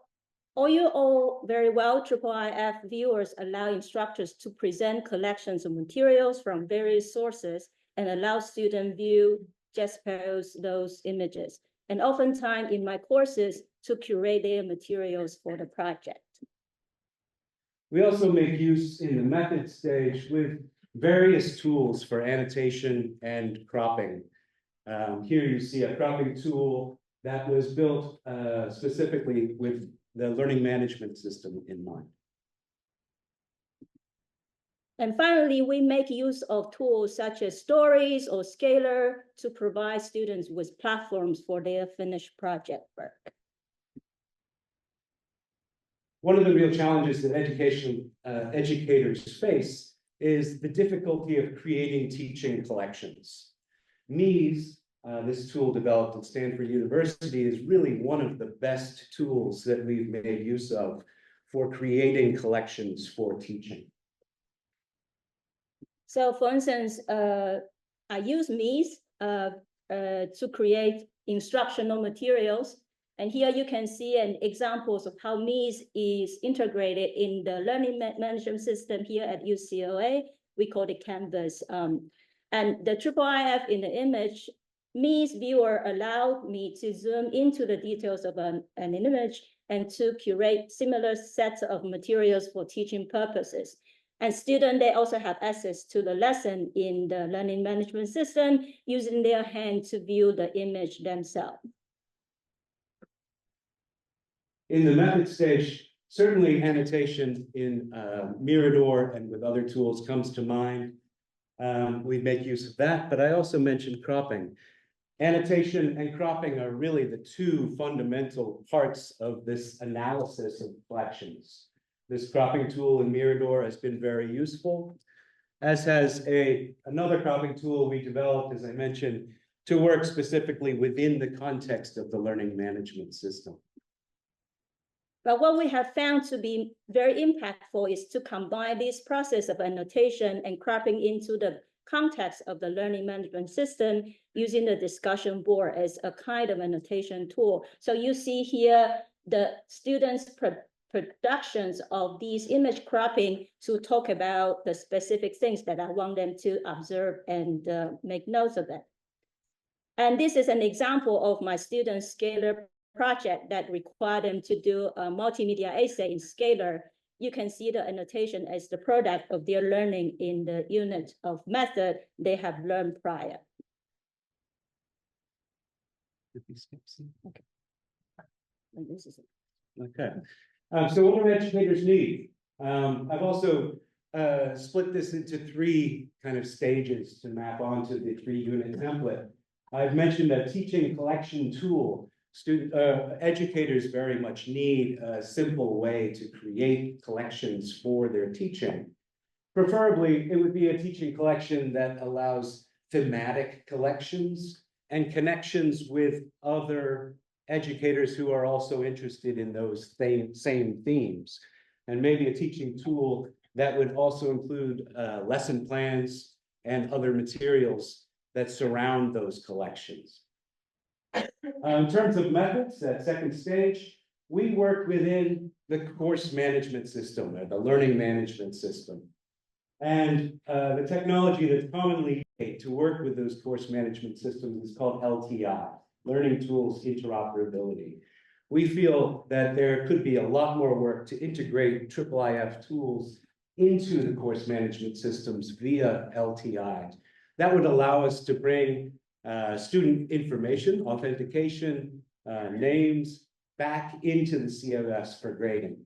all very well, IIIF viewers allow instructors to present collections of materials from various sources and allow students view, just pose those images. And oftentimes in my courses to curate their materials for the project. We also make use in the method stage with various tools for annotation and cropping. Here you see a cropping tool that was built specifically with the learning management system in mind. And finally, we make use of tools such as stories or scalar to provide students with platforms for their finished project work. One of the real challenges that educators face is the difficulty of creating teaching collections. MEES, this tool developed at Stanford University, is really one of the best tools that we've made use of for creating collections for teaching. So for instance, I use MEES to create instructional materials. And here you can see an examples of how MEES is integrated in the learning management system here at UCLA. We call it Canvas. And the IIIF in the image, MEES viewer allowed me to zoom into the details of an image and to curate similar sets of materials for teaching purposes. And students, they also have access to the lesson in the learning management system using their hand to view the image themselves. In the method stage, certainly annotation in Mirador and with other tools comes to mind. We make use of that, but I also mentioned cropping. Annotation and cropping are really the two fundamental parts of this analysis of collections. This cropping tool in Mirador has been very useful, as has another cropping tool we developed, as I mentioned, to work specifically within the context of the learning management system. But what we have found to be very impactful is to combine this process of annotation and cropping into the context of the learning management system using the discussion board as a kind of annotation tool. So you see here the students' productions of these image cropping to talk about the specific things that I want them to observe and make notes of that. And this is an example of my students' scalar project that required them to do a multimedia essay in scalar. You can see the annotation as the product of their learning in the unit of method they have learned prior. Okay. And this is it. Okay. So what do educators need? I've also split this into three kind of stages to map onto the 3-unit template. I've mentioned a teaching collection tool. Educators very much need a simple way to create collections for their teaching. Preferably, it would be a teaching collection that allows thematic collections and connections with other educators who are also interested in those same themes. And maybe a teaching tool that would also include lesson plans and other materials that surround those collections. In terms of methods, that second stage, we work within the course management system, or the learning management system. And the technology that's commonly used to work with those course management systems is called LTI, Learning Tools Interoperability. We feel that there could be a lot more work to integrate IIIF tools into the course management systems via LTI. That would allow us to bring student information, authentication, names back into the CMS for grading.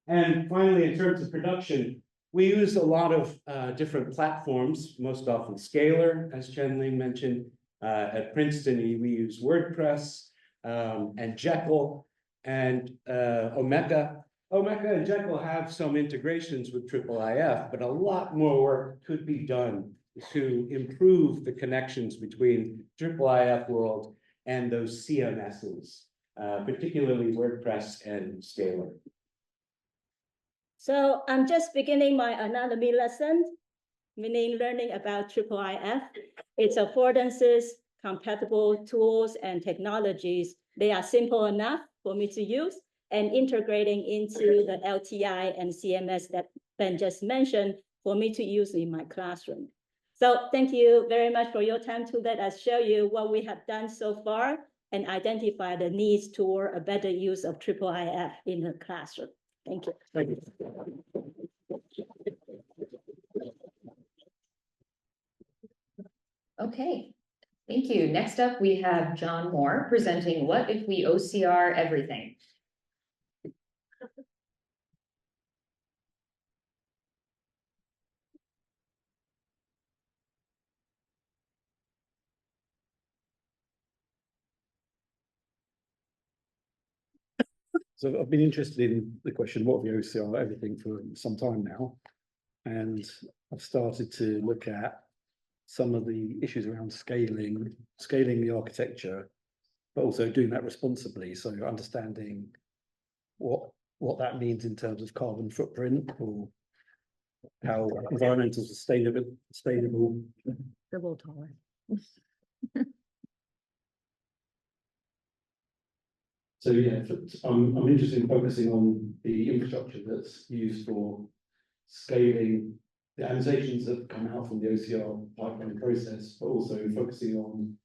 And finally, in terms of production, we use a lot of different platforms, most often Scalar, as Chien-Ling mentioned. At Princeton, we use WordPress and Jekyll and Omeka. Omeka and Jekyll have some integrations with IIIF, but a lot more work could be done to improve the connections between IIIF world and those CMSs, particularly WordPress and Scalar. So I'm just beginning my anatomy lesson, meaning learning about IIIF. Its affordances, compatible tools, and technologies. They are simple enough for me to use, and integrating into the LTI and CMS that Ben just mentioned for me to use in my classroom. So thank you very much for your time to let us show you what we have done so far and identify the needs toward a better use of IIIF in the classroom. Thank you. Thank you. Okay, thank you. Next up, we have John Moore presenting What If We OCR Everything? So I've been interested in the question, what if we OCR everything for some time now? And I've started to look at some of the issues around scaling the architecture, but also doing that responsibly. So understanding what that means in terms of carbon footprint, or how environmental sustainable. Double tolerant. So yeah, I'm interested in focusing on the infrastructure that's used for scaling the annotations that come out from the OCR pipeline process, but also focusing on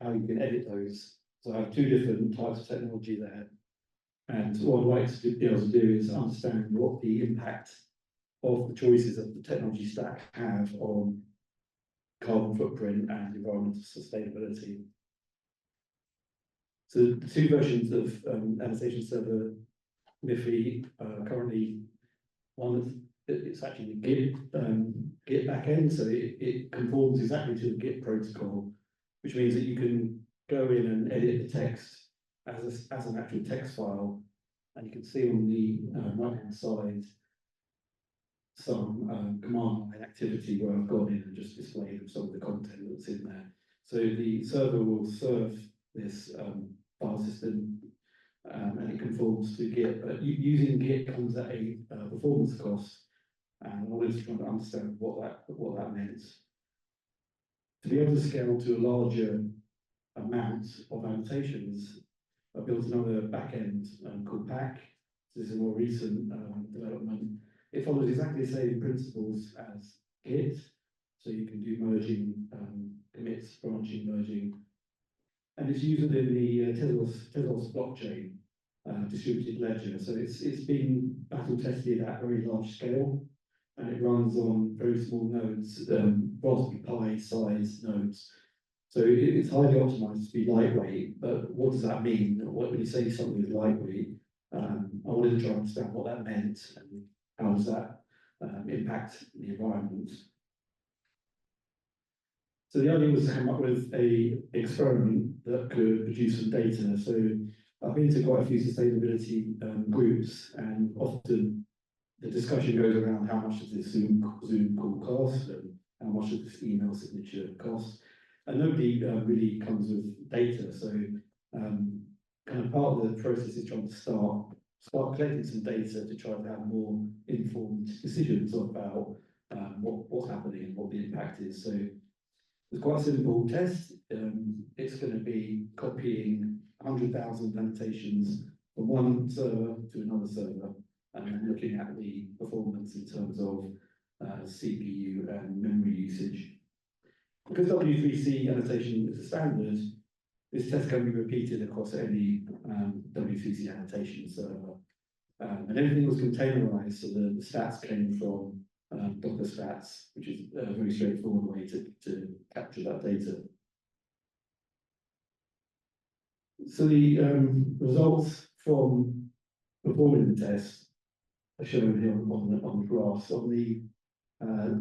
how you can edit those. So I have two different types of technology there. And what I'd like to be able to do is understand what the impact of the choices of the technology stack have on carbon footprint and environmental sustainability. So the two versions of annotation server MIFI currently, one it's actually the Git backend, so it conforms exactly to the Git protocol, which means that you can go in and edit the text as an actual text file, and you can see on the right hand side some command line activity where I've gone in and just displayed some of the content that's in there. So the server will serve this file system, and it conforms to Git. But using Git comes at a performance cost, and I wanted to try to understand what that meant. To be able to scale to a larger amount of annotations, I built another backend Kompakkt. This is a more recent development. It follows exactly the same principles as Git, so you can do merging, commits, branching, merging. And it's used within the Tezos blockchain distributed ledger. So it's been battle tested at very large scale, and it runs on very small nodes, Raspberry Pi size nodes. So it's highly optimized to be lightweight. But what does that mean? When you say something is lightweight, I wanted to try and understand what that meant and how does that impact the environment. So the idea was to come up with an experiment that could produce some data. So I've been to quite a few sustainability groups, and often the discussion goes around how much does this Zoom call cost, and how much does this email signature cost, and nobody really comes with data. So kind of part of the process is trying to start collecting some data to try to have more informed decisions about what's happening and what the impact is. So it's quite a simple test. It's going to be copying 100,000 annotations from one server to another server, and then looking at the performance in terms of CPU and memory usage. Because W3C annotation is a standard, this test can be repeated across any W3C annotation server. And everything was containerized, so the stats came from Docker stats, which is a very straightforward way to capture that data. So the results from performing the test are shown here on the graphs. On the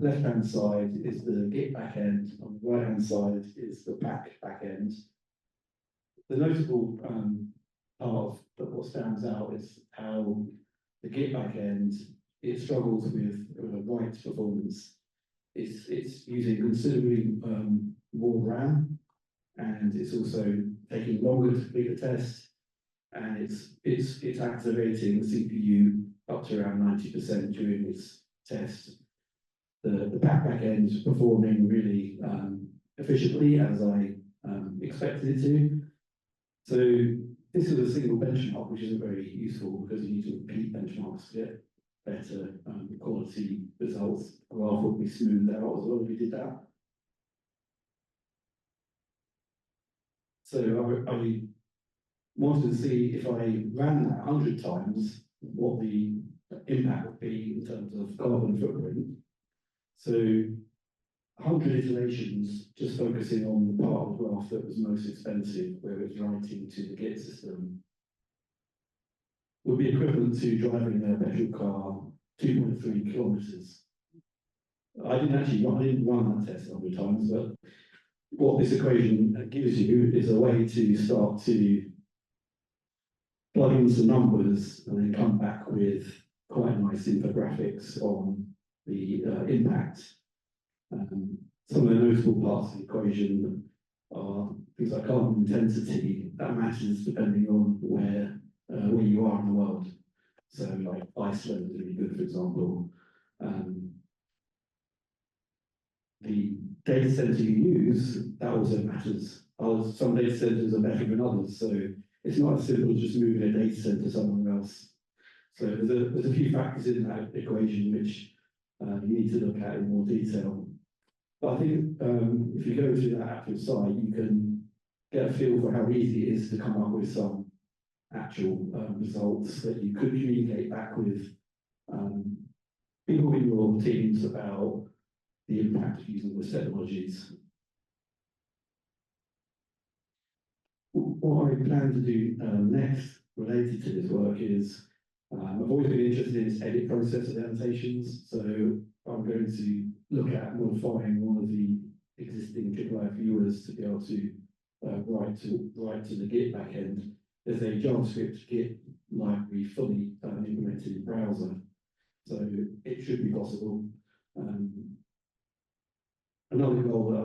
left-hand side is the Git backend. On the right-hand side is the backend. The notable part of what stands out is how the Git backend, it struggles with write performance. It's using considerably more RAM, and it's also taking longer to complete a test, and it's activating the CPU up to around 90% during this test. The backend is performing really efficiently, as I expected it to. So this is a single benchmark, which isn't very useful because you need to repeat benchmarks to get better quality results. The graph would be smoothed out as well if we did that. So I wanted to see if I ran that 100 times, what the impact would be in terms of carbon footprint. So 100 iterations, just focusing on the part of the graph that was most expensive, where it's writing to the Git system, would be equivalent to driving a petrol car 2.3 kilometers. I didn't run that test 100 times, but what this equation gives you is a way to start to plug in some numbers and then come back with quite nice infographics on the impact. Some of the notable parts of the equation are things like carbon intensity. That matters depending on where you are in the world. So like Iceland is really good, for example. The data center you use, that also matters. Some data centers are better than others, so it's not as simple as just moving a data center somewhere else. So there's a few factors in that equation which you need to look at in more detail. But I think if you go to that actual site, you can get a feel for how easy it is to come up with some actual results that you could communicate back with people in your teams about the impact of using those technologies. What I plan to do next related to this work is I've always been interested in this edit process of annotations, so I'm going to look at modifying one of the existing IIIF viewers to be able to write to the Git backend. There's a JavaScript Git library fully implemented in browser, so it should be possible. Another goal that I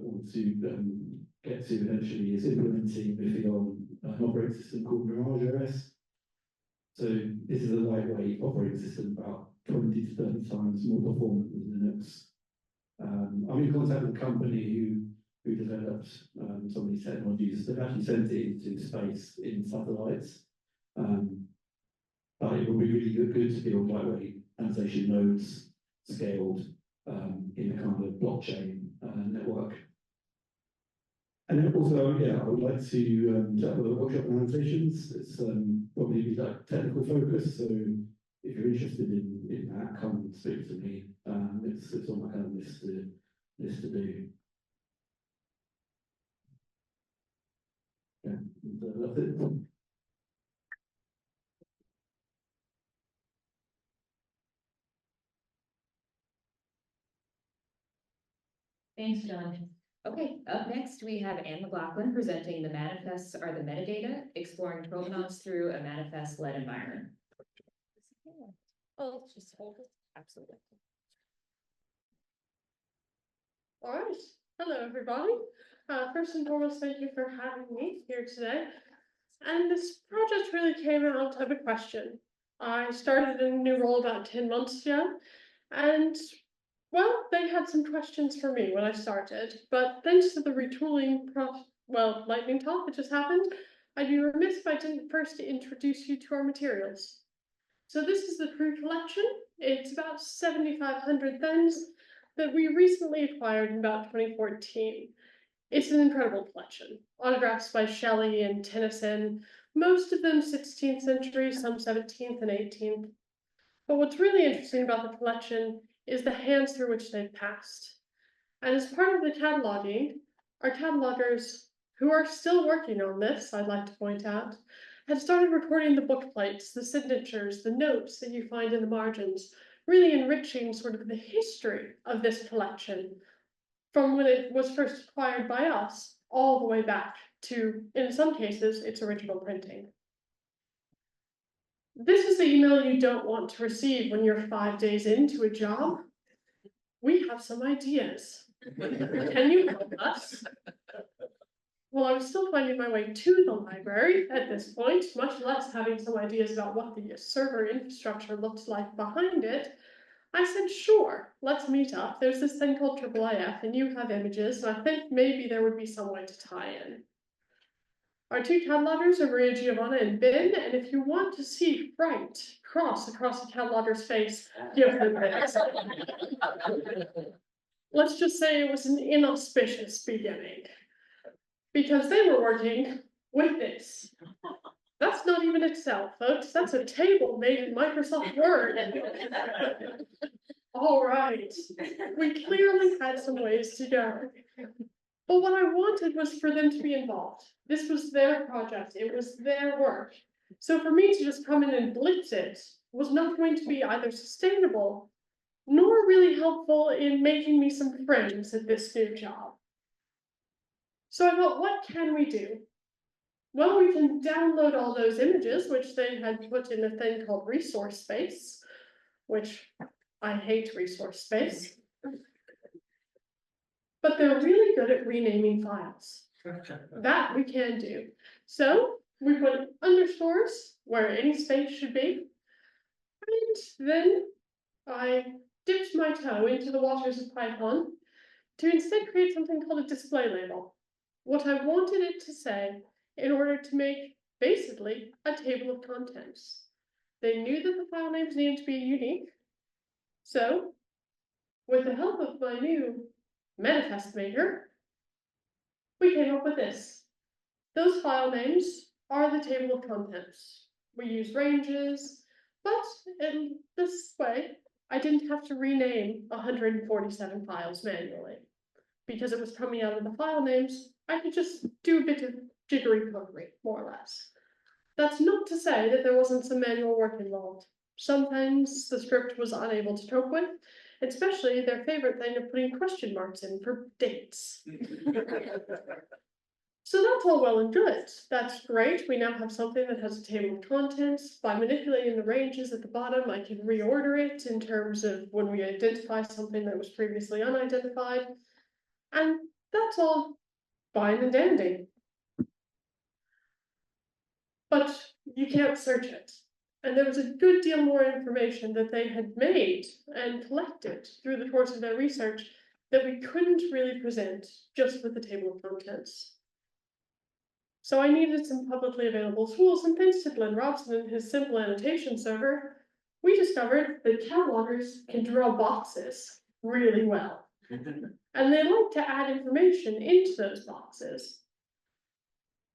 want to get to eventually is implementing Biffy on an operating system called Mirage.js. So this is a lightweight operating system, about 20 to 30 times more performant than Linux. I'm in contact with a company who developed some of these technologies. They've actually sent it into space in satellites. But it will be really good to build lightweight annotation nodes scaled in a kind of blockchain network. And then also, yeah, I would like to chat with a workshop on annotations. It's probably be like technical focus, so if you're interested in that, come and speak to me. It's on my kind of list to do. Yeah, that's it. Thanks, John. Okay, up next, we have McLaughlin presenting The Manifests Are the Metadata, exploring provenance through a manifest-led environment. Oh, just hold it. Absolutely. All right. Hello, everybody. First and foremost, thank you for having me here today. And this project really came out of a question. I started a new role about 10 months ago, and well, they had some questions for me when I started, but thanks to the retooling lightning talk that just happened, I'd be remiss if I didn't first introduce you to our materials. So this is the Prezi collection. It's about 7,500 things that we recently acquired in about 2014. It's an incredible collection. Autographs by Shelley and Tennyson, most of them 16th century, some 17th and 18th. But what's really interesting about the collection is the hands through which they've passed. And as part of the cataloging, our catalogers, who are still working on this, I'd like to point out, had started recording the book plates, the signatures, the notes that you find in the margins, really enriching sort of the history of this collection from when it was first acquired by us all the way back to, in some cases, its original printing. This is the email you don't want to receive when you're 5 days into a job. We have some ideas. Can you help us? Well, I was still finding my way to the library at this point, much less having some ideas about what the server infrastructure looked like behind it. I said, sure, let's meet up. There's this thing called IIIF, and you have images, and I think maybe there would be some way to tie in. Our two catalogers are Maria Giovanna and Ben, and if you want to see fright cross across the cataloger's face, give them this. Let's just say it was an inauspicious beginning, because they were working with this. That's not even Excel, folks. That's a table made in Microsoft Word. All right, we clearly had some ways to go. But what I wanted was for them to be involved. This was their project. It was their work. So for me to just come in and blitz it was not going to be either sustainable nor really helpful in making me some friends at this new job. So I thought, what can we do? Well, we can download all those images, which they had put in a thing called resource space, which I hate resource space. But they're really good at renaming files. That we can do. So we put underscores where any space should be. And then I dipped my toe into the waters of Python to instead create something called a display label. What I wanted it to say in order to make basically a table of contents. They knew that the file names needed to be unique. So with the help of my new manifest maker, we came up with this. Those file names are the table of contents. We use ranges, but in this way, I didn't have to rename 147 files manually. Because it was coming out of the file names, I could just do a bit of jiggery pokery, more or less. That's not to say that there wasn't some manual work involved. Some things the script was unable to cope with, especially their favorite thing of putting question marks in for dates. So that's all well and good. That's great. We now have something that has a table of contents. By manipulating the ranges at the bottom, I can reorder it in terms of when we identify something that was previously unidentified. And that's all fine and dandy. But you can't search it. And there was a good deal more information that they had made and collected through the course of their research that we couldn't really present just with the table of contents. So I needed some publicly available tools, and thanks to Glen Robson and his simple annotation server, we discovered that catalogers can draw boxes really well. And they like to add information into those boxes,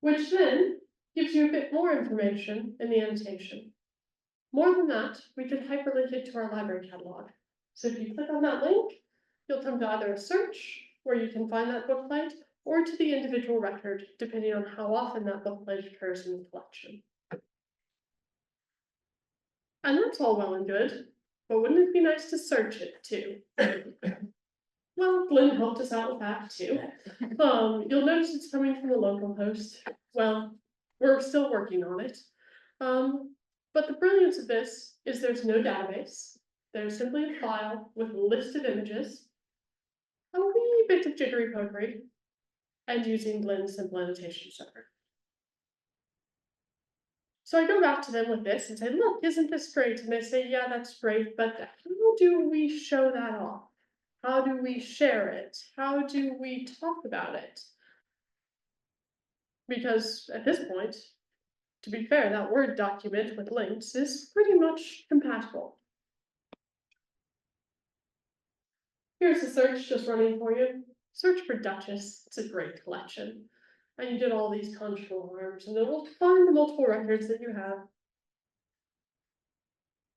which then gives you a bit more information in the annotation. More than that, we could hyperlink it to our library catalog. So if you click on that link, you'll come to either a search, where you can find that book plate, or to the individual record, depending on how often that book plate occurs in the collection. And that's all well and good, but wouldn't it be nice to search it too? Well, Glen helped us out with that too. You'll notice it's coming from the local host. Well, we're still working on it. But the brilliance of this is there's no database. There's simply a file with a list of images, a wee bit of jiggery pokery, and using Glen's simple annotation server. So I go back to them with this and say, look, isn't this great? And they say, yeah, that's great, but how do we show that off? How do we share it? How do we talk about it? Because at this point, to be fair, that Word document with links is pretty much compatible. Here's the search just running for you. Search for Duchess. It's a great collection. And you did all these control arms, and it will find the multiple records that you have.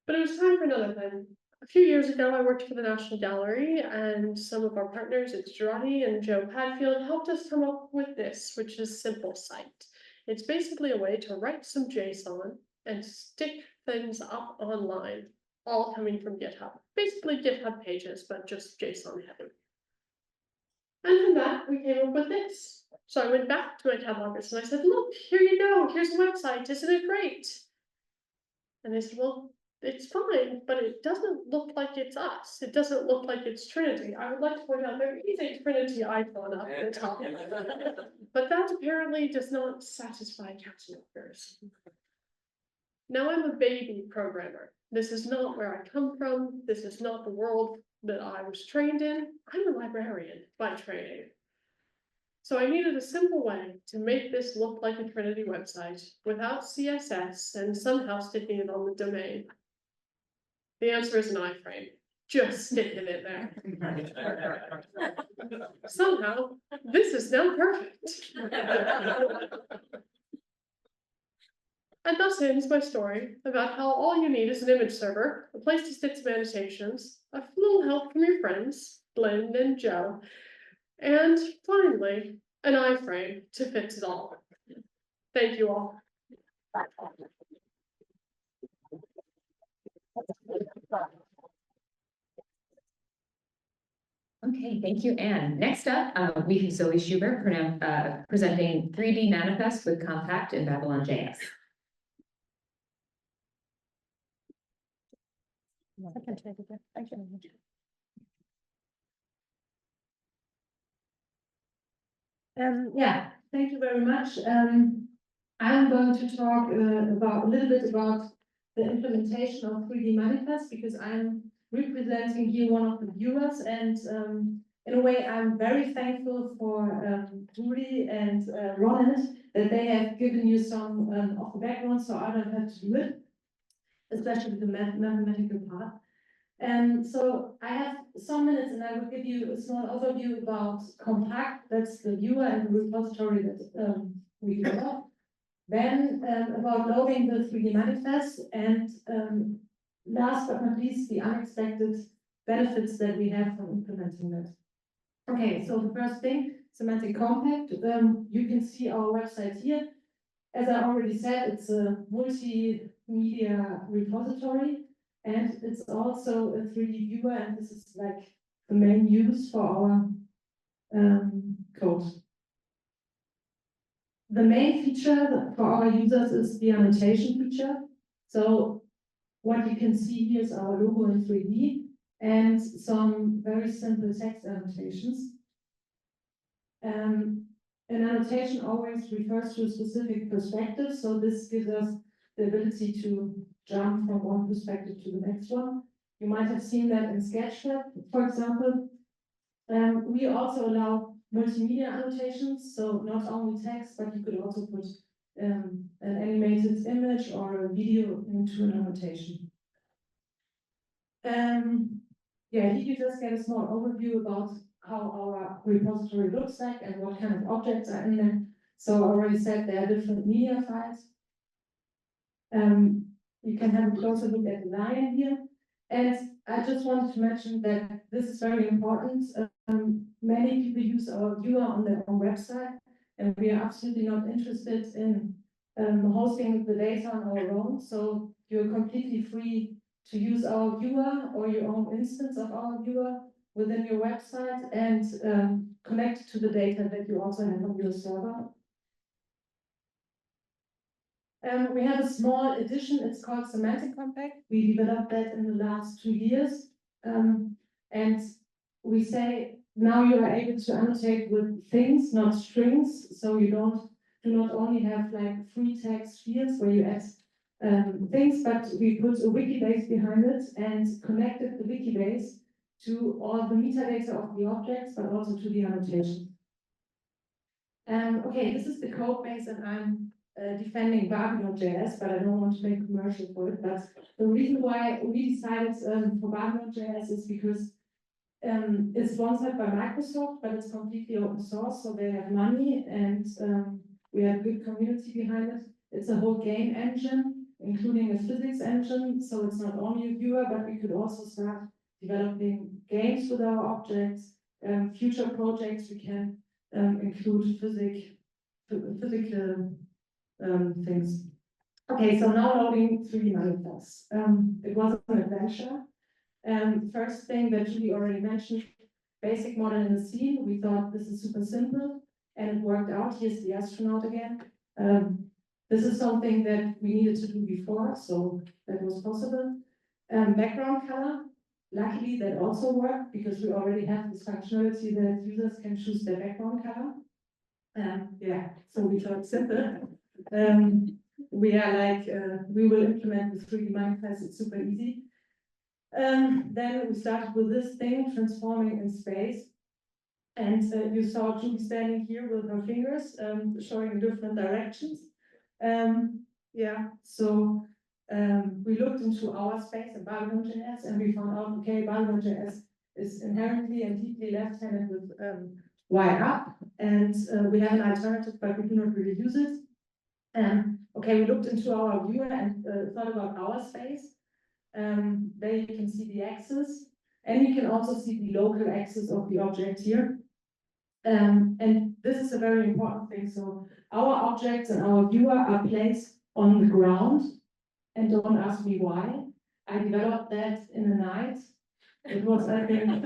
But it was time for another thing. A few years ago, I worked for the National Gallery, and some of our partners, it's Roddy and Joe Padfield, helped us come up with this, which is Simple Site. It's basically a way to write some JSON and stick things up online, all coming from GitHub. Basically GitHub pages, but just JSON heavy. And from that, we came up with this. So I went back to my catalogers and I said, look, here you go, here's a website, isn't it great? And they said, well, it's fine, but it doesn't look like it's us. It doesn't look like it's Trinity. I would like to point out there is a Trinity icon up at the top. But that apparently does not satisfy catalogers. Now I'm a baby programmer. This is not where I come from. This is not the world that I was trained in. I'm a librarian by training. So I needed a simple way to make this look like a Trinity website without CSS and somehow sticking it on the domain. The answer is an iframe. Just sticking it there. Somehow, this is now perfect. And thus ends my story about how all you need is an image server, a place to stick some annotations, a little help from your friends, Glen and Joe, and finally, an iframe to fix it all. Thank you all. Okay, thank you, Anne. Next up, we have Zoe Schubert presenting 3D manifest with Kompakkt and Babylon.js. I can take it. Thank you. Yeah, thank you very much. I'm going to talk about a little bit about the implementation of 3D manifest because I'm representing here one of the viewers, and in a way I'm very thankful for Julie and Ronald that they have given you some of the background so I don't have to do it, especially the mathematical part. And so I have some minutes and I will give you a small overview about Kompakkt, that's the viewer and the repository that we developed. Then about loading the 3D manifest, and last but not least, the unexpected benefits that we have from implementing that. Okay, so the first thing, semantic Kompakkt. You can see our website here. As I already said, it's a multimedia repository. And it's also a 3D viewer, and this is like the main use for our code. The main feature for our users is the annotation feature. So what you can see here is our logo in 3D and some very simple text annotations. An annotation always refers to a specific perspective, so this gives us the ability to jump from one perspective to the next one. You might have seen that in Sketchfab, for example. We also allow multimedia annotations, so not only text, but you could also put an animated image or a video into an annotation. Yeah, here you just get a small overview about how our repository looks like and what kind of objects are in there. So I already said there are different media files. You can have a closer look at the lion here. And I just wanted to mention that this is very important. Many people use our viewer on their own website, and we are absolutely not interested in hosting the data on our own. So you're completely free to use our viewer or your own instance of our viewer within your website and connect to the data that you also have on your server. We have a small addition, it's called Semantic Kompakkt. We developed that in the last 2 years. And we say now you are able to annotate with things, not strings. So you do not only have like free text fields where you add things, but we put a wiki base behind it and connected the wiki base to all the metadata of the objects, but also to the annotation. Okay, this is the code base, and I'm defending Babylon.js, but I don't want to make a commercial for it. But the reason why we decided for Babylon.js is because it's sponsored by Microsoft, but it's completely open source, so they have money, and we have a good community behind it. It's a whole game engine. including a physics engine, so it's not only a viewer, but we could also start developing games with our objects. Future projects, we can include physical things. Okay, so now loading 3D manifests. It was an adventure. First thing that Julie already mentioned, basic model in the scene. We thought this is super simple, and it worked out. Here's the astronaut again. This is something that we needed to do before, so that was possible. Background color, luckily that also worked because we already have this functionality that users can choose their background color. Yeah, so we thought simple. We are like, we will implement the 3D manifest, it's super easy. Then we started with this thing, transforming in space. And you saw Julie standing here with her fingers showing in different directions. Yeah, so we looked into our space in Babylon.js and we found out, okay, Babylon.js is inherently and deeply left-handed with Y up. And we have an alternative, but we do not really use it. Okay, we looked into our viewer and thought about our space. There you can see the axis, and you can also see the local axis of the object here. And this is a very important thing. So our objects and our viewer are placed on the ground, and don't ask me why. I developed that in the night. It was, I think,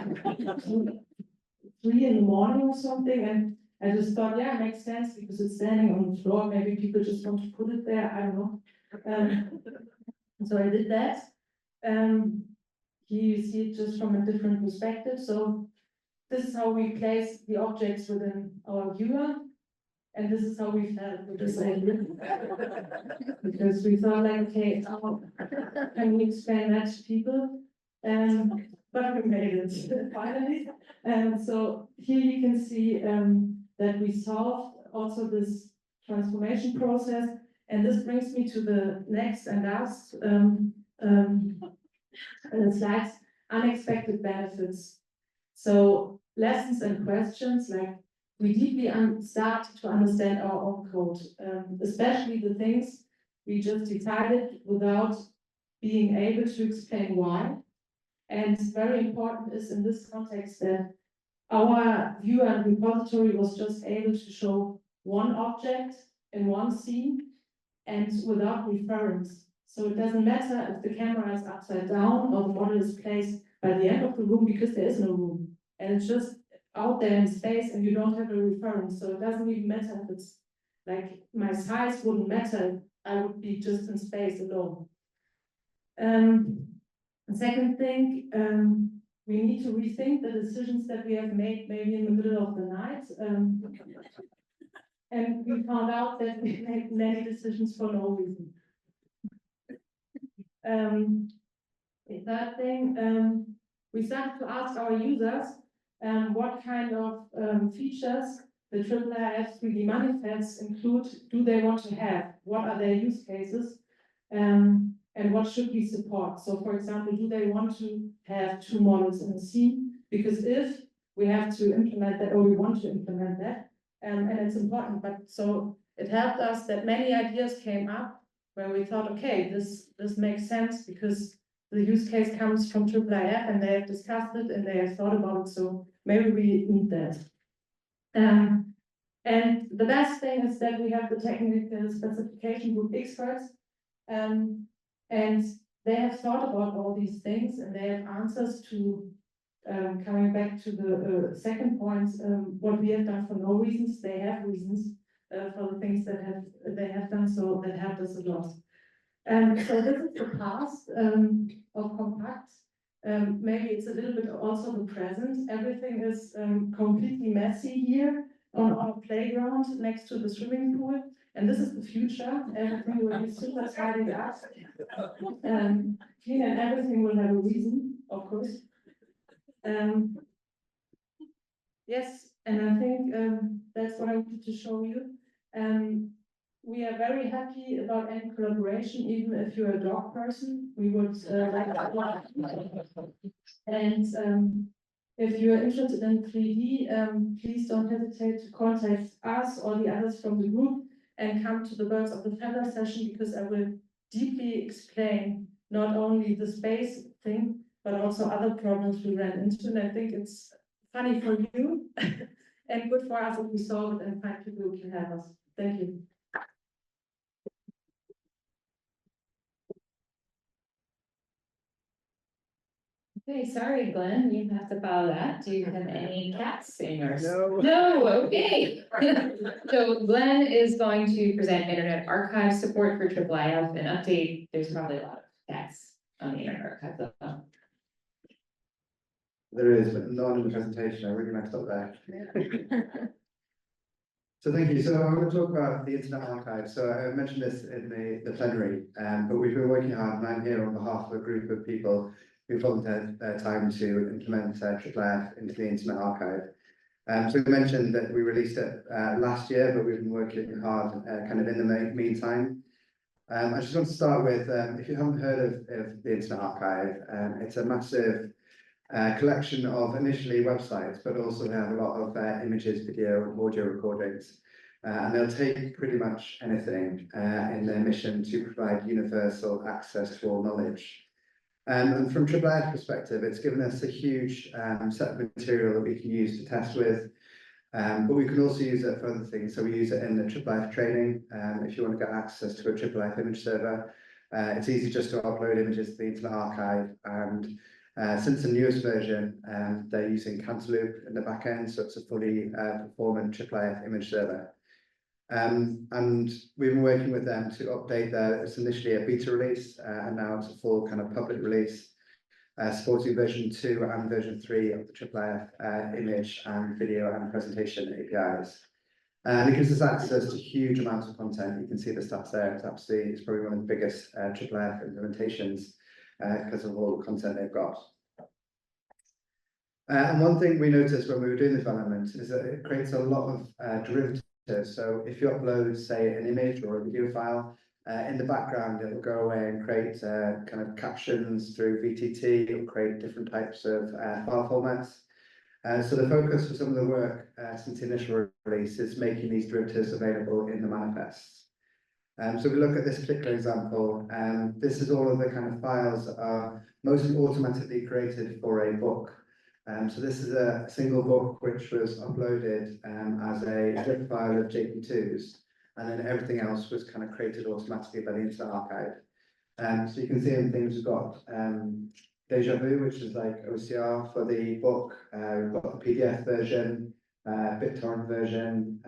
3 in the morning or something, and I just thought, yeah, it makes sense because it's standing on the floor. Maybe people just want to put it there. I don't know. So I did that. Here you see it just from a different perspective. So this is how we place the objects within our viewer. And this is how we felt with this idea. Because we thought like, okay, can we explain that to people? But we made it finally. And so here you can see that we solved also this transformation process. And this brings me to the next and last slides, unexpected benefits. So lessons and questions, like we deeply start to understand our own code, especially the things we just decided without being able to explain why. And very important is in this context that our viewer and repository was just able to show one object in one scene and without reference. So it doesn't matter if the camera is upside down or the model is placed by the end of the room because there is no room. And it's just out there in space and you don't have a reference. So it doesn't even matter if it's like my size wouldn't matter. I would be just in space alone. The second thing, we need to rethink the decisions that we have made maybe in the middle of the night. And we found out that we made many decisions for no reason. The third thing, we started to ask our users what kind of features the IIIF 3D manifests include, do they want to have? What are their use cases? And what should we support? So for example, do they want to have 2 models in the scene? Because if we have to implement that or we want to implement that, and it's important, but so it helped us that many ideas came up where we thought, okay, this makes sense because the use case comes from IIIF and they have discussed it and they have thought about it, so maybe we need that. And the best thing is that we have the technical specification group experts, and they have thought about all these things and they have answers to, coming back to the second point, what we have done for no reasons, they have reasons for the things that they have done, so that helped us a lot. So this is the past of Kompakkt. Maybe it's a little bit also the present. Everything is completely messy here on our playground next to the swimming pool. And this is the future. Everything will be super tidied up. Clean and everything will have a reason, of course. Yes, and I think that's what I wanted to show you. We are very happy about any collaboration, even if you're a dog person. We would like that. And if you're interested in 3D, please don't hesitate to contact us or the others from the group and come to the Birds of the Feather session because I will deeply explain not only the space thing, but also other problems we ran into. And I think it's funny for you and good for us if we solve it and find people who can help us. Thank you. Okay, sorry, Glenn, you have to follow that. Do you have any cats in yours? No. No, okay. So Glenn is going to present Internet Archive support for IIIF and update. There's probably a lot of cats on the Internet Archive though. There is, but not in the presentation. I really messed up there. So thank you. So I'm going to talk about the Internet Archive. So I mentioned this in the plenary, but we've been working hard, and I'm here on behalf of a group of people who volunteered their time to implement IIIF into the Internet Archive. So we mentioned that we released it last year, but we've been working hard kind of in the meantime. I just want to start with, if you haven't heard of the Internet Archive, it's a massive collection of initially websites, but also they have a lot of images, video, and audio recordings. And they'll take pretty much anything in their mission to provide universal access to all knowledge. And from IIIF perspective, it's given us a huge set of material that we can use to test with. But we can also use it for other things. So we use it in the IIIF training. If you want to get access to a IIIF image server, it's easy just to upload images to the Internet Archive. And since the newest version, they're using Cantaloupe in the back end, so it's a fully performant IIIF image server. And we've been working with them to update it's initially a beta release, and now it's a full kind of public release, supporting version 2 and version 3 of the IIIF image and video and presentation APIs. And it gives us access to huge amounts of content. You can see the stats there. It's probably one of the biggest IIIF implementations because of all the content they've got. And one thing we noticed when we were doing the development is that it creates a lot of derivatives. So if you upload, say, an image or a video file, in the background, it will go away and create kind of captions through VTT. It will create different types of file formats. So the focus for some of the work since the initial release is making these derivatives available in the manifests. So if we look at this particular example, this is all of the kind of files that are mostly automatically created for a book. So this is a single book which was uploaded as a zip file of JP2s, and then everything else was kind of created automatically by the Internet Archive. So you can see in things we've got Deja Vu, which is like OCR for the book. We've got the PDF version, BitTorrent version,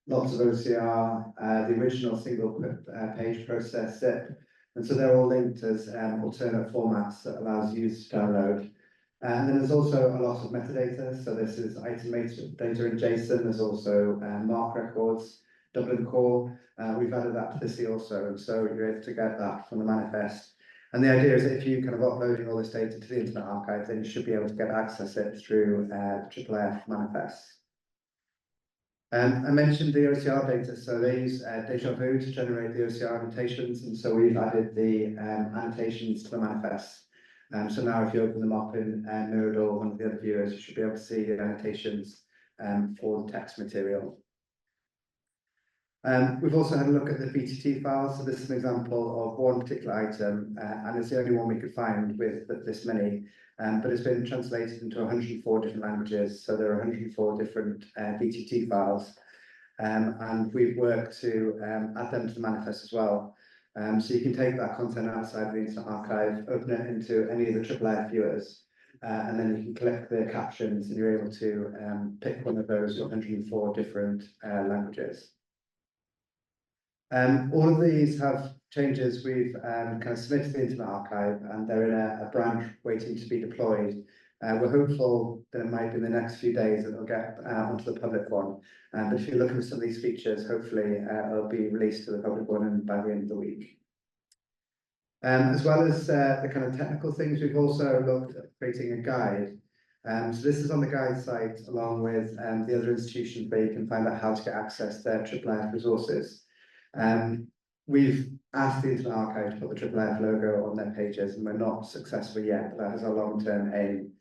lots of OCR, the original single page process zip. And so they're all linked as alternate formats that allows users to download. And then there's also a lot of metadata. So this is item data in JSON. There's also mark records, Dublin core. We've added that to this also. And so you're able to get that from the manifest. And the idea is that if you kind of uploading all this data to the Internet Archive, then you should be able to get access it through IIIF manifests. I mentioned the OCR data. So they use Deja Vu to generate the OCR annotations. And so we've added the annotations to the manifests. So now if you open them up in Node or one of the other viewers, you should be able to see the annotations for the text material. We've also had a look at the VTT files. So this is an example of one particular item, and it's the only one we could find with this many, but it's been translated into 104 different languages. So there are 104 different VTT files, and we've worked to add them to the manifest as well. So you can take that content outside the Internet Archive, open it into any of the IIIF viewers, and then you can click the captions and you're able to pick one of those 104 different languages. All of these have changes we've kind of submitted to the Internet Archive, and they're in a branch waiting to be deployed. We're hopeful that it might be in the next few days that it'll get onto the public one. But if you're looking for some of these features, hopefully it'll be released to the public one and by the end of the week. As well as the kind of technical things, we've also looked at creating a guide. So this is on the guide site along with the other institutions where you can find out how to get access to their IIIF resources. We've asked the Internet Archive to put the IIIF logo on their pages, and we're not successful yet, but that is our long-term aim.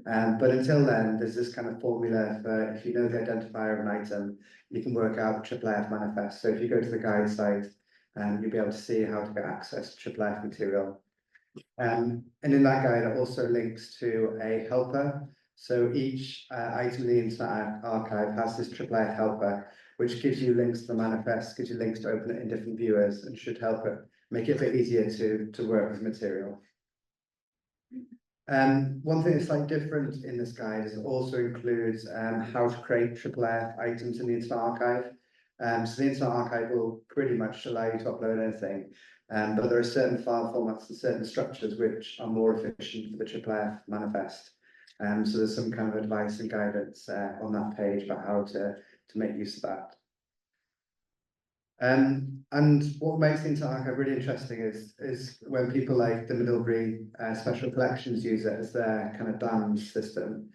But until then, there's this kind of formula for if you know the identifier of an item, you can work out the IIIF manifest. So if you go to the guide site, and you'll be able to see how to get access to IIIF material. And in that guide, it also links to a helper. So each item in the Internet Archive has this IIIF helper, which gives you links to the manifest, gives you links to open it in different viewers, and should help it make it a bit easier to work with material. One thing that's slightly different in this guide is it also includes how to create IIIF items in the Internet Archive. So the Internet Archive will pretty much allow you to upload anything, but there are certain file formats and certain structures which are more efficient for the IIIF manifest. So there's some kind of advice and guidance on that page about how to make use of that. And what makes the Internet Archive really interesting is when people like the Middlebury Special Collections use it as their kind of DAM system.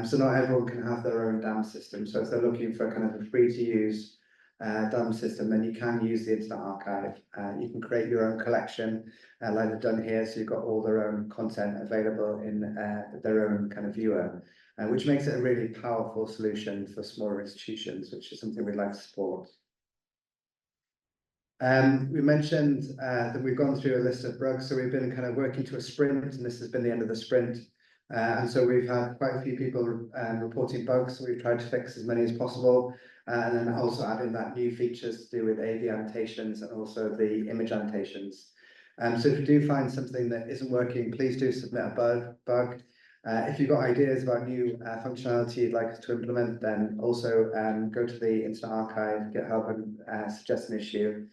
So not everyone can have their own DAM system. So if they're looking for kind of a free to use DAM system, then you can use the Internet Archive. You can create your own collection like they've done here. So you've got all their own content available in their own kind of viewer, which makes it a really powerful solution for smaller institutions, which is something we'd like to support. We mentioned that we've gone through a list of bugs, so we've been kind of working to a sprint, and this has been the end of the sprint. And so we've had quite a few people reporting bugs, so we've tried to fix as many as possible, and then also adding that new features to do with AV annotations and also the image annotations. So if you do find something that isn't working, please do submit a bug. If you've got ideas about new functionality you'd like us to implement, then also go to the Internet Archive, get help and suggest an issue.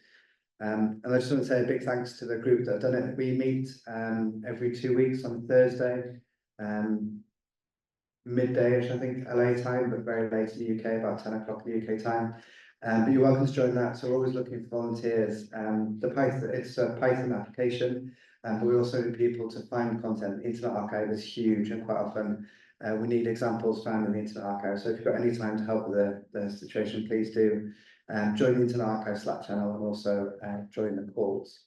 And I just want to say a big thanks to the group that have done it. We meet every 2 weeks on Thursday, midday-ish, I think, LA time, but very late in the UK, about 10 o'clock in the UK time. But you're welcome to join that. So we're always looking for volunteers. It's a Python application, but we also need people to find content. The Internet Archive is huge, and quite often we need examples found in the Internet Archive. So if you've got any time to help with the situation, please do. Join the Internet Archive Slack channel and also join the calls.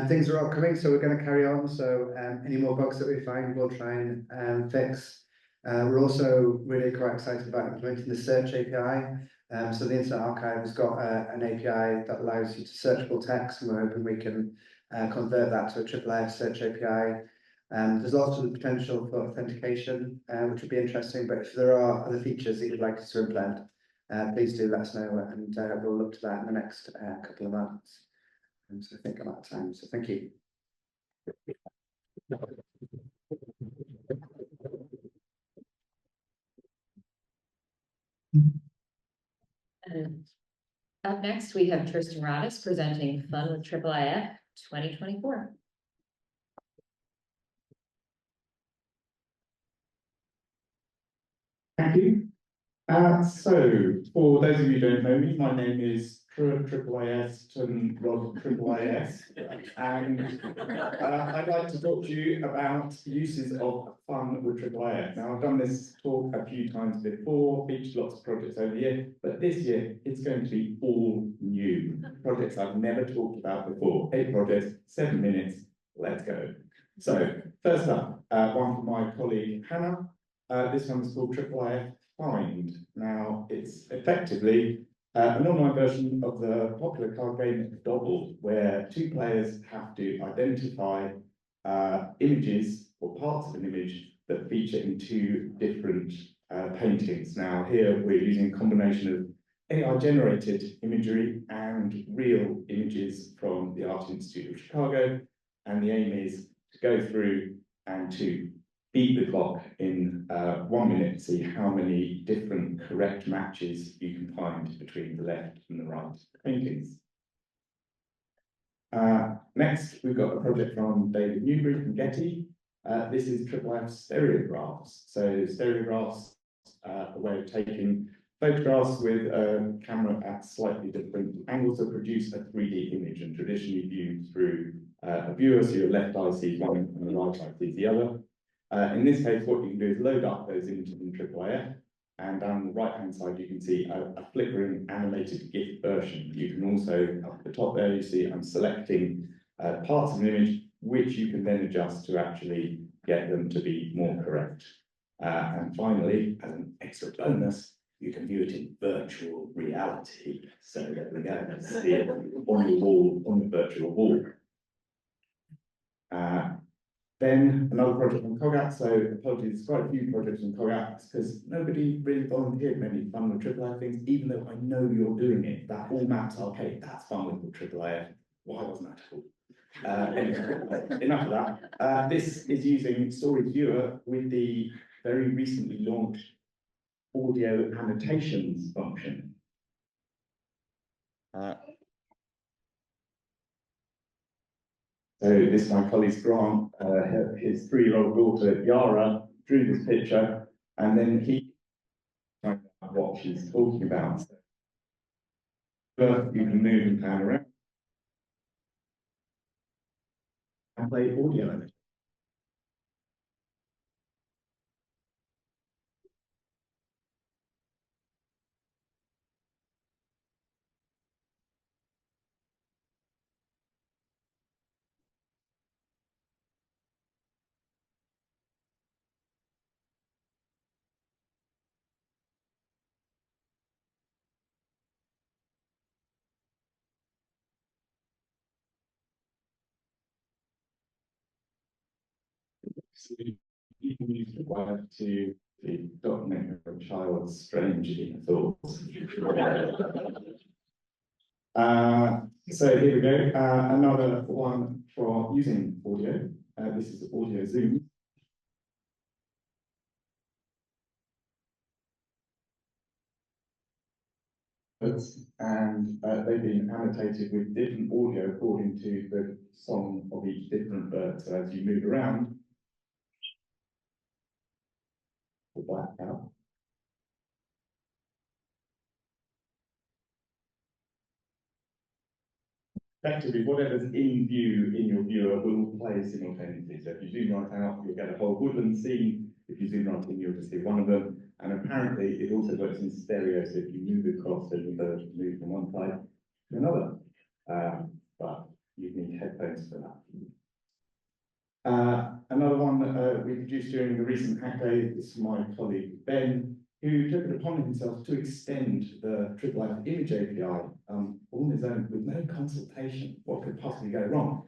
Things are upcoming, so we're going to carry on. So any more bugs that we find, we'll try and fix. We're also really quite excited about implementing the search API. So the Internet Archive has got an API that allows you to search full text, and we're hoping we can convert that to a IIIF search API. There's lots of potential for authentication, which would be interesting, but if there are other features that you'd like us to implement, please do let us know, and we'll look to that in the next couple of months. So I think I'm out of time, so thank you. Up next, we have Tristan Roddis presenting Fun with IIIF 2024. Thank you. So, for those of you who don't know me, my name is IIIF and IIIF, and I'd like to talk to you about uses of fun with IIIF. Now, I've done this talk a few times before, featured lots of projects over the year, but this year it's going to be all new projects I've never talked about before. 8 projects, 7 minutes, let's go. So, first up, one from my colleague Hannah. This one's called IIIF Find. Now, it's effectively an online version of the popular card game Dobble, where 2 players have to identify images or parts of an image that feature in 2 different paintings. Now, here we're using a combination of AI-generated imagery and real images from the Art Institute of Chicago, and the aim is to go through and to beat the clock in 1 minute to see how many different correct matches you can find between the left and the right paintings. Next, we've got a project from David Newbury from Getty. This is IIIF stereographs. So stereographs, a way of taking photographs with a camera at slightly different angles to produce a 3D image, and traditionally viewed through a viewer, so your left eye sees one and the right eye sees the other. In this case, what you can do is load up those images in IIIF, and down the right-hand side, you can see a flickering animated GIF version. You can also, up at the top there, you see I'm selecting parts of an image, which you can then adjust to actually get them to be more correct. And finally, as an extra bonus, you can view it in virtual reality. So there we go, see it on the wall, on the virtual wall. Then another project on Kompakkt. So apologies, quite a few projects on Kompakkt because nobody really volunteered many fun with IIIF things, even though I know you're doing it. That Allmaps arcade, that's fun with the IIIF. Why wasn't that cool? Anyway, enough of that. This is using Story Viewer with the very recently launched audio annotations function. So this is my colleague Grant, his 3-year-old daughter Yara drew this picture, and then he found out what she's talking about. But you can move and pan around and play audio in it. So you can use the word to document your child's strange inner thoughts. So here we go. Another one for using audio. This is audio Zoom. And they've been annotated with different audio according to the song of each different bird. So as you move around, the black out. Effectively, whatever's in view in your viewer will play simultaneously. So if you zoom right out, you'll get a whole woodland scene. If you zoom right in, you'll just see one of them. And apparently, it also works in stereo. So if you move across, then you both move from one side to another. But you need headphones for that. Another one that we produced during the recent Hack Day is my colleague Ben, who took it upon himself to extend the IIIF image API all on his own with no consultation. What could possibly go wrong?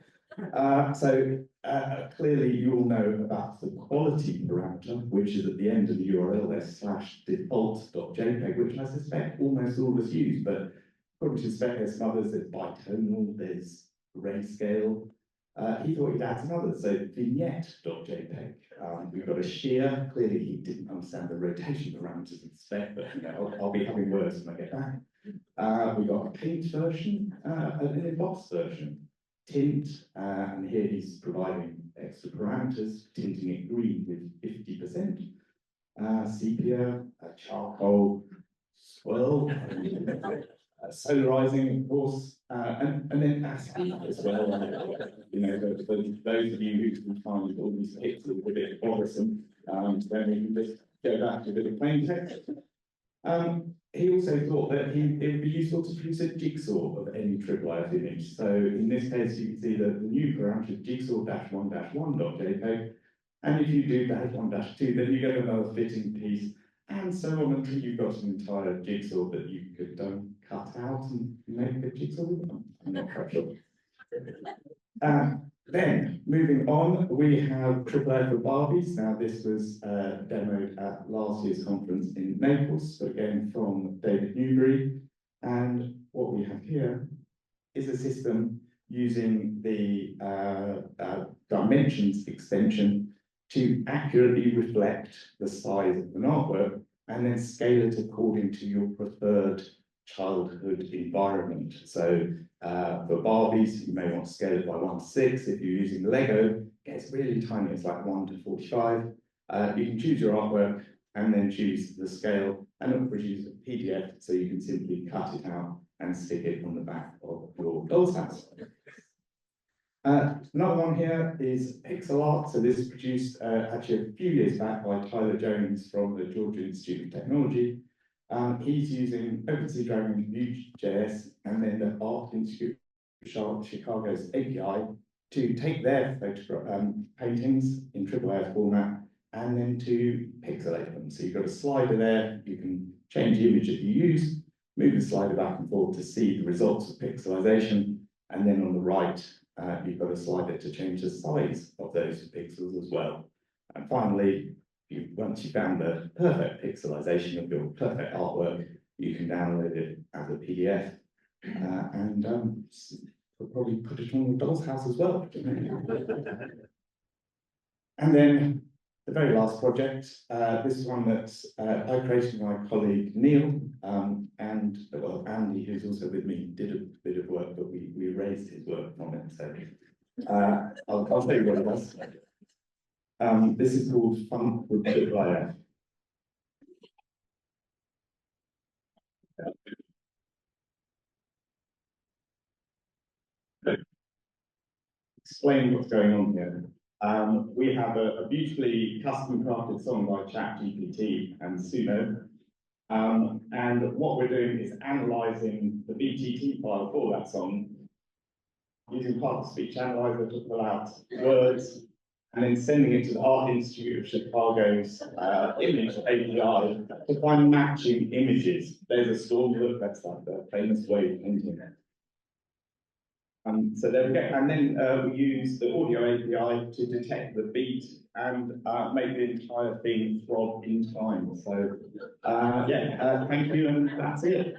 Clearly you all know about the quality parameter, which is at the end of the URL there, /default.jpg, which I suspect almost all of us use, but according to spec, there's some others, there's bitonal, there's grayscale. He thought he'd add some others, so vignette.jpg. We've got a shear. Clearly, he didn't understand the rotation parameters of the spec, but you know, I'll be having words when I get back. We've got a paint version, an embossed version, tint, and here he's providing extra parameters, tinting it green with 50%, sepia, charcoal, swirl, solarizing, of course, and then ASCII as well. You know, for those of you who can find all these pixels a bit bothersome, then we can just go back to a bit of plain text. He also thought that it would be useful to produce a jigsaw of any IIIF image. So in this case, you can see the new parameter jigsaw-1-1.jpg. And if you do -1-2, then you get another fitting piece, and so on until you've got an entire jigsaw that you could cut out and make a jigsaw with them. I'm not quite sure. Then, moving on, we have IIIF for Barbies. Now, this was demoed at last year's conference in Naples, but again from David Newbury. And what we have here is a system using the dimensions extension to accurately reflect the size of an artwork and then scale it according to your preferred childhood environment. So for Barbies, you may want to scale it by 1:6. If you're using Lego, it gets really tiny, it's like 1:45. You can choose your artwork and then choose the scale, and it will produce a PDF, so you can simply cut it out and stick it on the back of your doll's house. Another one here is pixel art. So this was produced actually a few years back by Tyler Jones from the Georgia Institute of Technology. He's using OpenSea Dragon Vue.js and then the Art Institute of Chicago's API to take their paintings in IIIF format and then to pixelate them. So you've got a slider there, you can change the image that you use, move the slider back and forth to see the results of pixelization, and then on the right, you've got a slider to change the size of those pixels as well. And finally, once you've found the perfect pixelization of your perfect artwork, you can download it as a PDF and probably put it on your doll's house as well. And then the very last project, this is one that I created with my colleague Neil, and well, Andy, who's also with me, did a bit of work, but we erased his work from it. So I'll tell you what it was. This is called Fun with IIIF. Explain what's going on here. We have a beautifully custom crafted song by ChatGPT and Suno. And what we're doing is analysing the BTT file for that song using part of speech analyzer to pull out words and then sending it to the Art Institute of Chicago's image API to find matching images. There's a storm look, that's like the famous way of painting it. So there we go, and then we use the audio API to detect the beat and make the entire thing throb in time. So yeah, thank you, and that's it.